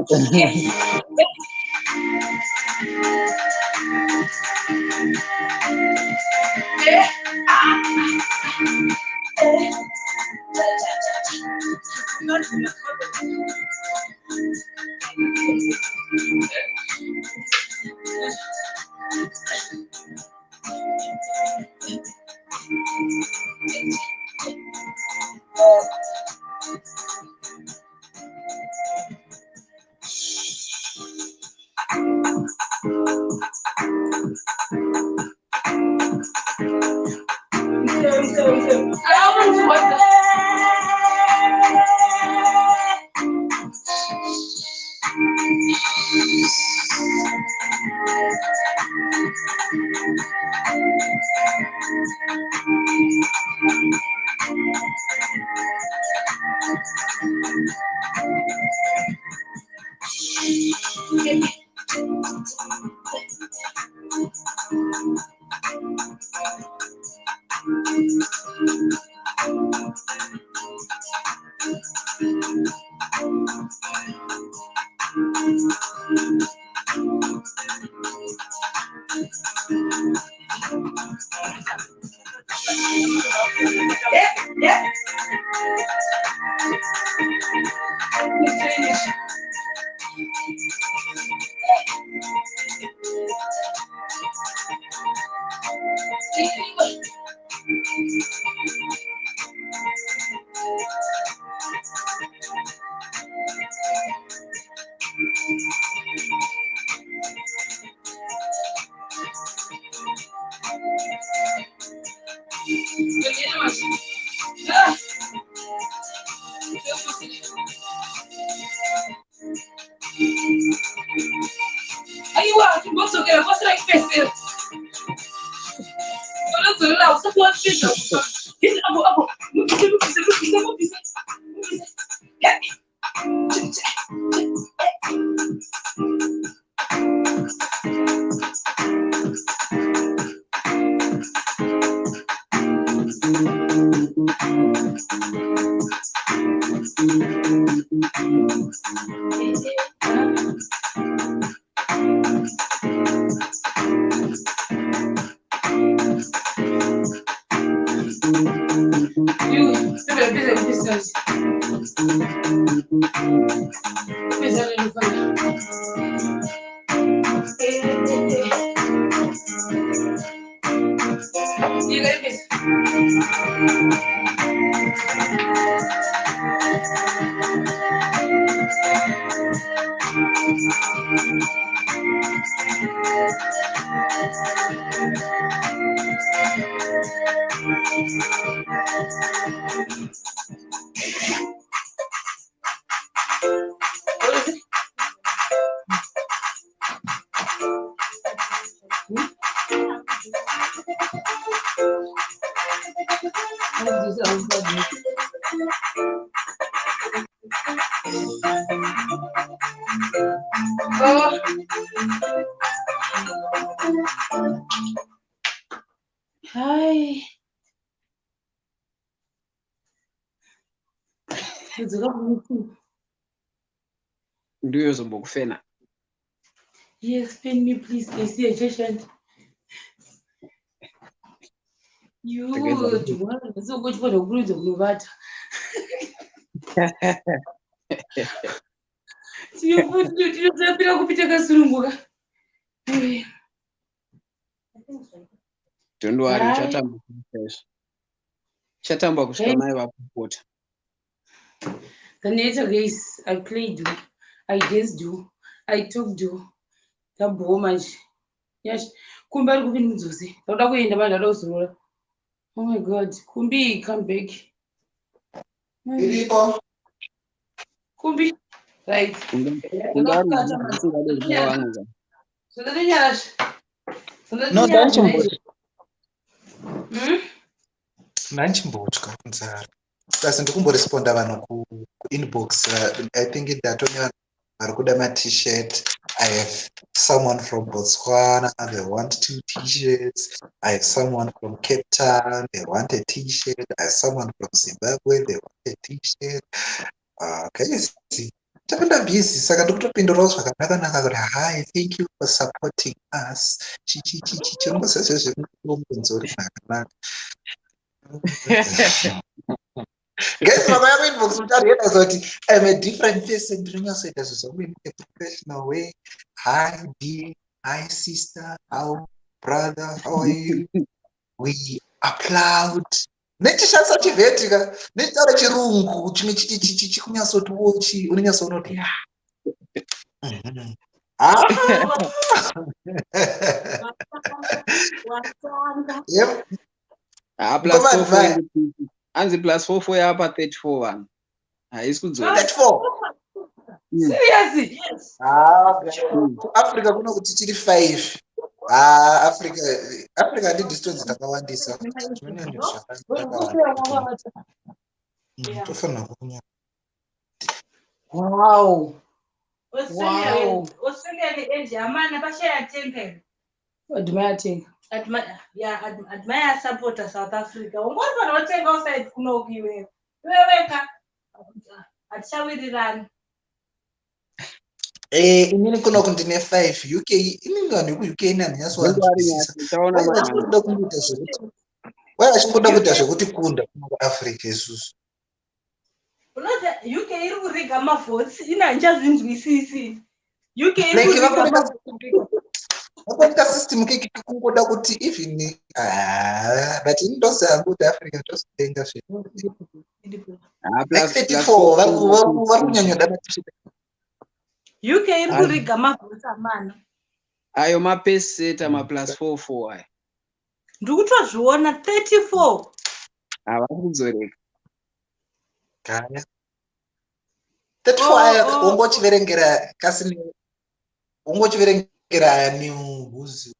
Yeah. Finish. Aí, uau, que bom, eu quero mostrar que percebe. Olha só, lá, você pode fazer. Isso, abo. Não precisa. Hi. Ndiyo zombokufena. Yes, pin me, please. Can see a patient. You want so good for the group of Novata. You put you kupita kasurunguka. Don't worry, chatamba kusvika mai vapopota. The nature guys, I played, I danced, I talked, taboo much. Yes, kumbe ari kupinda mudzose. Toda kuenda bali toda kuzorora. Oh my god, Kumbi, come back. Kumbi, right. No, nanchimbotya kunzara kasi ndikumboresponda vanhu kuinbox. I think ndatone vanhu vari kuda ma-t-shirt. I have someone from Botswana, they want 2 t-shirts. I have someone from Cape Town, they want a t-shirt. I have someone from Zimbabwe, they want a t-shirt. Okay, tapinda busy saka ndikutopindurawo zvakanaka kuti hi, thank you for supporting us chichichichichimbozezvezvemumbonzori zvakanaka. Guys, vakayaku inbox mutarienda kuti I'm a different person. Ndinonyatsoita zvizvangu in a professional way. Hi dear, hi sister, how brother, how are you? We applaud. Nechishandisa chivhetika nechitaura chirungu chimwe chiti kunyatsoti wochi unonyatsoonoti Yep. Plus 44 anzi plus 44 yapa 34 vanhu haisi kudzoka 34. Seriously? Yes. Africa kuno kuti tiri 5. Africa ndi distance takawandisa. Yeah. tofanira kunya. Wow. Australia, Wow. Australia ni Asia. Amana bashaya thenga. Admire thing. Admire supporter South Africa. Ungori vanothenga outside kuno kuiwewe. Weweka. Atishawirirani. Inini kuno kundine 5 UK. Inini vanhu veku-UK nani Ndingwari nyaswanzwisisa. nyasi taona Wai mashamba. vachingoda kungoita zvekuti vachingoda kuita zvekuti kunda kuAfrica isusu. Unoza UK iri kuriga mavhotsi ina handichazinzwisisi. UK iri Like kuriga vakuita mavhotsi. vakuita system keke kungoda kuti even but ini ndoziva kuti Africa tosenga zvinhu. Like 34 vari kunyanyoda matishita. UK iri kuriga mavhotsi amana. Ayo mapeseta +44 aya. Ndikutozviona 34. Ava kudzoreka. Kaya 34 aya ungochiverengera kasini ungochiverengera new who's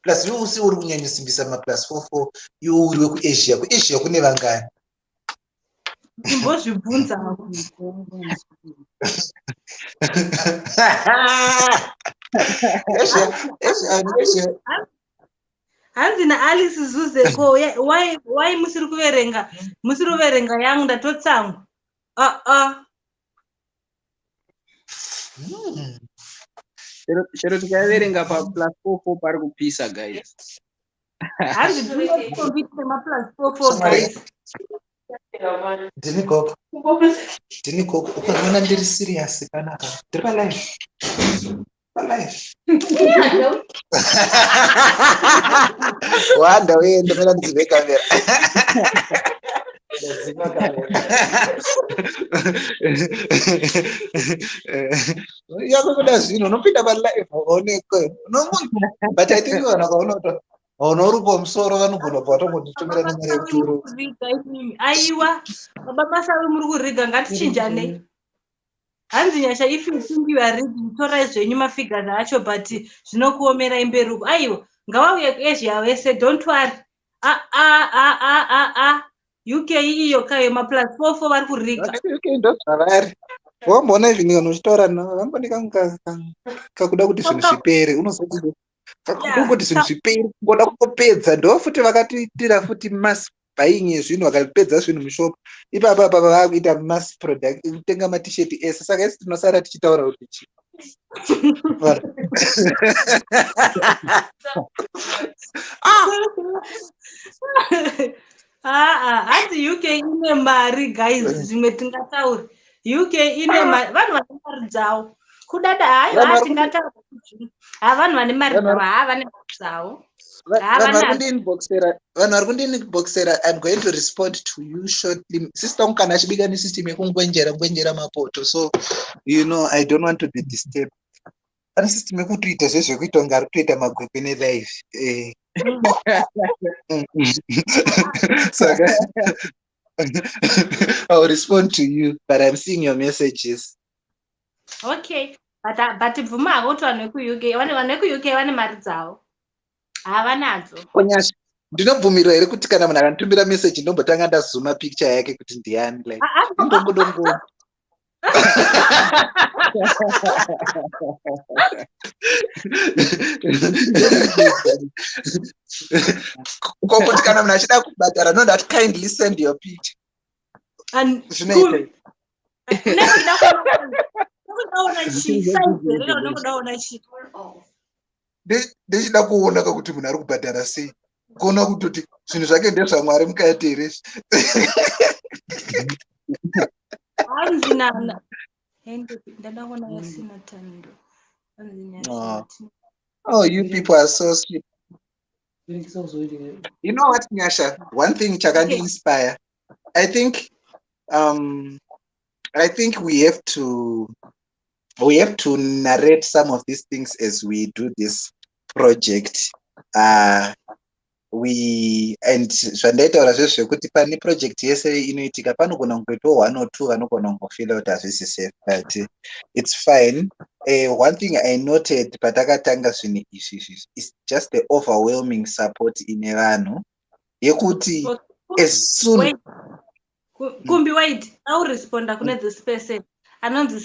plus you usi uri kunyanyosimbisa +44 you uri wekuAsia. KuAsia kune vangani? Timbozvibvunza Asia. hanzi naAlice Zuzeko why musiri kuverenga yangu ndatotsamwa. Chero tikaverenga +44 pari kupisa guys. Hanzi ndinokombiti nema+44 guys. Dini koko ukaona ndiri serious kanaka ndiri palive wanda uende mena ndizive kamera yakuda zvinhu unopinda palive uonekwe but I think vanhu vakaona uripo musoro vanogona kuva vatongonditumira nemari yekuturo. Aiwa baba masawe muri kuriga ngatichinjane. Hanzi nyasha if you think you are reading torai zvenyu mafigures acho but zvinokuomera imberi uko. Aiwa ngavauye kuAsia wese don't worry. UK iyo kayo +44 vari kuriga. UK ndo zvavari. Wamboona izvi vanhu uchitaura navo vamboneka kakuda kuti zvinhu zvipere unozoti kungoti zvinhu zviperi kungoda kungopedza ndo futi vakatiitira futi mass buying yezvinhu vakapedza zvinhu mushopu ipapa vakuita mass product kutenga matisheti ese saka isi tinosara tichitaura kuti chi hanzi UK ine mari guys zvimwe tingataura. UK ine mari vanhu vane mari dzavo kudada hayo hatingataura vanhu vane mari dzavo vane mari dzavo. vanhu vari kundiinboxera. I'm going to respond to you shortly. Sister wangu kana achibika nesystem yekungwenjera mapoto, so you know I don't want to be disturbed. Pane system yekutoita zvezvekuita kunge ari kutoita magwekwe nelive. Saka I'll respond to you, but I'm seeing your messages. Okay, but bvuma hako kuti vanhu vekuUK vane mari dzavo havanadzo. Konyasha ndinobvumirwa here kuti kana munhu akanditumira message ndombotanga ndazuma picture yake kuti ndiani like indongodongo kuti kana munhu achida kubhadhara nonda kuti kindly send your picture. Zvinoita ndechida kuona kuti munhu ari kubhadhara sei, kuona kutoti zvinhu zvake ndezvaMwari mukati here. Oh, you people are so sweet. You know what, Nyasha? One thing chakandi inspire. I think we have to narrate some of these things as we do this project. Zvandaitaura zvezvekuti pane project yese inoitika panogona kungoitawo 1 or 2 vanogona kungofila kuti hazvisi safe, but it's fine. One thing I noted patakatanga zvinhu izvi is just the overwhelming support ine vanhu yekuti as soon Kumbi wait, I'll respond kune this person. Anonzi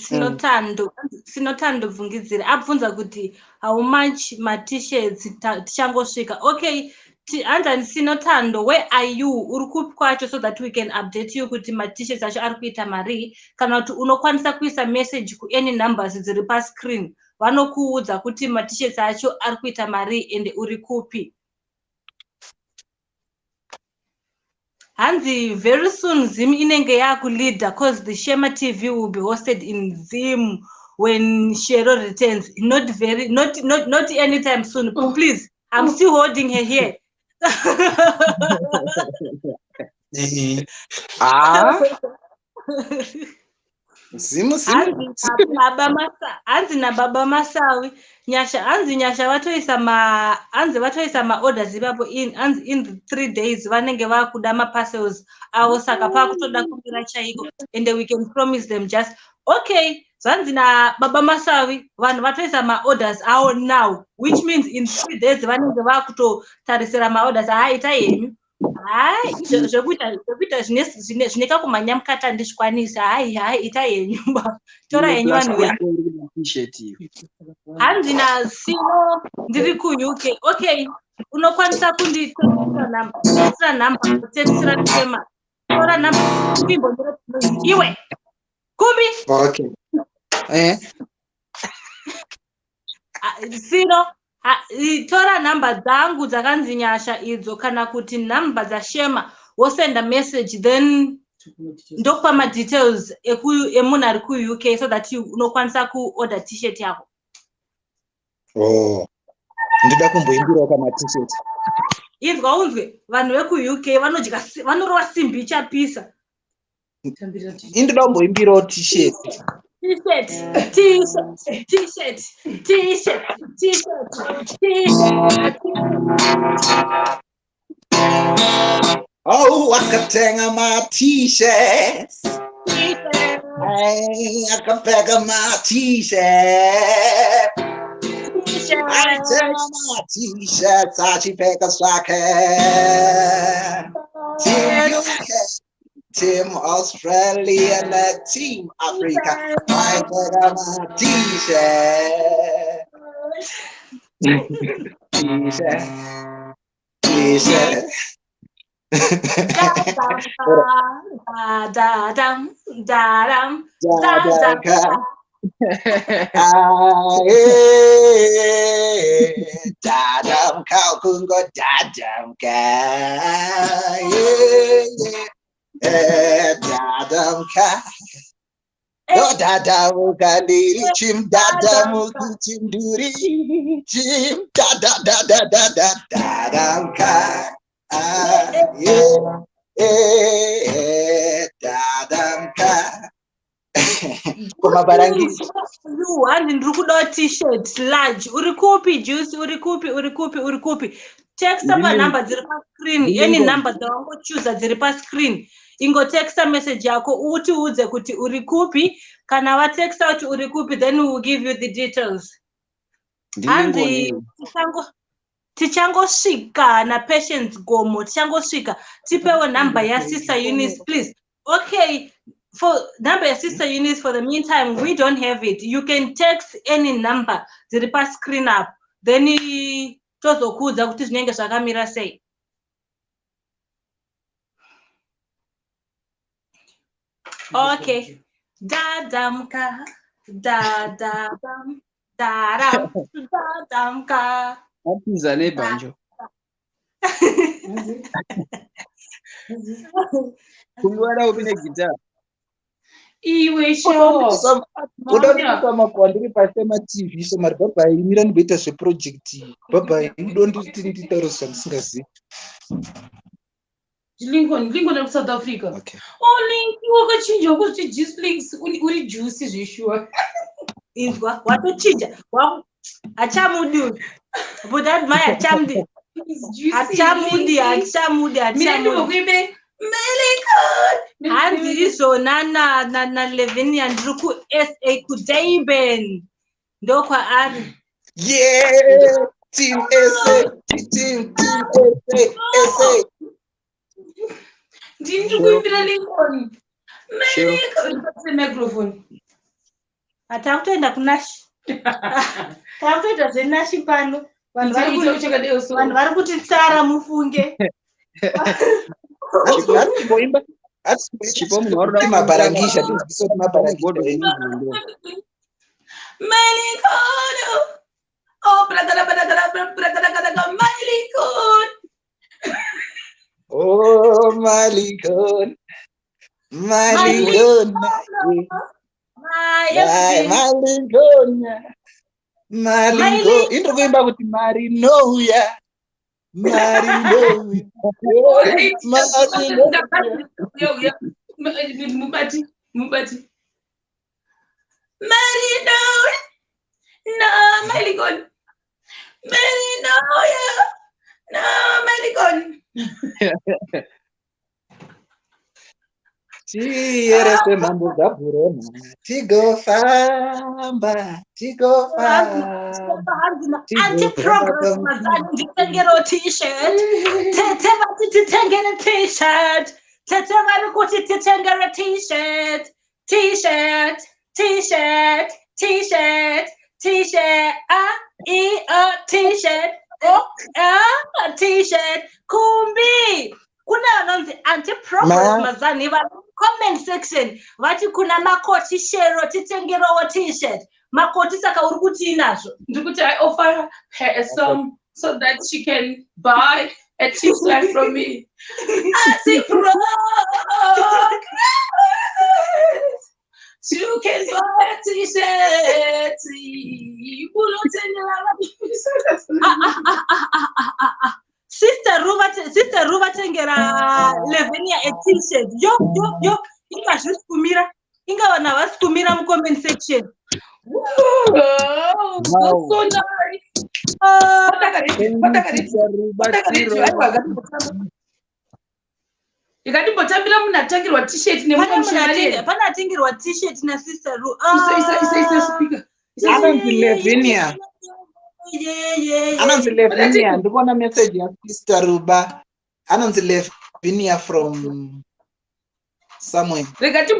Sinotando bvungidzira abvunza kuti how much ma t-shirts tichangosvika. Okay, hanzani Sinotando, where are you? Uri kupi kwacho so that we can update you kuti ma t-shirts acho ari kuita mari, kana kuti unokwanisa kuisa message ku any numbers dziri pa screen vanokuudza kuti ma t-shirts acho ari kuita mari ende uri kupi. Hanzi very soon Zim inenge yakuleader because the Shema TV will be hosted in Zim when Shero returns. Not anytime soon. Please, I'm still holding her here. Hanzi na baba Masawi nyasha vatoisa ma orders ipapo in the 3 days vanenge vakuda ma parcels avo saka pakutoda kumira chaiko, and we can promise them just okay. Zvanzi na baba Masawi vanhu vatoisa ma orders avo now, which means in 3 days vanenge vakutotarisira ma orders ita yenyu. Hai zvekuita zvineka kumhanya mukati handizvikwanisa. Hai ita yenyu tora yenyu vanhu ya handina Sino ndiri ku-UK. Okay, unokwanisa kunditeksira namba kuteksira Shema. Tora namba iwe Kumbi. Okay. Sino tora namba dzangu dzakanzi Nyasha idzo, kana kuti namba dzaShema wosenda message, then ndokupa ma details emunhu ari ku-UK so that unokwanisa kuorder t-shirt yako. Ndida kumboimbirawo kama t-shirt. Inzwa unzwe, vanhu veku-UK vanorova simbi ichapisa. Ndida kumboimbirawo t-shirt. T-shirt. Oh, akatenga my t-shirts. Akapeka my t-shirt. Akapeka my t-shirts. Achipeka swake. Team UK, Team Australia, and Team Africa. Akapeka my t-shirt. T-shirt. Dadam kau kungo dadam ka. Dadam ka. Do dadam kali chim dadam chim duri chim dadam ka. Dadam ka. Koma barangi. You and ndiri kuda t-shirt large. Uri kupi juice, uri kupi. Text apa number dziri pa screen, any number dzawangochuza dziri pa screen. Ingo text message yako uti udze kuti uri kupi, kana va text out uri kupi, then we will give you the details. Andi tichangosvika na Patience Gomo, tichangosvika tipewe number ya Sister Eunice, please. Okay, for number ya Sister Eunice, for the meantime we don't have it. You can text any number dziri pa screen up, then tozokudza kuti zvinenge zvakamira sei. Okay. Dadamka. Apinza nebanjo. Kumwara upine guitar. Iwe sho. Kama kwandiri pasema TV so mari baba imira ndiboita zve project. Baba ndonditaro sandisingazivi. Lincoln na South Africa. Okay. Oh, Link, wakachinja kuti juice links uri juice zveshua. Inzwa watochinja. Achamudi. But Admire achamudi. Achamudi. Mimi ndikuimbe Melikon. Handi izona na Levin andiri ku SA ku Durban. Ndokwa ari. Yeah, Team SA. Ndiri kuimbira Lincoln. Shero. Mary microphone. Atakutoenda kunashi. Takutoita zvenashi pano. Vanhu vari kuti tsara mufunge. Atikuimba. Chipo munhu waroda mabarangisha tisoti mabarangisha. Malikon. Oh, bragada Malikon. Oh, Malikon. Malikon. Malikon. Into kuimba kuti Marinoya. Mubati. Marinoya. No, Malikon. Marinoya. No, Malikon. Tierese mambo gaburona. Tigofamba. Anti-progress mazani nditengero t-shirt. Tete vati titengere t-shirt. Tete vari kuti titengere t-shirt. T-shirt. T-shirt. T-shirt. Kumbi. Kuna anonzi anti-progress mazani vari comment section. Vati kuna makoti shero titengerowo t-shirt. Makoti saka uri kuti inazvo. Ndikuti I offer her some so that she can buy a t-shirt from me. Anti-progress. You can buy a t-shirt. Sister Ruba tengera Levenia a t-shirt. Yo. Inga kumira. Inga wana vasikumira mu comment section. Wow, so nice. Ikatimbotambira munatangirwa t-shirt pana atengirwa t-shirt na Sister Ru. Isa speaker. Anonzi Levenia. Ndikuona message ya Sister Ruba. Anonzi Levenia from somewhere. Thank you,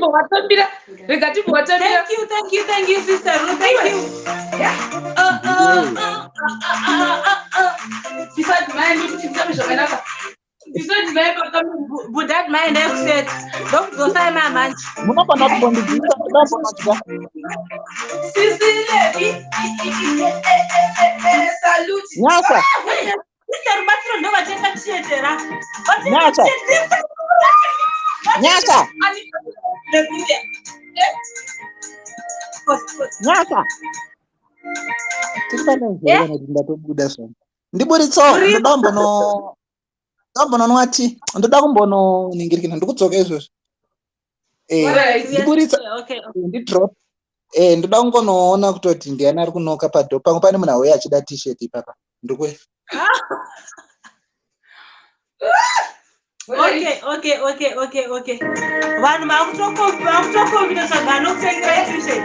Sister Ru. Thank you. Would that mind upset? Don't go say my man. Salute. Nyasa. Sister Rubatro ndo vatenda t-shirt. Nyasa. Nyasa. Tifanenzera ndatobuda so. Ndiburitso ndoda nwati ndoda kumbono ningirikina ndikudzoka izvozvo. Ndiburitsa. Okay. Ndidrop. Ndoda kungonoona kutoti ndiana ari kunoka padho pangu pane munhu auya achida t-shirt ipapa. Ndikwe. Okay. Vanhu vakutokombina zvagano kutengera t-shirt.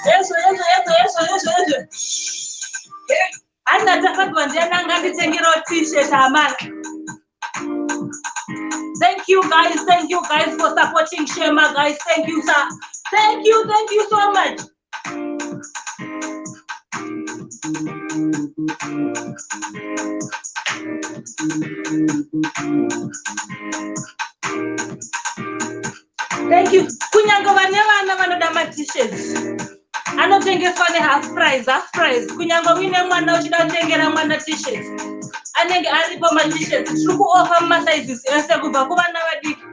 Yeso. Anna takadwa ndiananga nditengera t-shirt amana. Thank you guys for supporting Shema, guys. Thank you, sir. Thank you so much. Thank you. Kunyanga vana vanoda ma-t-shirts. Anotengeswa half price. Kunyanga wine mwana uchida kutengera mwana t-shirts. Anenge aripo ma-t-shirts. Tiri kuoffer ma-sizes ese kubva kuvana vadiki.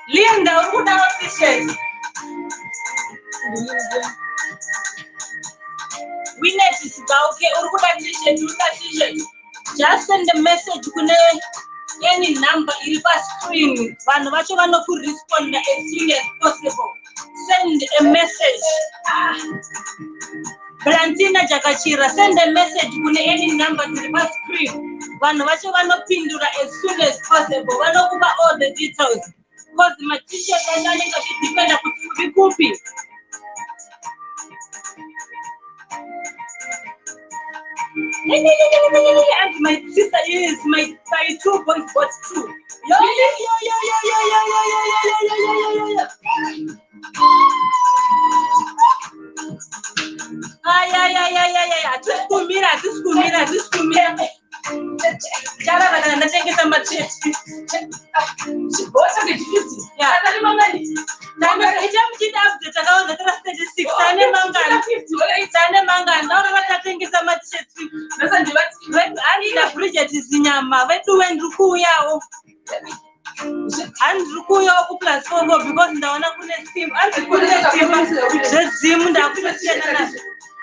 Linda, uri kudawo t-shirt. Winnet Sibauke, uri kuda t-shirt. Just send a message kune any number iri pa screen. Vanhu vacho vanokuresponda as soon as possible. send a message. Valentina Jakachira, send a message kune any number to the screen. Vanhu vacho vanopindura as soon as possible. Vanokupa all the details. Because my teacher anenge achidependa kuti uri kupi. And my sister is my 2 boys got 2. Yo. Tuskumira. Jara bana natengesa macheti. Chibota ngechifiti. Ya. Nanga ichamchida update akaona 36 ane mangana. Ane mangana. Naona vatatengesa macheti. Nasa ndivati ani na Bridget zinyama vedu wendruku yao. Andruku yao ku plus 4 because ndaona kune team. Andruku team. Zimu ndakusiyana nazo.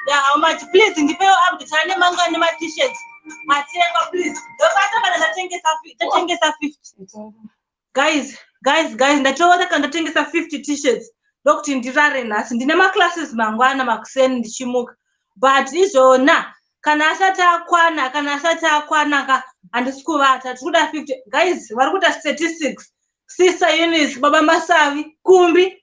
Yeah, how much? Please, in the pay up the channel manga and my t-shirts. Please. Don't 50. Guys, ndatoona kana tengesa 50 t-shirts. Dr. Ndirare nasi ndine classes mangwana makuseni ndichimuka. But izona kana asati akwana ka andisikuvata tikuda 50. Guys, vari kuita statistics. Sister Eunice, Baba Masavi, Kumbi,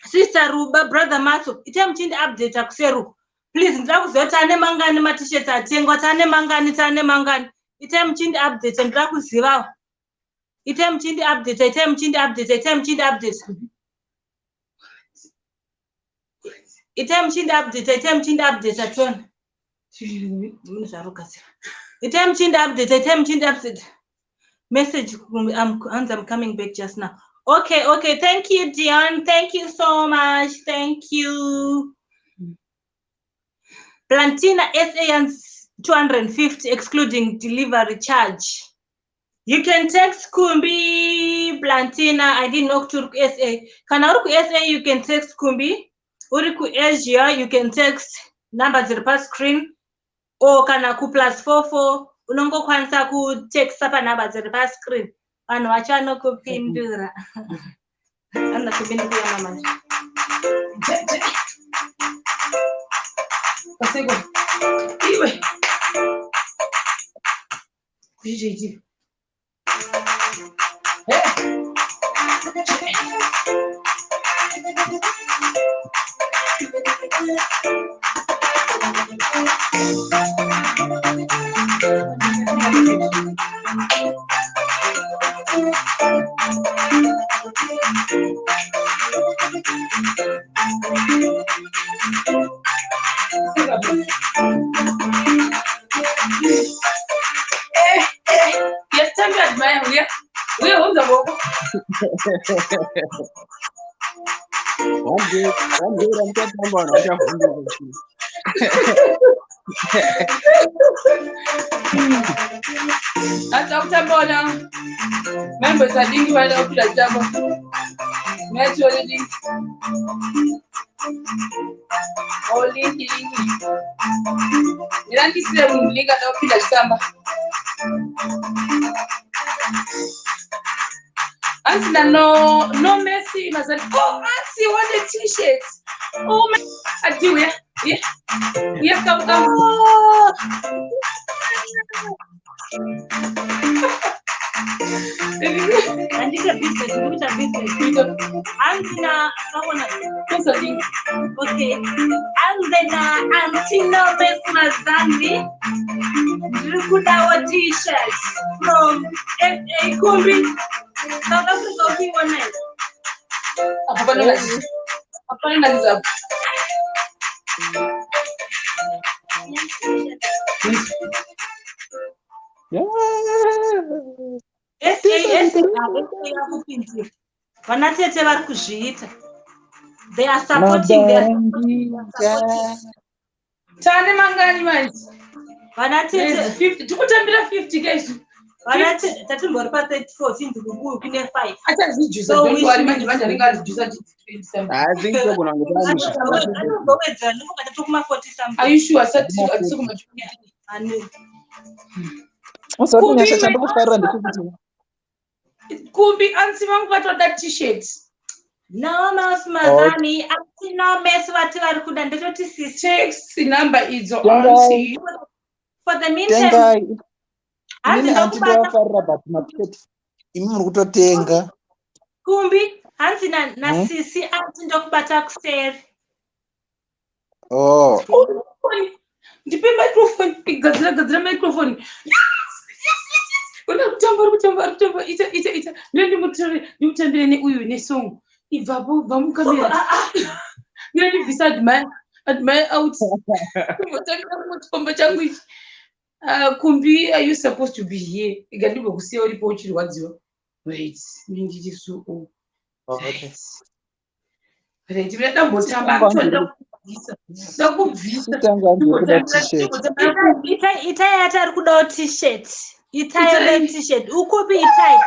Sister Ruba, Brother Mato. Ite mchindi update akuseru. Please, ndakuzoti ane mangani ma-t-shirts atengwa, tane mangani. Ite mchindi update, ndakuzivawo. Ite mchindi update. Ite mchindi update atona. Ite mchindi update. Message, I'm coming back just now. Okay, thank you, Dion. Thank you so much. Thank you. Plantina SA and 250 excluding delivery charge. You can text Kumbi Plantina. I didn't know to SA. Kanaruku SA, you can text Kumbi. Uriku Asia, you can text numbers on the screen. Or Kanaku +44. Unongo kwanza ku text apa numbers on the screen. Anu achano kupindura. Anna kupindura ya mama. Pasego. Iwe. Kujiji. Yes, tell me Admire. We are on the walk. One day I'm getting one. That's Dr. Bona. Members, I think you are up to the job. Naturally. Only Miranti Slim Liga up to the summer. Auntie, no mercy, Mazan. Oh, Auntie, what a t-shirt. Oh, my. I do, yeah, come. Oh. And it's a business. Antina, okay. Antina Mazandi. Look at our t-shirts from FA Kumbi. South Africa, we want it. Vanatete vari kuzviita. They are supporting their Tane mangani manje. vanatete 50. Tikutambira 50 guys. vanatete tatimbori pa 34 chinzi kubuyu kune 5. Acha zijusa don't worry manje ringa zijusa I think so kuna ngotanga. Anobowedza ndikungati tokuma 40 something. Are you sure atisukuma Ani. Usati nyasha chandokufarira ndikuti Kumbi ansi vangu vatoda t-shirts. No mouse magani. No mess vati vari kuda ndetoti sisi. Text number idzo Tengai. auntie. For the meantime, Tengai. Inini hanzi anti ndokubata ndovafarira but matiketi imi muri kutotenga. kumbi hanzi nasisi anti ndokubata kuseri. Oh. Ndipe microphone. Igadzira microphone. Yes. Una kutamba. Ita. Ndimutambire neuyu nesong. Ibvapo vamukamera. Ndinondibvisa admire out. Mutombo changu ichi. Kumbi, are you supposed to be here? Igandibva kusiya uripo uchirwadziwa. Wait, nditi so. Okay. Right, ndambotamba ndakubvisa. Itai ati ari kudawo t-shirt. Itai t-shirt. Ukupi itai?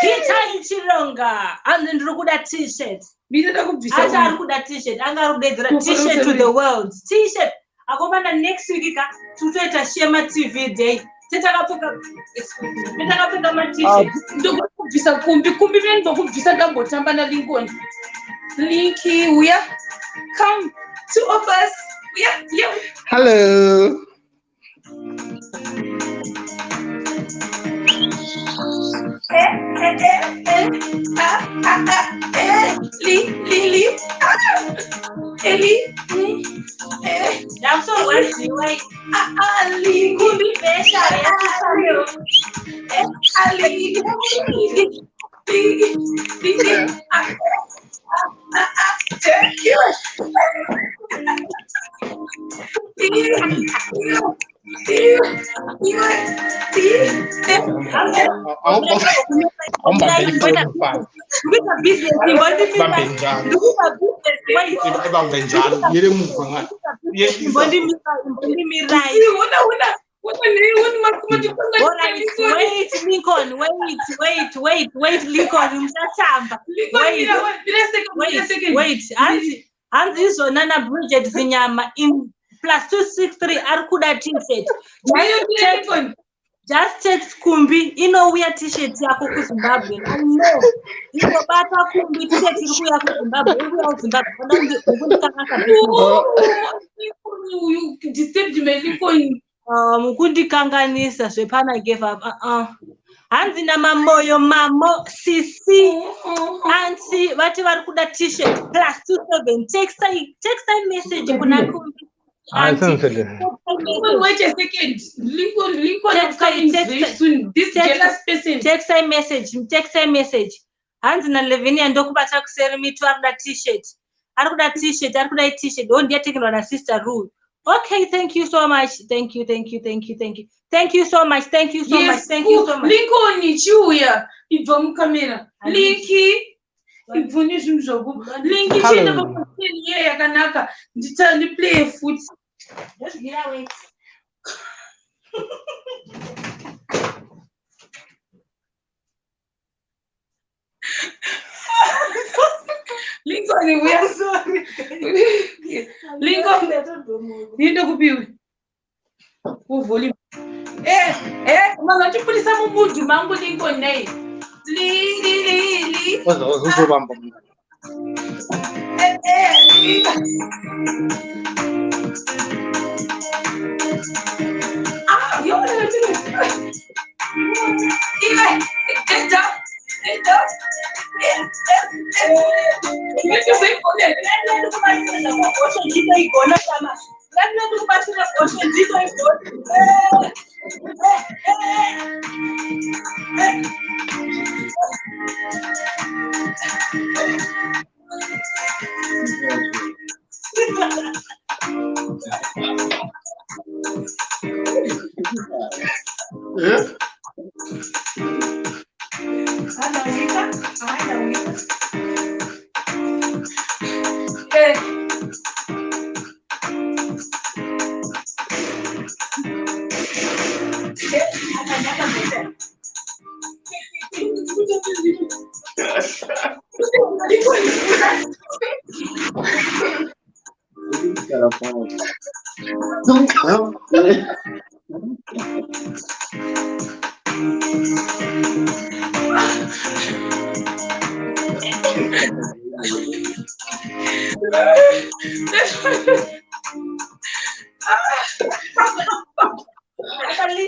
Itai chironga. Hanzi ndiri kuda t-shirt. Mina ndakubvisa. Ati ari kuda t-shirt. Anga rudedzera t-shirt to the world. T-shirt. Akomana next week ka tutoita Shema TV day. Tetakapfeka ma-t-shirt. Ndokubvisa kumbi ndokubvisa ndambotamba naLincoln. Linky, we are come, 2 of us. Yeah. Hello. Lily. Ellie. I'm so worried. Wait. Ali. Kumbi pesha. Ali. Thank you. Wait, Lincoln, wait. Hanzi izonana Bridget Zinyama in +263 arikuda t-shirt. Just text Kumbi, inouya t-shirt yako kuZimbabwe. I know. Inobata Kumbi t-shirt iri kuya kuZimbabwe. Iri kuZimbabwe. Mukundikanganisa zvepana gave up. Hanzi namamoyo mamo sisi anti vati vari kuda t-shirt +27 text I message kuna Kumbi. Wait a second. Lincoln is coming very soon. This jealous person. Text I message. Hanzi na Levinia ndokubata kuseri mitu arikuda t-shirt. Arikuda t-shirt. Don't get taken on a sister rule. Okay, thank you so much. Thank you so much. Lincoln ichiuya ibva mukamera. Linky ibvune zvinhu zvako. Linky chienda pakuteni iye yakanaka. Ndiplay foot. Just get away. Lincoln, we are sorry. Lincoln, niende kupiwe. Uvoli. Mama chipulisa mumudzi mangu Lincoln naye. Li. Uzobamba.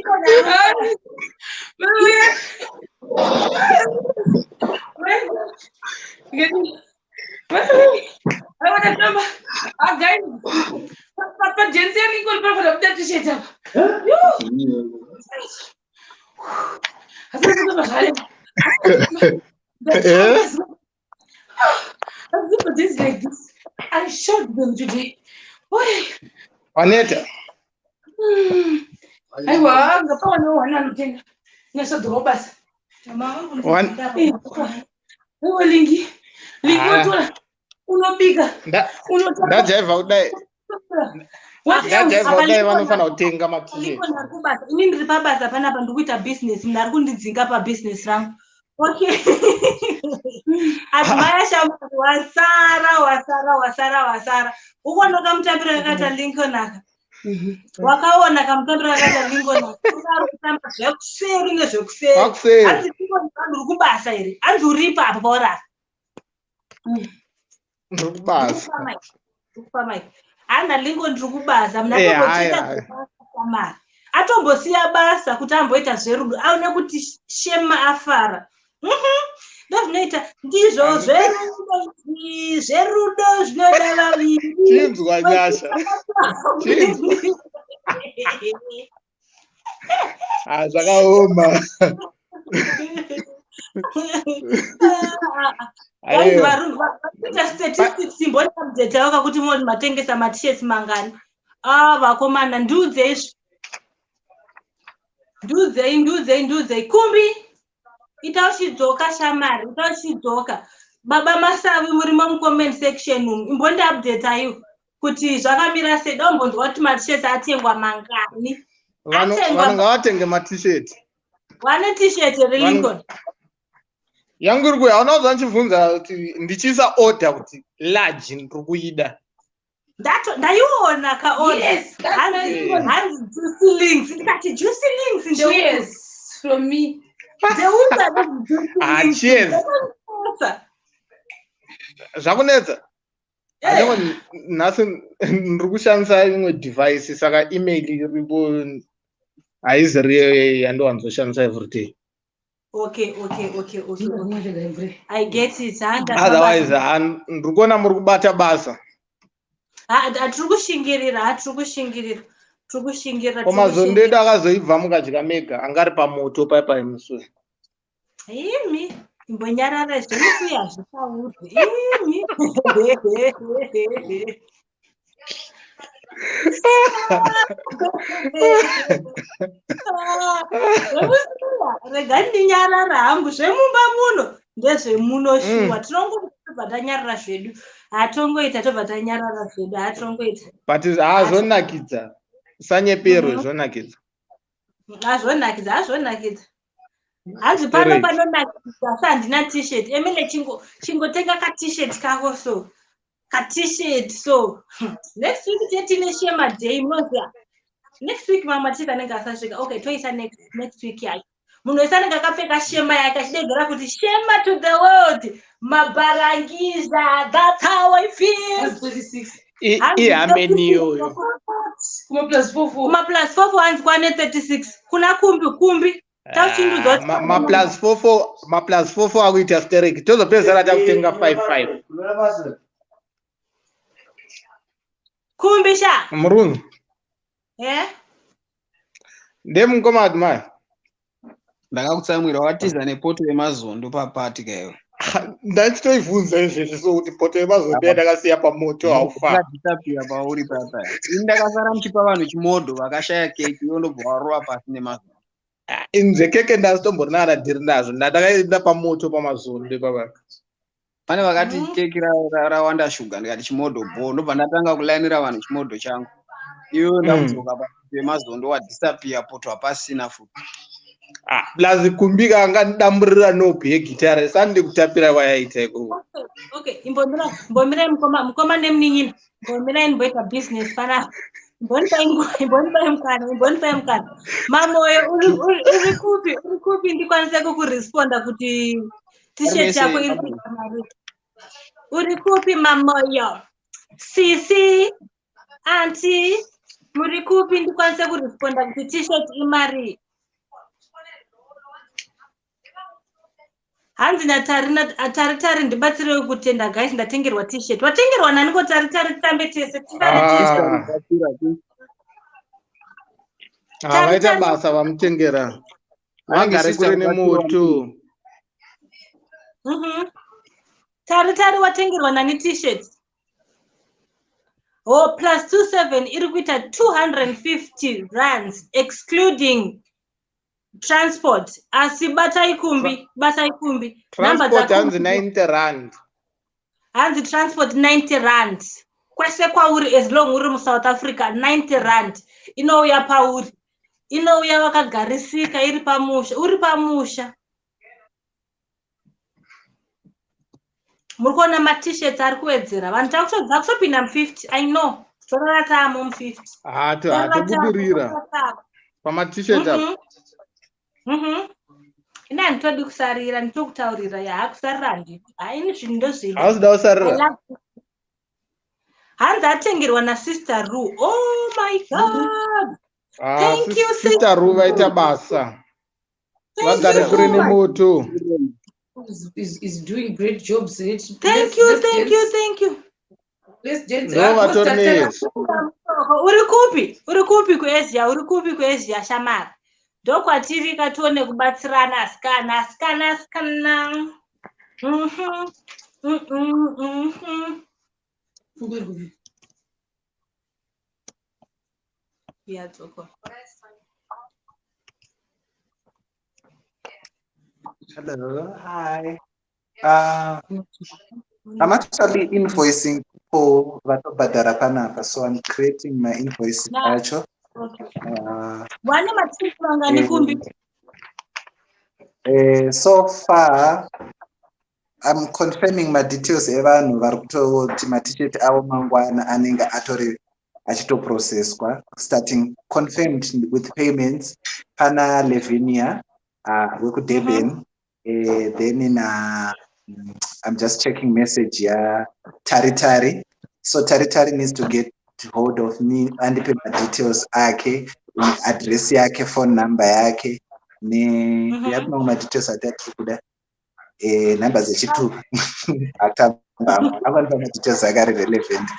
I want to number. Guys, Papa Jensen Lincoln for that t-shirt. This like this. I shot them today. Why? Aneta. I was the power no one understand. Yes, the robbers. One. Lingi. Lingi uno bigger. Ndajaiva kudai. Ndajaiva kudai vanofana kutenga matisheti. Ini ndiri pabasa panapa ndikuita business, munhu ari kundidzinga pabusiness rangu. Okay. Admire Shema wasara. Ukoona kamutambiro kakata Lincoln aka. Wakaona kamutambiro kakata Lincoln aka. Kutamba zvekuseri nezvekuseri. Anzi Lincoln uri kubasa ere. Anzi uripa apo paurasa. Ndiri kubasa. Ndikupa mic. Ana Lincoln ndiri kubasa. Munatombocheka mari. Atombosiya basa kuti amboita zverudo. Aone kuti Shema afara. Ndozvinoita ndizvo zverudo zvinoda vaviri. Chinzwa nyasha. Zvakaoma. Vakuita statistics simbona mudheta wakakuti moti matengesa matisheti mangani. Vakomana ndiudzei. Kumbi. Itauchidzoka shamari, itauchidzoka. Baba Masavi murimo mucomment section umu. Imbonda update ayo. Kuti zvakamira sei dombonzwa kuti matisheti atengwa mangani. Vanhu ngavatenge matisheti. Wane tisheti Lincoln. Yangu iri kuya unaudza ndichibvunza kuti ndichiisa order kuti large ndiri kuida. Ndaiona kaorder. Yes, hands juicy links. Ndikati juicy links in the cheers from me. Cheers. Zvakunetsa. Nhasi ndiri kushandisa imwe device saka email iripo haizi riyo yandowanzoshandisa everyday. Okay. I get it. Otherwise, ndiri kuona muri kubata basa. Hatiri kushingirira. Komazondedu akazoibva mukadya mega angari pamoto paipai muswe. Imi imbonyarara zvinokuya zvisaudzi. Imi. Rega ndinyarara hangu zvemumba muno ndezvemunoshuwa. Tinongobva tanyarara zvedu. Hatongoita tobva tanyarara zvedu. Hatongoita. But hazvonakidza. Sanyepero zvonakidza. Hazvonakidza. Hanzi pano panonakidza sandina t-shirt. Emile chingotenga ka t-shirt kako so. Ka t-shirt so. Next week tine Shema day munoziya. Next week mama tika nenga asasvika. Okay, toisa next week yayo. Munhu isanenge akapfeka Shema yake achidegera kuti Shema to the world. Mabarangiza, that's how I feel. 36. Ihameniyo. Kuma plus 44. Kuma plus 44 hanzi kwane 36. Kuna kumbi. Ma plus 44 akuita stereki. Tozopedzera takutenga 55. Kumbi sha. Murungu. Ndemukoma Admire. Ndakakutsamwira watiza nepoto yemazondo papati kayo. Ndachitoibvunza izvezvi sokuti poto yemazondo yandakasiya pamoto haufa. Ndakapira pauri papa. Ndakasara muchipa vanhu chimodo vakashaya keki yondobva warova pasi nemazondo. Inze keke ndasitomborina anadhiri nazvo ndakaenda pamoto pamazondo papa. Pane vakati keki rawanda shuga ndikati chimodo bo ndobva ndatanga kulainira vanhu chimodo changu. Iyo ndakudzoka pemazondo wadisappear poto hapasina futi. Blazi kumbika angandamburira nobhegi tare sandi kutapira wayaita iko. Okay, imbomira mukoma nemninyina. Imbomira inboita business pana. Imbonipa mkana. Mamoyo uri kupi ndikwanise kukuresponda kuti t-shirt yako iri kutamari. Uri kupi mamoyo? Sisi, auntie, muri kupi ndikwanise kuresponda kuti t-shirt imari? Hanzi natari ndibatsirewo kutenda guys, ndatengerwa t-shirt. Watengerwa nani ko tari tambe tese tibane tese. Vaita basa vamutengera. Vagare kure nemoto. Tari watengerwa nani t-shirt? Oh, plus 27 iri kuita 250 rands excluding transport. Asi batai kumbi. Transport hanzi 90 rand. Hanzi transport 90 rand. Kwese kwauri as long uri mu South Africa 90 rand. Inouya pauri. Inouya wakagarisika iri pamusha. Uri pamusha. Murikona ma t-shirts ari kuwedzera. Vanhu takutodza kusopinda mu 50. I know. Torara tamo mu 50. Hatobudirira. Pama t-shirt apa. Ina nditodi kusarira, nditokutaurira yakusarira nditi. Haini zvinhu ndozvino. Hauda kusarira. Hanzi atengerwa na Sister Ru. Oh my God. Thank you, Sister Ru vaita basa. Vagare kure nemoto. Is doing great jobs. Thank you. Let's dance. Uri kupi ku Asia Shamara? Ndokwatiri katione kubatsirana asikana. Hello, hi. I'm actually invoicing for vatobhadhara panapa, so I'm creating my invoice acho. So far, I'm confirming my details evanhu vari kutoti ma-t-shirt avo mangwana anenge achitoprocesswa, starting confirmed with payments pana Lavinia wekudurban. Then I'm just checking message ya Taritari. So Taritari needs to get hold of me and my details ake, address yake, phone number yake, my details atatu kuda number zechitupa atamba details akari relevant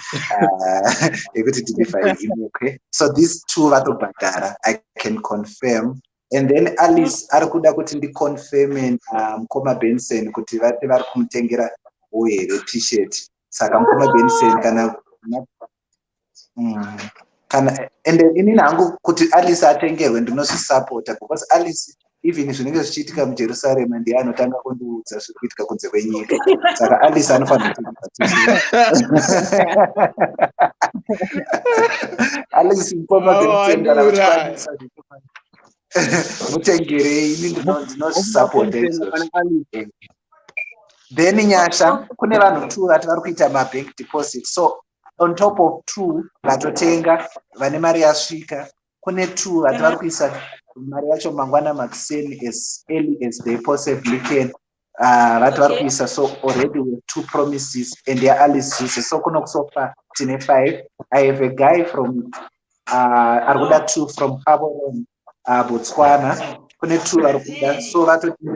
ekuti tidify. Okay, so these two vatobhadhara I can confirm. And then Alice arikuda kuti ndi confirm Mkoma Benson kuti vati vari kumutengera uhere t-shirt. Saka Mkoma Benson kana and inini hangu kuti Alice atengerwe ndinosupporta, because Alice even zvinenge zvichiitika muJerusalem ndiye anotanga kundiudza zviri kuitika kunze kwenyika. Saka Alice anofanira Alice Mkoma Benson kana mutengerei, ini ndinosupport. Then nyasha kune vanhu 2 vati vari kuita mabank deposit, so on top of 2 vatotenga vane mari yasvika, kune 2 vati vari kuisa mari yacho mangwana makuseni as early as they possibly can. Vati vari kuisa, so already we have 2 promises and ya Alice Zuse, so kuno kusofa tine 5. I have a guy from arikuda 2 from Gaborone Botswana, kune 2 vari kuda, so vatoti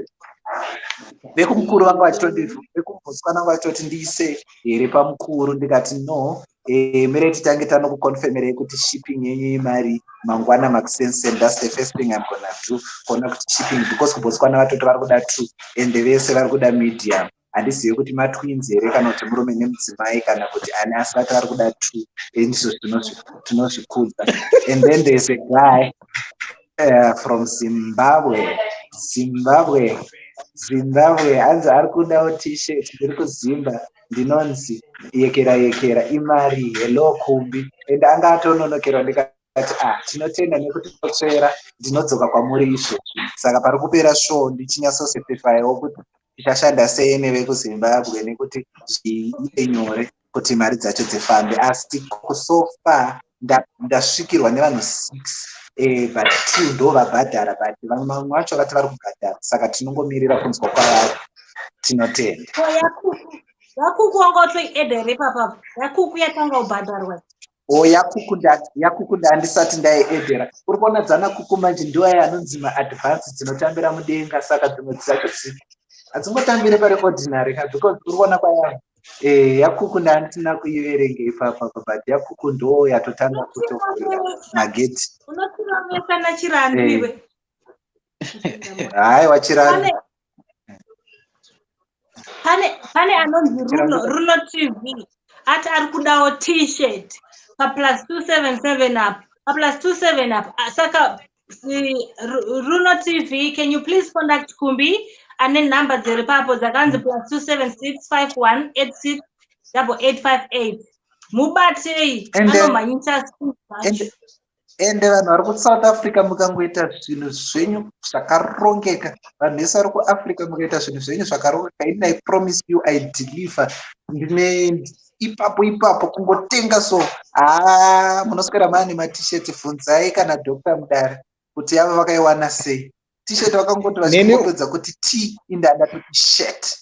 vekumukuru vanga vachitoti vekubotswana vanga vachitoti ndiise here pamukuru, ndikati no, mireti tange tanokuconfirmerei kuti shipping yenyu imari mangwana makusense. That's the first thing I'm gonna do, kuona kuti shipping, because kubotswana vatoti vari kuda 2 and vese vari kuda medium. Handizivi kuti matwins here kana kuti murume nemudzimai kana kuti ani, asi vati vari kuda 2 ndizvo tinozvikudza. And then there's a guy from Zimbabwe hanzi ari kudawo t-shirt ndiri kuzimba, ndinonzi yekera imari hello kumbi, and anga atononokerwa ndikati tinotenda nekuti totsvera, ndinodzoka kwamuri izvo. Saka pari kupera show ndichinyasocertifywo kuti tichashanda sei nevekuzimbabwe nekuti zviite nyore kuti mari dzacho dzifambe. Asi so far ndasvikirwa nevanhu 6, but 2 ndo vabhadhara, but vamwe vacho vati vari kubhadhara, saka tinongomirira kunzwa kwavari, tinotenda. Yakuku wanga utoi edhere papapo, yakuku yatanga kubhadharwa. yakukunda handisati ndaiedhera. Uri kuona dzana kuku manje ndiwo aya anonzi maadvance dzinotambira mudenga, saka dzimwe dzacho hadzingotambire pareordinary ka, because uri kuona kwaya yakuku ndandisina kuiverenga ipapa, but yakuku ndo yatotanga kutovhurira mageti. Unotiramesa nachirandiwe. Haiwa Chirandi. Pane anonzi Runo TV ati ari kudawo t-shirt pa +277 up, pa +27 up. Saka Runo TV, can you please contact Kumbi ane number dziri papo dzakanzi +27651868858. Mubatei anomhanyisa zvacho. Ende vanhu vari kuSouth Africa mukangoita zvinhu zvenyu zvakarongeka, vanhu vese vari kuAfrica mukaita zvinhu zvenyu zvakarongeka, ini I promise you I deliver. Ndine ipapo kungotenga so munoswera mane maT-shirt. Bvunzai kana Dr. Mudare kuti yava vakaiwana sei. T-shirt vakangoti vachipopedza kuti T indanda kuti shirt.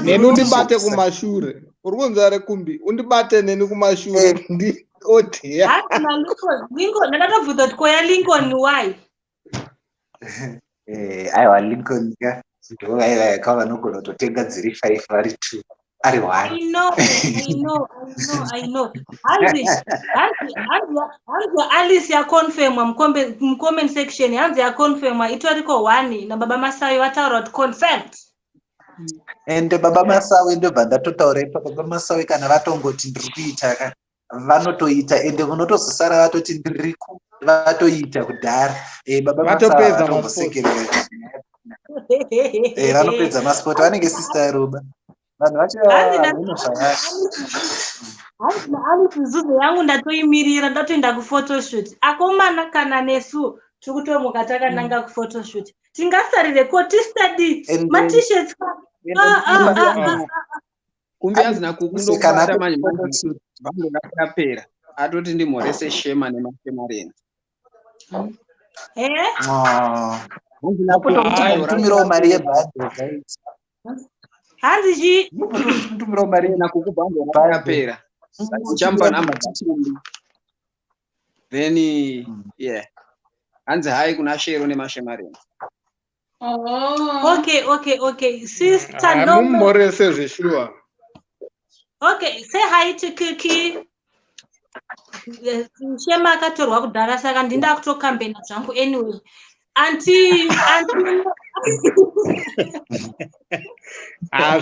Neni undibate kumashure. Uri kunzwa rekumbi undibate neni kumashure ndi odeya. Lincoln ndakatobvunza kuti koya Lincoln why? Aiwa Lincoln ka ndo vaiva yakava vanogona kutotenga dziri 5 vari 2 ari 1. I know. Hanzi Alice ya confirm mcomment section, hanzi ya confirm itoriko 1 na baba Masawi wataura kuti confirmed. Ende baba Masawi ndo banda totaura ipa. Baba Masawi kana vatongoti ndiri kuita ka vanotoita, ende vanotozosara vatoti ndiriku vatoita kudhara. Baba Masawi vatombosekerera. Vanopedza masport vanenge sister Ruba. Vanhu vacho Zuzu yangu ndatoimirira ndatoenda kuphotoshoot. Akomana kana nesu tikutomuka takananga kuphotoshoot. Tingasarire koti study ma-t-shirts. Kumbi hazina kukundokubata manje vangoda kupera atoti ndimhorese Shema nemashemareni. Mutumirawo mari yebhadhe. Hanzi mutumirawo mari nakukubhanga vakapera. Uchamupa namba dzachimbi. Then yeah. Hanzi hai kuna Shero nemashemareni. Okay. Sister no. Mumhorese zveshuwa. Okay, say hi to Kiki. Shema akatorwa kudhara saka ndinda kutokambena zvangu anyway. Auntie.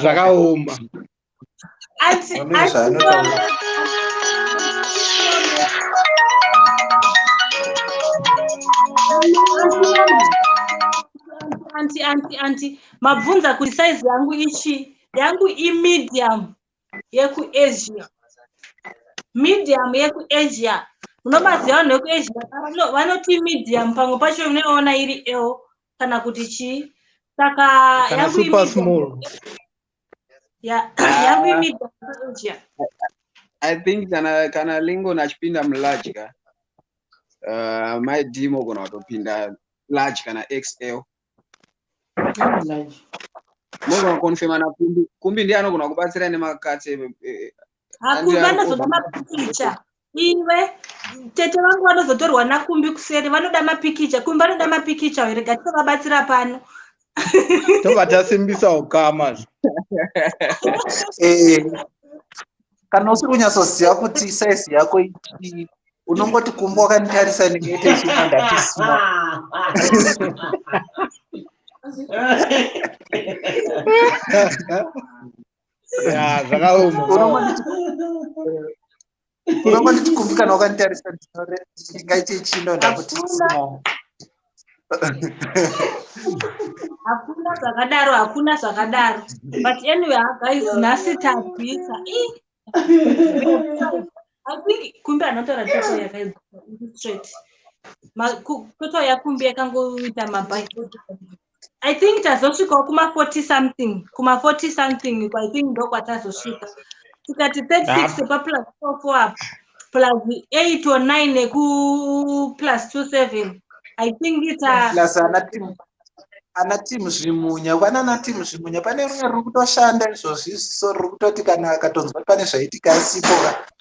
Zvakaoma. Auntie, mabvunza kuti size yangu ichi, yangu medium yekuAsia. Medium yekuAsia. Unomaziva vanhu vekuAsia vanoti medium pamwe pacho unoona iri L kana kuti chi. Saka yangu super small. Yangu medium yekuAsia. I think kana Lingo nachipinda mlarge ka. My demo gonna kutopinda large kana XL. Mungu confirm na kumbi ndiye anogona kubatsira nemakatse. Vanozoda mapikicha. Iwe tete vangu vanozotorwa nakumbi kuseri vanoda mapikicha. Kumbi vanoda mapikicha here gatavabatsira pano. Tovatasimbisa ukama. Kana usiri kunyatsoziva kuti size yako ichi unongoti kumbi wakanitarisa ndingaite chimwe ndatisima. Zvakaoma. Unongoti kumbi kana wakanitarisa ndingaite chino ndakutisima. Hakuna zvakadaro. But anyway, guys, nasi tabvisa. I think kumbi anotora toto yakaibva straight. Toto yakumbi yakangoita mabike. I think tazosvika kuma 40 something. Kuma 40 something. I think ndo kwatazosvika. Tikati 36 pa plus 4 up. Plus 8 or 9 neku plus 27. I think it's plus anati ana timu zvimunya vanana timu zvimunya pane rumwe ruri kutoshanda izvozviso ruri kutoti kana akatonzwa pane zvaitika asipo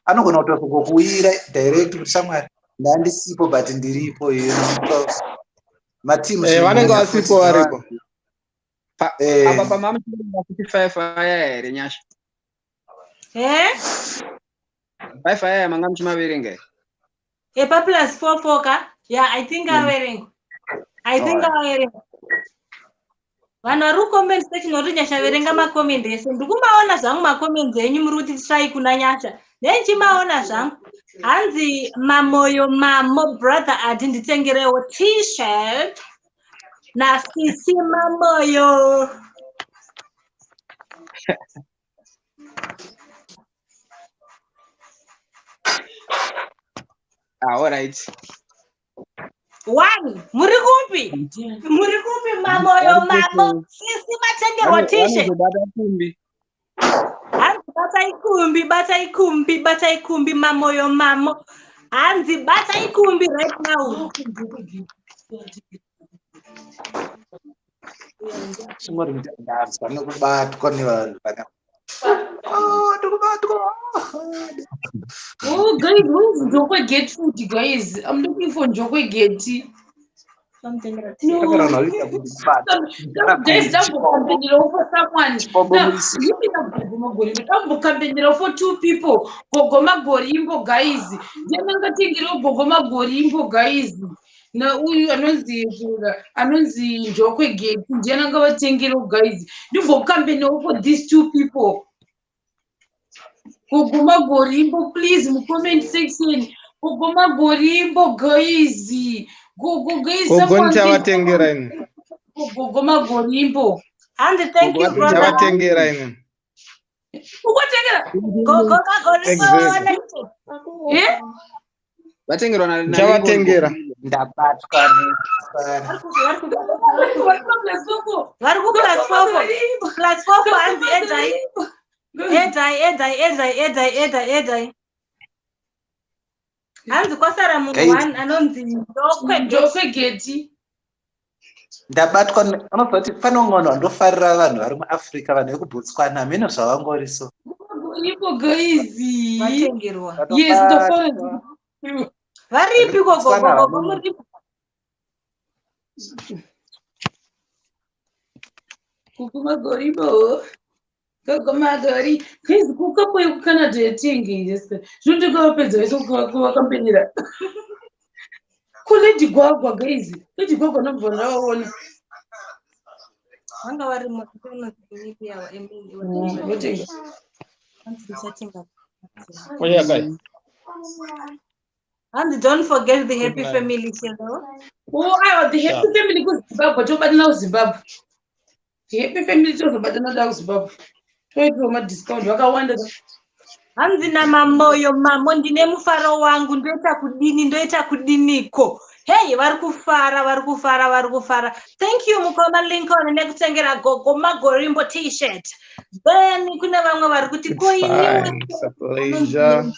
anogona kutozokuuyira direct kuti shamwari ndandisipo but ndiripo matimu vanenge vasipo varipo apa pamamuchira 55 aya here nyasha 5 aya manga muchimaverenga epa plus 4 ka I think averenga vanhu vari kucomment section vari nyasha verenga makomend ese ndikumaona zvangu makomend enyu muri kuti trai kuna nyasha nenichimaona zvangu hanzi mamoyo mamo brother ati nditengerewo t-shirt nasisi mamoyo alright one muri kupi mamoyo mamo sisi matengerwa t-shirt hanzi bata ikumbi mamoyo mamo hanzi bata ikumbi right now kubatwa nevanhu Oh, guys, where's Njokwe Get food, guys? I'm looking for Njokwe Get. Something like that. No. Guys, that's campaign for someone. Now, you can campaign for 2 people. Gogoma Gorimbo, guys. Then I'm going to take Gogoma Gorimbo, guys. Na uyu anonzi Njokwe Get. Then I'm going to take guys. You go campaign for these 2 people. Gogoma Gorimbo, please, in the comment section. Gogoma Gorimbo, guys. Go, guys. Gogoma Gorimbo. And thank you, brother. Gogoma Gorimbo. Yeah? Chavatengera. Ndabatwa edai hanzi kwasara munhu one anonzi Njokwe Geti. Ndabatwa anobva kuti pane umwe vanhu vandofarira vanhu vari muAfrica vanhu vekubotswana hamene zvavangoriso ipo guys vatengerwa yes ndofara varipi gogo Gogoma Gorimbo. Gogoma Gori. Guys, kukapo yukukanada yatenge yeska. Zvondeka pedza vese kuvakampenera. Kuledi gwagwa guys. Ledi gwagwa nobva ndawaona. Vanga vari mutonozinipi yawa embili Votenga. Oh yeah, guys. And don't forget the happy family channel. Oh, the happy family goes Zimbabwe. But now Zimbabwe. The happy family goes but now Zimbabwe. Try to make discount. Wakawanda. Hanzi na mamoyo mamo ndine mufaro wangu ndoita kudiniko. Hey, vari kufara. Thank you Mukoma Lincoln nekutengera Gogoma Gorimbo t-shirt. Then kuna vamwe vari kuti koini.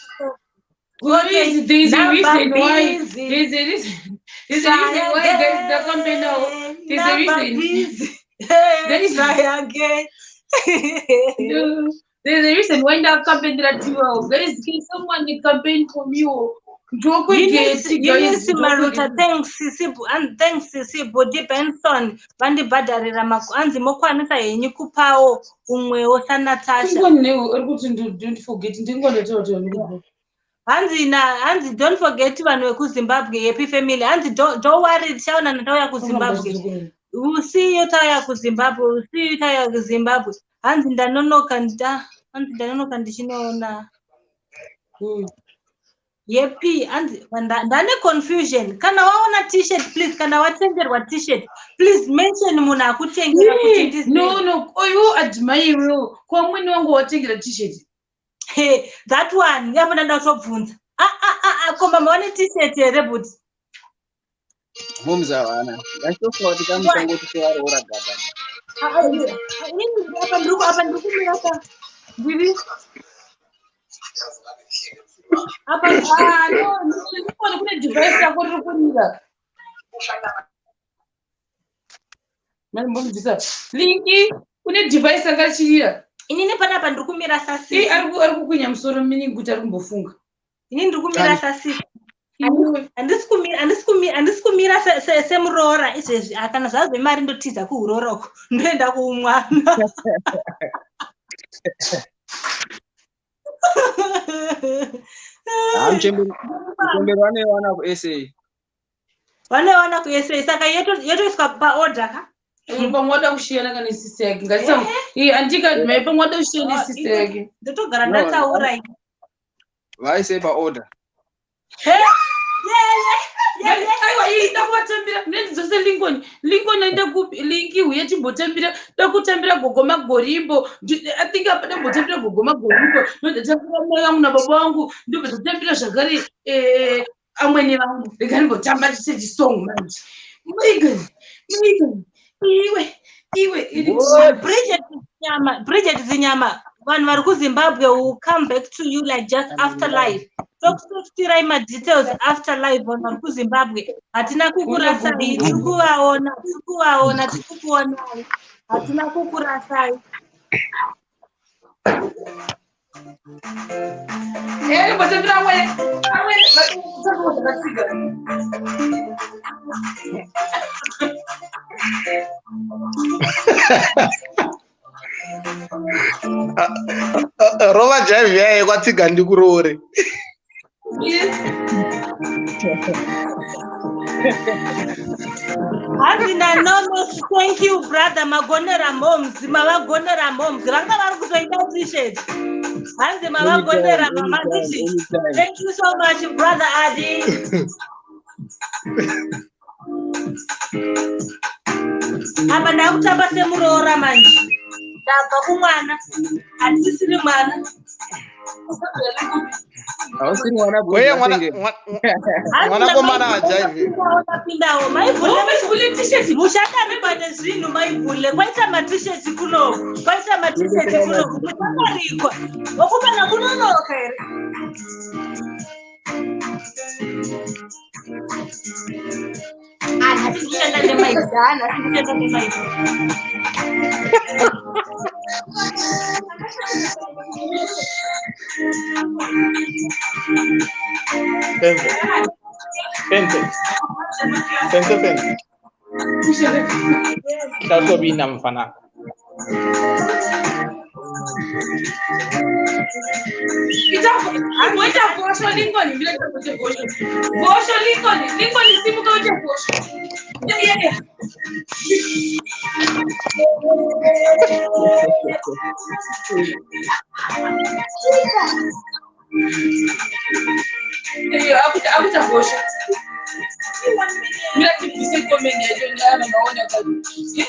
Okay, there's a reason why. There's a reason why guys the company now. There's a reason. Try again. There's a reason why that campaign that you are. Guys, can someone campaign for you? Njokwe Geti, guys. Maruta, thanks Sisibu and thanks Sisibu Benson. Bandi badarira anzi mokwanisa yenyu kupawo umwewo sanatasha. Don't forget. Hanzi don't forget vanhu vekuZimbabwe happy family. Hanzi don't worry tichaona ndauya kuZimbabwe. We'll see you tauya kuZimbabwe. Hanzi ndanonoka ndichinoona. Yepi hanzi ndane confusion. Kana waona t-shirt please, kana watengerwa t-shirt please mention munhu akutengera kuti no oyo admire kwa mwini wangu watengera t-shirt. Hey, that one yapona ndakutobvunza. Komba maone t-shirt here but mumzawana ngachofa kuti kamutango tiwarora gaga apa ndiri apa ndiri apa no kune device yako riri kunyira. Manibonisa. Linki une device akachira. Inini panapa ndiri kumira sasisi. Ari kukunya musoro mini kuti ari kumbofunga. Inini ndiri kumira sasisi. Handisi kumira semuroora izvezvi kana zvazve mari ndotiza kuuroora uko ndoenda kuumwana. Mchembero vanoiwana kuSA. Vanoiwana kuSA saka yotoiswa paorder ka? Pamwada kushiyana kana sister yake. Ngatisa andika mai pamwada kushiyana sister yake. Ndotogara ndataura ini. Vaise paorder. Aiwa ndakutambira ndedzose Lincoln aenda kupi Linki uye chimbotambira ndakutambira gogoma gorimbo I think apana mbotambira gogoma gorimbo ndotambira mai vangu nababa vangu ndotambira zvakare amweni vangu ndikanimbotamba chisechi song manje iwe Bridget Zinyama vanhu vari kuZimbabwe will come back to you like just after life. Tokutotirai madetails after life vanhu vari kuZimbabwe. Hatina kukurasai, tikuvaona, tikukuonai. Hatina kukurasai. Mbotambira amweni rova jive yaye kwatsiga ndikuroore. Hazina nono, thank you brother Magonera Moms, Mavagonera Moms. Vanga vari kutoita t-shirt. Hanzi Mavagonera Mama t-shirt. Thank you so much brother Adi. Apa ndakutamba semuroora manje. Ndabva kumwana. Handisiri mwana. Mwanakomana wajive. Mushakari pane zvinhu maivhule kwaita matisheti kunoku. Kwaita matisheti kunoku. Muchakarikwa. Vokumana kunonoka here. Hatikushanda nemaidhana, hatikushanda nemaidhana. Pense. Tatobina mfana. Ngoita bosho Lincoln vile takote bosho Lincoln simu kaote bosho yeah. Akuta bosho mira tipise komende ndio ndana naona kabisa.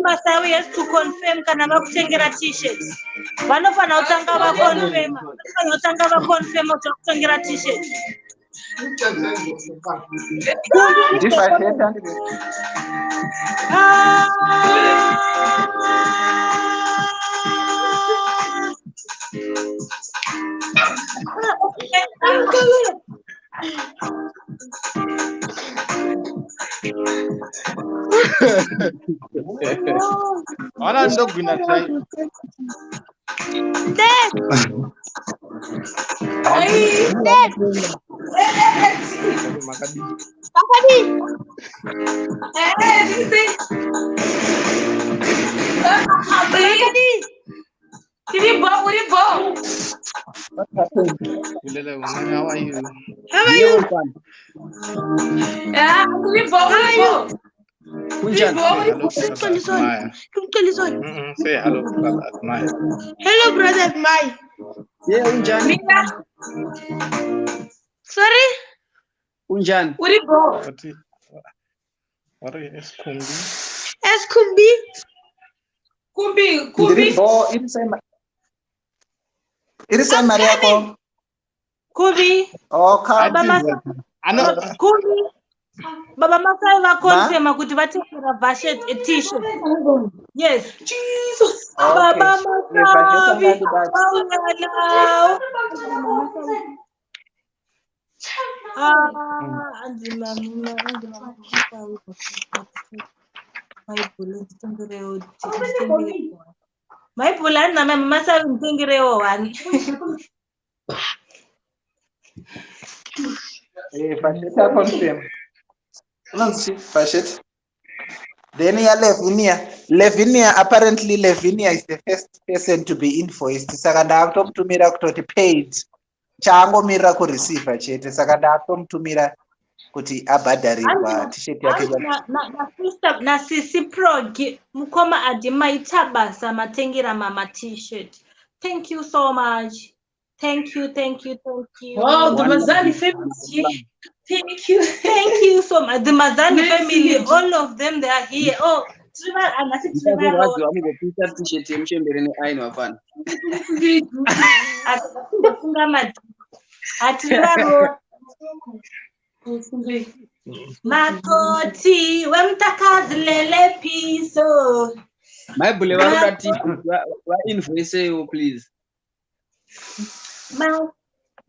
Masawi has to confirm kana vakutengera t-shirts. Vanofana kutanga vakonfirma. Vanofana kutanga vakonfirma kuti vakutengera t-shirts. Ana ndogwina chai. How are you? Say hello, brother Admire. Hello, brother Admire. Yeah, unjani? Sorry? Unjani? Uribo. What is Kumbi? As Kumbi. Kumbi. Irisai mari yako. Kumbi. Okay. Kumbi. Baba Masai vakonfirma kuti vatengera Vashet a t-shirt. Yes. Jesus. Baba Masai. Maipula na mama Masai mtengerewo wani. Vashet confirm. Vashet. Then Lavinia, apparently Lavinia is the first person to be invoiced. Saka ndakutomtumira kutoti paid. Chaangomira kureceive chete. Saka ndakutomtumira kuti abhadharirwa t-shirt yake. Na sisi progi mukoma adimaitabasa matengera mama t-shirt. Thank you so much. Thank you. Wow, the Mazani family. Thank you so much. The Mazani family, all of them, they are here. Oh, t-shirt yemshembereni aino hapana. Makoti wemtakazi lele piso. Maibule varuda t-shirt wa invoice yo please.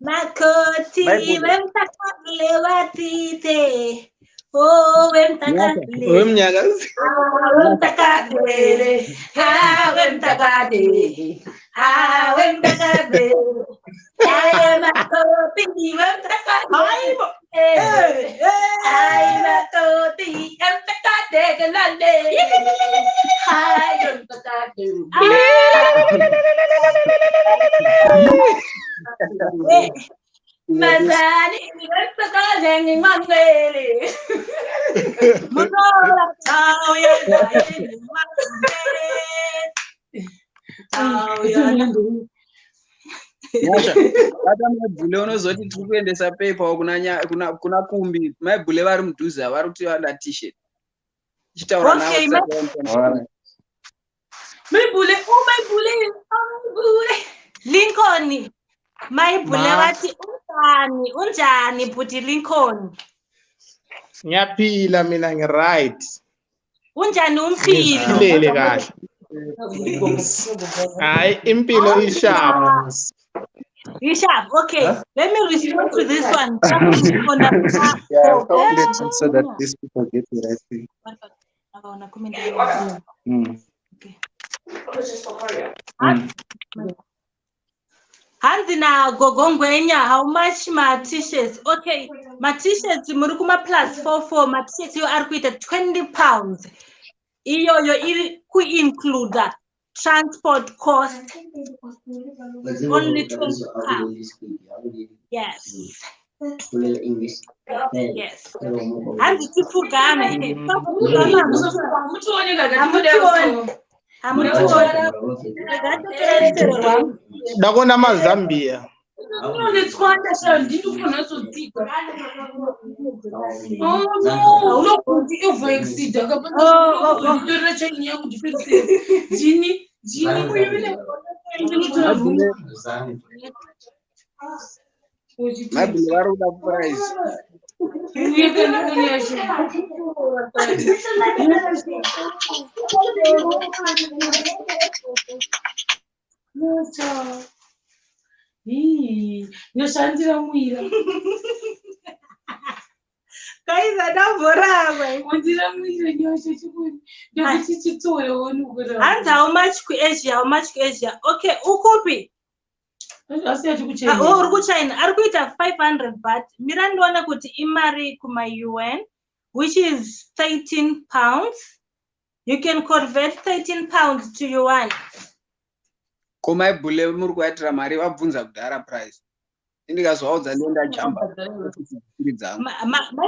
Makoti wemtakazi lewatite. Oh, wemtakazi. Wemnyakazi. Wemtakazi. Wemtakazi. Wemtakazi. Makoti wemtakazi. Nyasha, hata maibule unozoti tiri kuendesa paper kuna Kumbi, maibule vari mudhuze vari kuti vada t-shirt. Chitaura navo. Maibule. Lincoln. Maibule vati unjani puti Lincoln. Ngiyaphila mina right. Unjani umpilo? Ngilele kahle. Hayi impilo isharp. Rishabh, okay. Let me respond to this one. So that these people get the right thing. Handina gogongwenya, how much my t-shirts? Okay, my t-shirts murukuma plus 44, my t-shirts you are with £20. Iyo ku include transport cost. Only £20. Yes. Yes. And the people Dakona maZambia. Maibule varuda price. Noshandira mwira. Kaiza ndavorava. Wandira mwira nyosha chikuni. Ndokuti chitore wonugura. And how much ku Asia? Okay, ukupi? Asiyati kuchina. Uri kuchina. Ari kuita 500 baht. Mira ndona kuti imari kuma UN, which is £13. You can convert £13 to yuan. Maibule muri kuatira mari vabvunza kudhara price. Indikazvaudza ndenda jamba.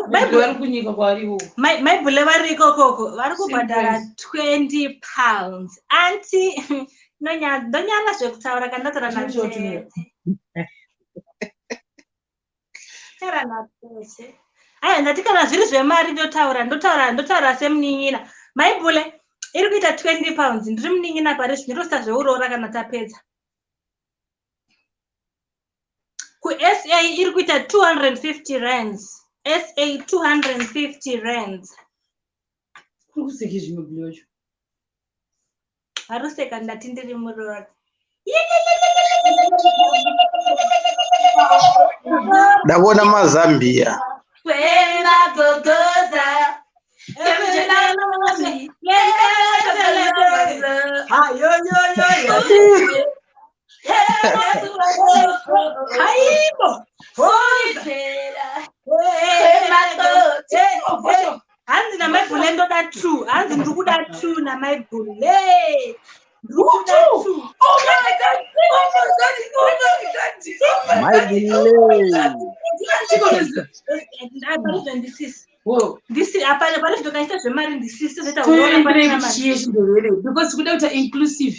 Maibule vari kunyika kwariwo. Maibule vari ikoko vari kubhadhara £20. Anti ndonyala zvekutaura kandatora natete. Tera natete. aya ndati kana zviri zvemari ndotaura semunin'ina. Maibhule iri kuita 20 pounds. Ndiri munin'ina pari zvino tosta zveuroora kana tapedza. Ku SA iri kuita 250 rands. SA 250 rands. Kuseke zvimwe blush. Aruseka ndati ndiri muroora. Ndabona maZambia. Kwena gogoza. Ayo yo yo yo. Aibo. Hanzi namaibhule ndoda 2. Hanzi ndiri kuda 2 namaibhule. Oh my God! This is apart from the kind of money. This is the because without inclusive.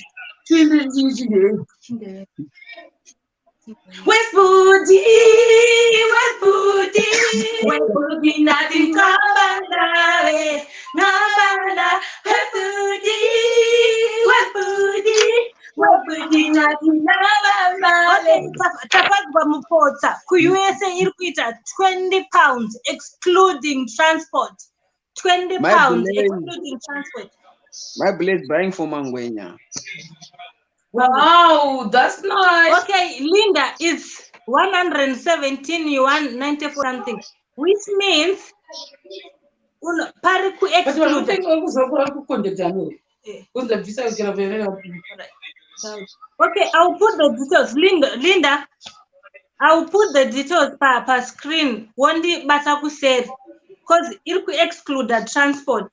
West Booty, nothing combined. Ku USA iri kuita 20 pounds excluding transport. 20 pounds excluding transport. My blade buying for Mangwenya. Wow, that's nice. Okay, Linda is 117 yuan 94 something, which means pari ku exclude. Okay, I'll put the details. Linda, I'll put the details per screen. One day, Bataku said, because it could exclude the transport.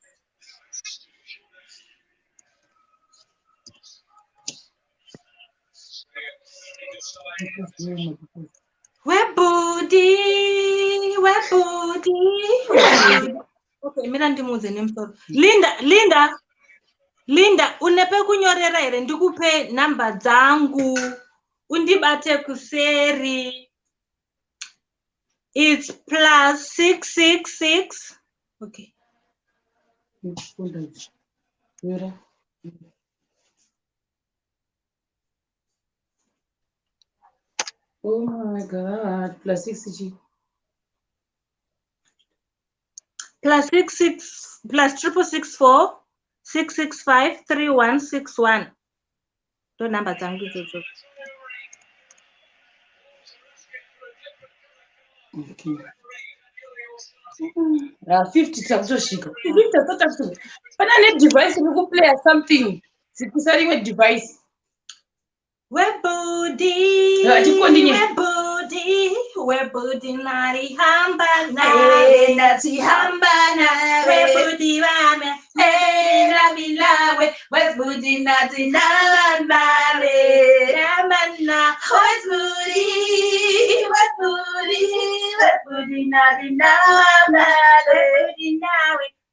Where booty. Okay, Mirandi name. Linda, unepe kunyorera here ndikupe namba dzangu. Undibate kuseri. It's +666. Okay. Oh my God, +666. +66 +664 665 3161. Ndo namba dzangu idzodzo. Okay. 50 takutosvika. 50 takutosvika. Pane device inokuplaya something. Sikusari we device. Webudi nari hamba nawe nati hamba nawe webudi wame nami nawe webudi nati nawe namana webudi nari nawe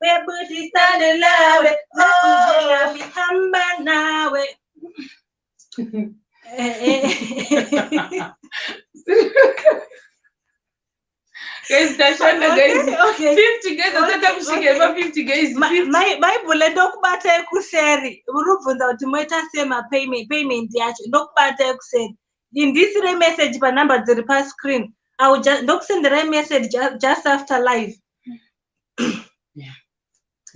webudi stane nawe nami hamba nawe. Guys, that's one guys. Okay. 50 guys, that's 50 guys. My bullet ndokubata kuseri. Urubvunza kuti moita sema payment yacho. Ndokubata kuseri. Indisire message pa number dziri pa screen. I will just ndokusendera message just after live. Yeah.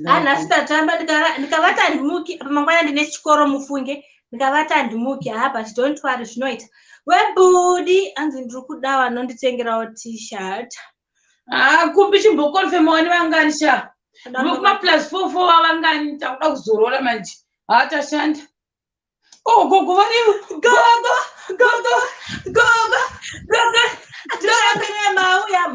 Ana sitatamba ndikavata ndimuki mangwana ndine chikoro mufunge. Ndikavata ndimuki but don't worry zvinoita. Webudi anzi ndiri kuda vanonditengerawo t-shirt. Kumbi chimbokonfirma wani vanganisha. Ndokuma +44 wavangani takuda kuzorora manje. Hatashanda. Oh, gogo vari. Gogo. Atashambire mauya.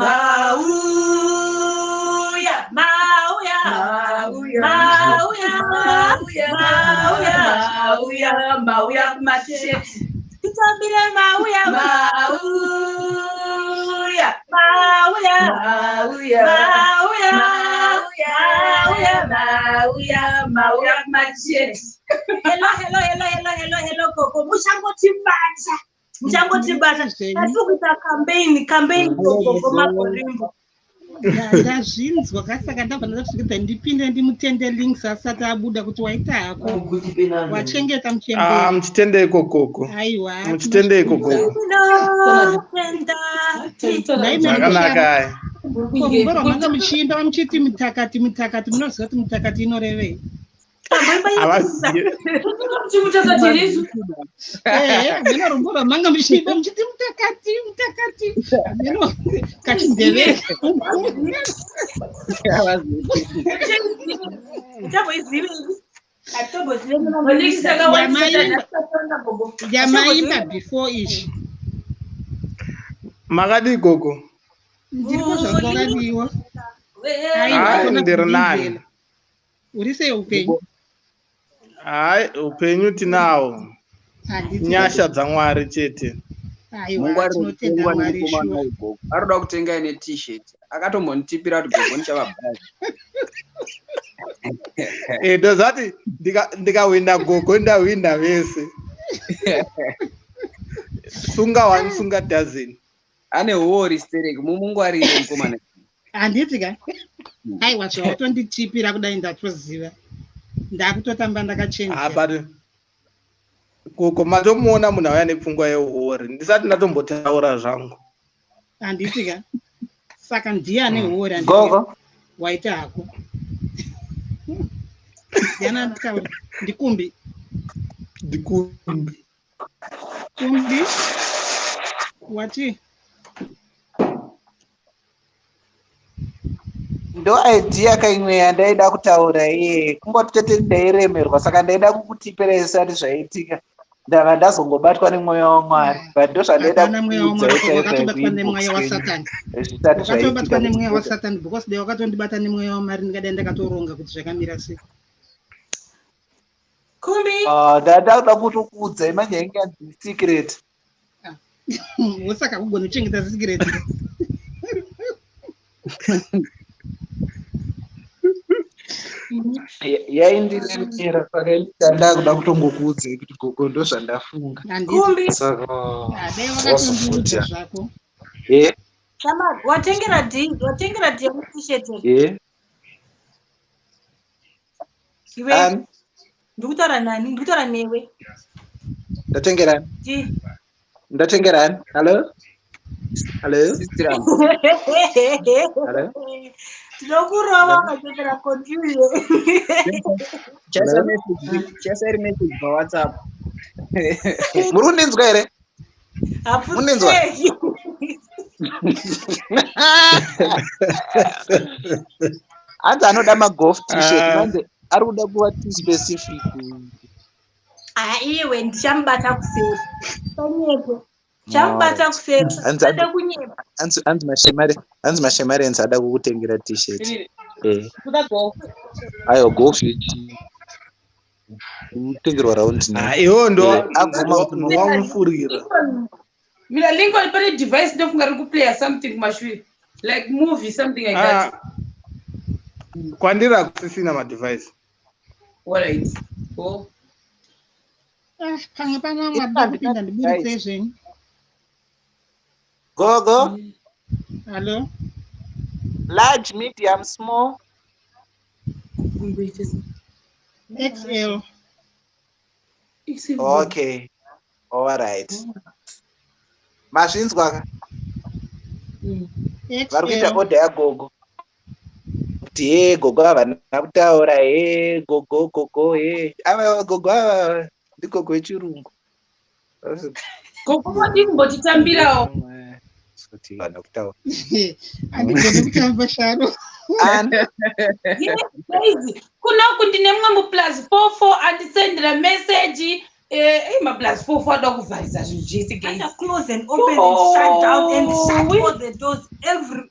Mauya kumasheti. Tutambire mauya. Mauya kumasheti. Hello Koko. Muchangotibata. Asukuita campaign Koko makorimbo. ndazvinzwa kasaka ndafanira kusvika ndipinde ndimutende links asati abuda kuti waita hako wachengeta muchembe muchitende ikokoko aiwa muchitende ikokoko zvakanaka kombora manga muchiimba muchiti mutakati munoziva kuti mutakati inorevei havazivi mena rumbora manga muchiimba muchiti mutakati meno kachindevere yamaimba before ichi makadi ikoko ndiripo zvakakadiwa ndiri nani uri sei upenyu hai upenyu tinawo nyasha dzamwari chete aiwa tinotenda mwari shuwa arikuda kutenga ine t-shirt akatombonitipira kuti gogo ndichavabhazi ndozati ndikawina gogo ndawina vese sunga one sunga dozen ane wori stereki mumungwarire mukomana handiti ka aiwa zvautonditipira kudai ndatoziva ndakutotamba ndakachenja koko matomuona munhu auya nepfungwa yeuhori ndisati ndatombotaura zvangu handiti ka saka ndiye ane hori gogo waita hako ndiana nditaura ndikumbi kumbi wati ndo idea kaimwe yandaida kutaura iye kungoti tete ndairemerwa saka ndaida kukutipira isati zvaiitika ndava ndazongobatwa nemweya wamwari but ndo zvandaida wakatobatwa nemweya wasatani wakatobatwa nemweya wasatani because dai wakatondibata nemweya wamwari ndingadai ndakatoronga kuti zvakamira sei kumbi ndada kuda kutokuudzai manje ainge anzi secret wosaka kugona kuchengeta secret yaindiremera saka ndada kuda kutongokuudzai kuti gogo ndo zvandafunga saka wakatondiudza zvako watengera d t-shirt iwe ndikutaura nani ndikutaura newe ndatengerani hallo tinokurova ukatendera confusion chasairi message pawhatsapp muri kundinzwa here mundinzwa hanzi anoda magolf t-shirt manje ari kuda kuva specific iwe ndichamubata kuseri panyepo chambata kuseri ada kunyepa hanzi mashemari enzi ada kukutengera t-shirt ayo golf kutengerwa raundi iwo ndo wamufurira mina Lincoln pane device ndofunga riri kuplaya something kumashure like movie something like that kwandiri akusisina madevice alright pamwe pana mwabuda kupinda ndiburitse zvenyu gogo hallo large medium small XL okay all right mazvinzwa vari kuita order yagogo kuti gogo havana kutaura gogo ava gogo ava ndigogo wechirungu gogo wadi kumbotitambirawo vana kutaura andigone kutamba sharo kunoku ndine mumwe muplus 44 andisendera meseji maplus 44 ada kuvharisa zvinhu zvese close and open and shut down and shut all the doors every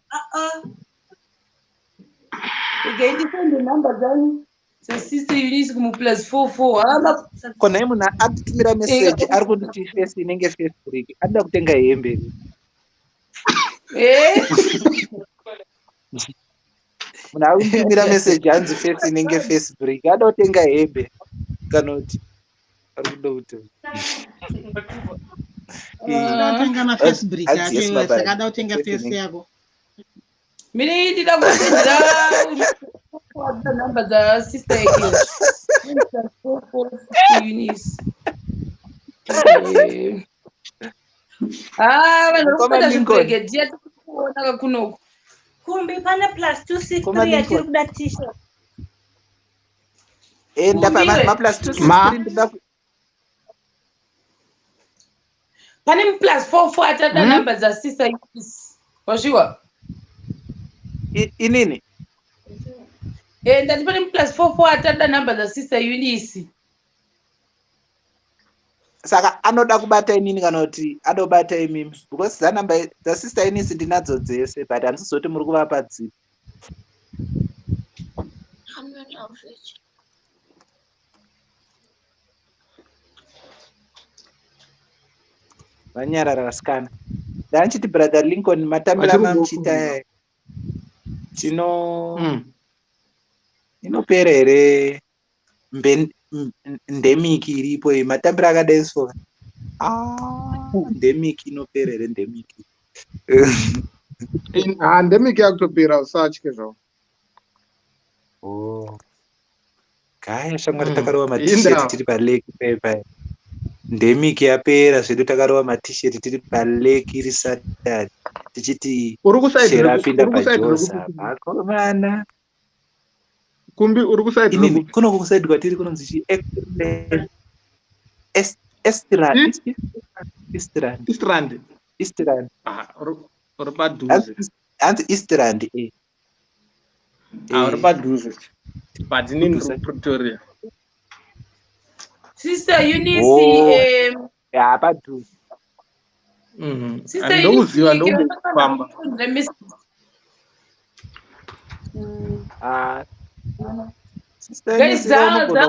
ndisende namba dzanyu sasister Eunice kumuplus 44 konai munhu atitumira meseji ari kunditi face inenge Facebook anoda kutenga hembe munhu akutumira meseji hanzi face inenge Facebook anoda kutenga hembe kana kuti ari kuda kuti utenga mafacebreak ake saka ada kutenga face yako Mine ndida kusendera number dza sister yake. Eunice. Vanhu vakufunda zvibregedia tikuona kunoko. Kumbi pane +263 yatiri kuda t-shirt. ndapa plus 263 pane +44 atada number dza sister Eunice. Washiwa? inini Ndati pane +44 atada number dza sister Eunice. saka anoda kubata inini kana kuti adobata imimi because dzanamba dzasister Eunice ndinadzo dzese but handizoti muri kuvapa dzipi. Vanyarara vasikana ndanchiti brother Lincoln matamira mamuchita inopera here ndemiki iripo iyi matambira akadai so ndemiki inopera here ndemiki ndemiki yakutopera usatye zvavo. Kaya shamwari takarova matisheti tiri paleki paipai ndemiki yapera zvedu takarova matisheti tiri paleki iri Saturday tichiti sherapinda pajosa akomana kumbi uri kusaidi kuno kusaidi kwatiri kunonzi chi Estrand uri padhuze hanzi Estrand uri padhuze but inini uri Pretoria. Sister Eunice padhuze ndouziva ndombofamba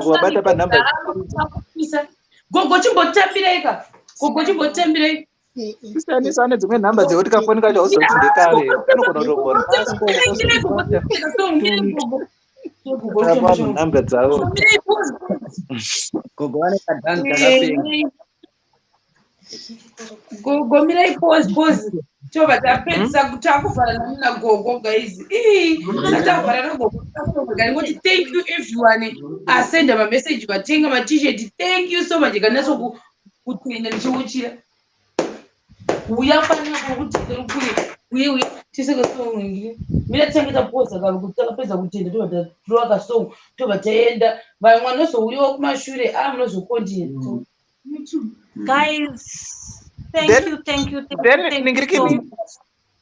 kuvabata panhamba gogo chimbotambireika sisanisa ane dzimwe nhamba dzekuti kafonika chauzoti ndekare anogona kutogora nhamba dzavo gogo vane kadhanzi kakapenga gogo mirai pause tova tapedza kuti akuvharana muna gogo guys takuvharana gogo ngoti thank you everyone asenda mamessage vatenga matshirt thank you so much kanatso kutenda ndichiuchira uya fanira kokutenda rukuri uye tisekasongingire mina tangeta pause karo kuti takapedza kutenda tova tarowa kasong tova taenda vamwe vanozouyiwa kumashure munozokontinua. Guys, thank you so much.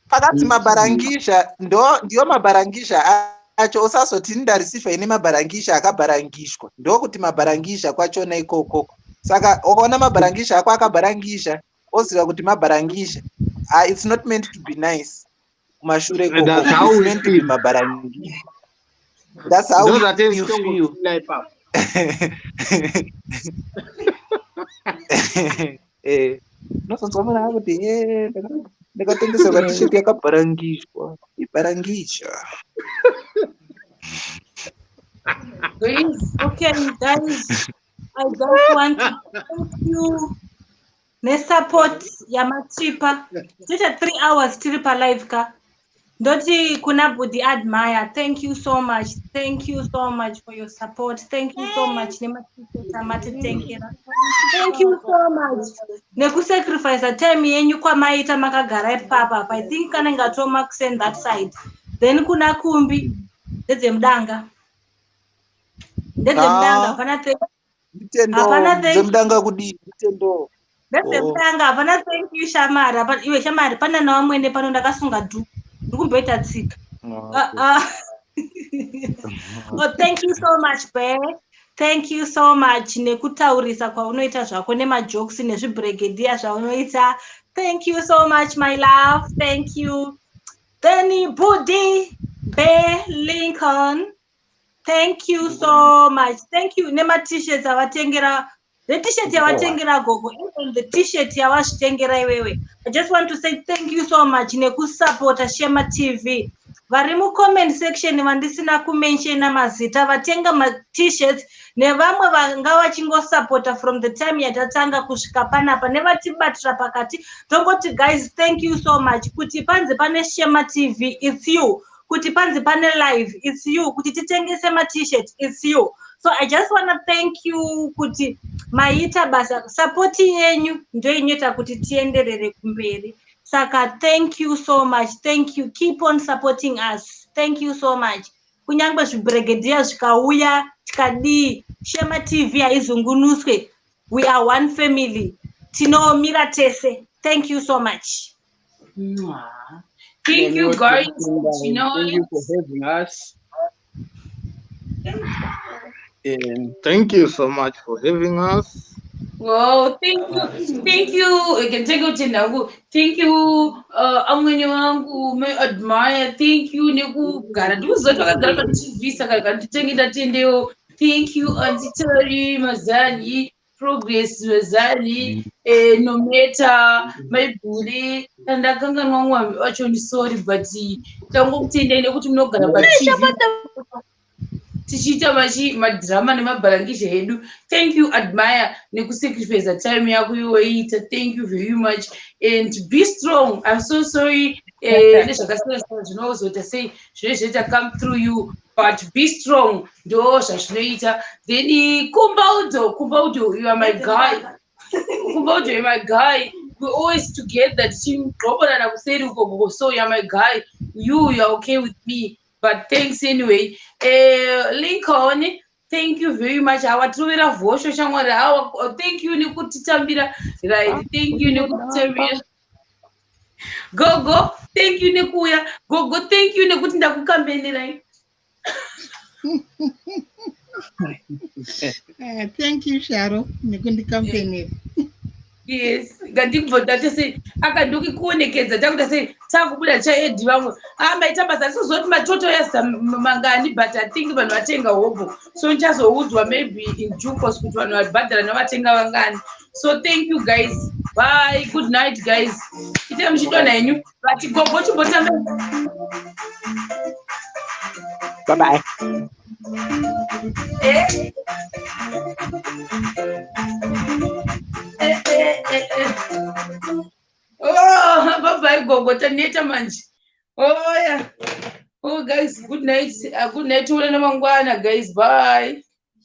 Pakati mabarangisha ndio mabarangisha acho usazoti ndarisifa ine mabarangisha akabarangishwa ndokuti mabarangisha kwachona ikoko saka ukaona mabarangisha ako akabarangisha oziva kuti mabarangisha it's not meant to be nice kumashure ikoko it's meant to be mabarangisha. That's how you feel. Nosonzomera kuti ndakatengeserwa tisheti yakabarangishwa ibarangisha. Okay guys, I just want to thank you nesupport yamatripa tita 3 hours tiri palive ka ndoti kuna budi Admire, thank you so much for your support, thank you so much nematripa matitengera, thank you so much nekusacrifice time yenyu kwamaita makagara ipapa. I think kana ngatoma kusend that side. Then kuna kumbi ndedzemudanga dzemudanga kudi mitendo ndedzemudanga hapana thank you Shamari iwe Shamari pana nawamwene pano ndakasunga dhu ndikumboita tsika. Oh, thank you so much Bear. Thank you so much nekutaurisa kwaunoita zvako nemajokes nezvibregedia zvaunoita. Thank you so much my love, thank you. Then Budi Bear Lincoln, thank you so much. Thank you nema-t-shirts avatengera the t-shirt yavatengera gogo, even the t-shirt yavazvitengera iwewe. I just want to say thank you so much nekusupporta Shema TV. Vari comment section vandisina kumenshena mazita vatenga ma-t-shirts nevamwe vanga vachingosupporta from the time yatatanga kusvika panapa nevatibatira pakati tongoti guys thank you so much kuti panze pane Shema TV it's you kuti panzi pane live, it's you. Kuti titengese ma t-shirt, it's you. So I just want to thank you kuti maita basa support yenyu ndio inoita kuti tienderere kumberi. Saka thank you so much. Thank you. Keep on supporting us. Thank you so much. Kunyangwe zvibregedia zvikauya tikadi Shema TV haizungunuswe. We are one family. Tinomira tese. Thank you so much. Thank you guys. You know, thank you for having us. And Thank you so much for having us. well, thank you. I can take it now. Thank you. Amweni wangu me admire. Thank you. Neku gara ndizoto kagara pa TV saka kanditengeta tendeo. Thank you Auntie Terry Mazani, Progress Mazani, no matter my bully and ndakanganwa mwambi wacho ni sorry but tangokutendeni kuti munogara pa TV. Tichita madrama nemabhalangisha hedu. Thank you Admire nekusacrifice time yako yoita. Thank you very much and be strong. I'm so sorry nezvakasiyana zvinozota sei zvinezvoita come through you but be strong ndo zvazvinoita. Then Kumbaudo, you are my guy. Kumbaudo, you are my guy. We're always together. So you are my guy. You are okay with me. But thanks anyway. Lincoln, thank you very much. Our trovera vosho shamwari. Thank you nekutitambira. Right. Thank you nekutitambira. Go. Thank you nekuya. Go. Thank you nekuti ndakukambeni right. Thank you Sharo nekundikampeni. Yes, ngandibvota tese akadoki kuonekedza takuta sei takubuda chaedi vamwe maita basa sizoti matoto yesa mangani but I think vanhu vatenga hobo so ndichazoudzwa maybe in due course kuti vanhu vabhadhara navatenga vangani. So thank you guys, bye, good night guys. Ite muchidona henyu vati gogo chimbotamba. Bye bye. Oh, bye-bye, Gogo. Taneta manje. Oh, yeah. Oh, guys, good night. Good night. Guys, bye.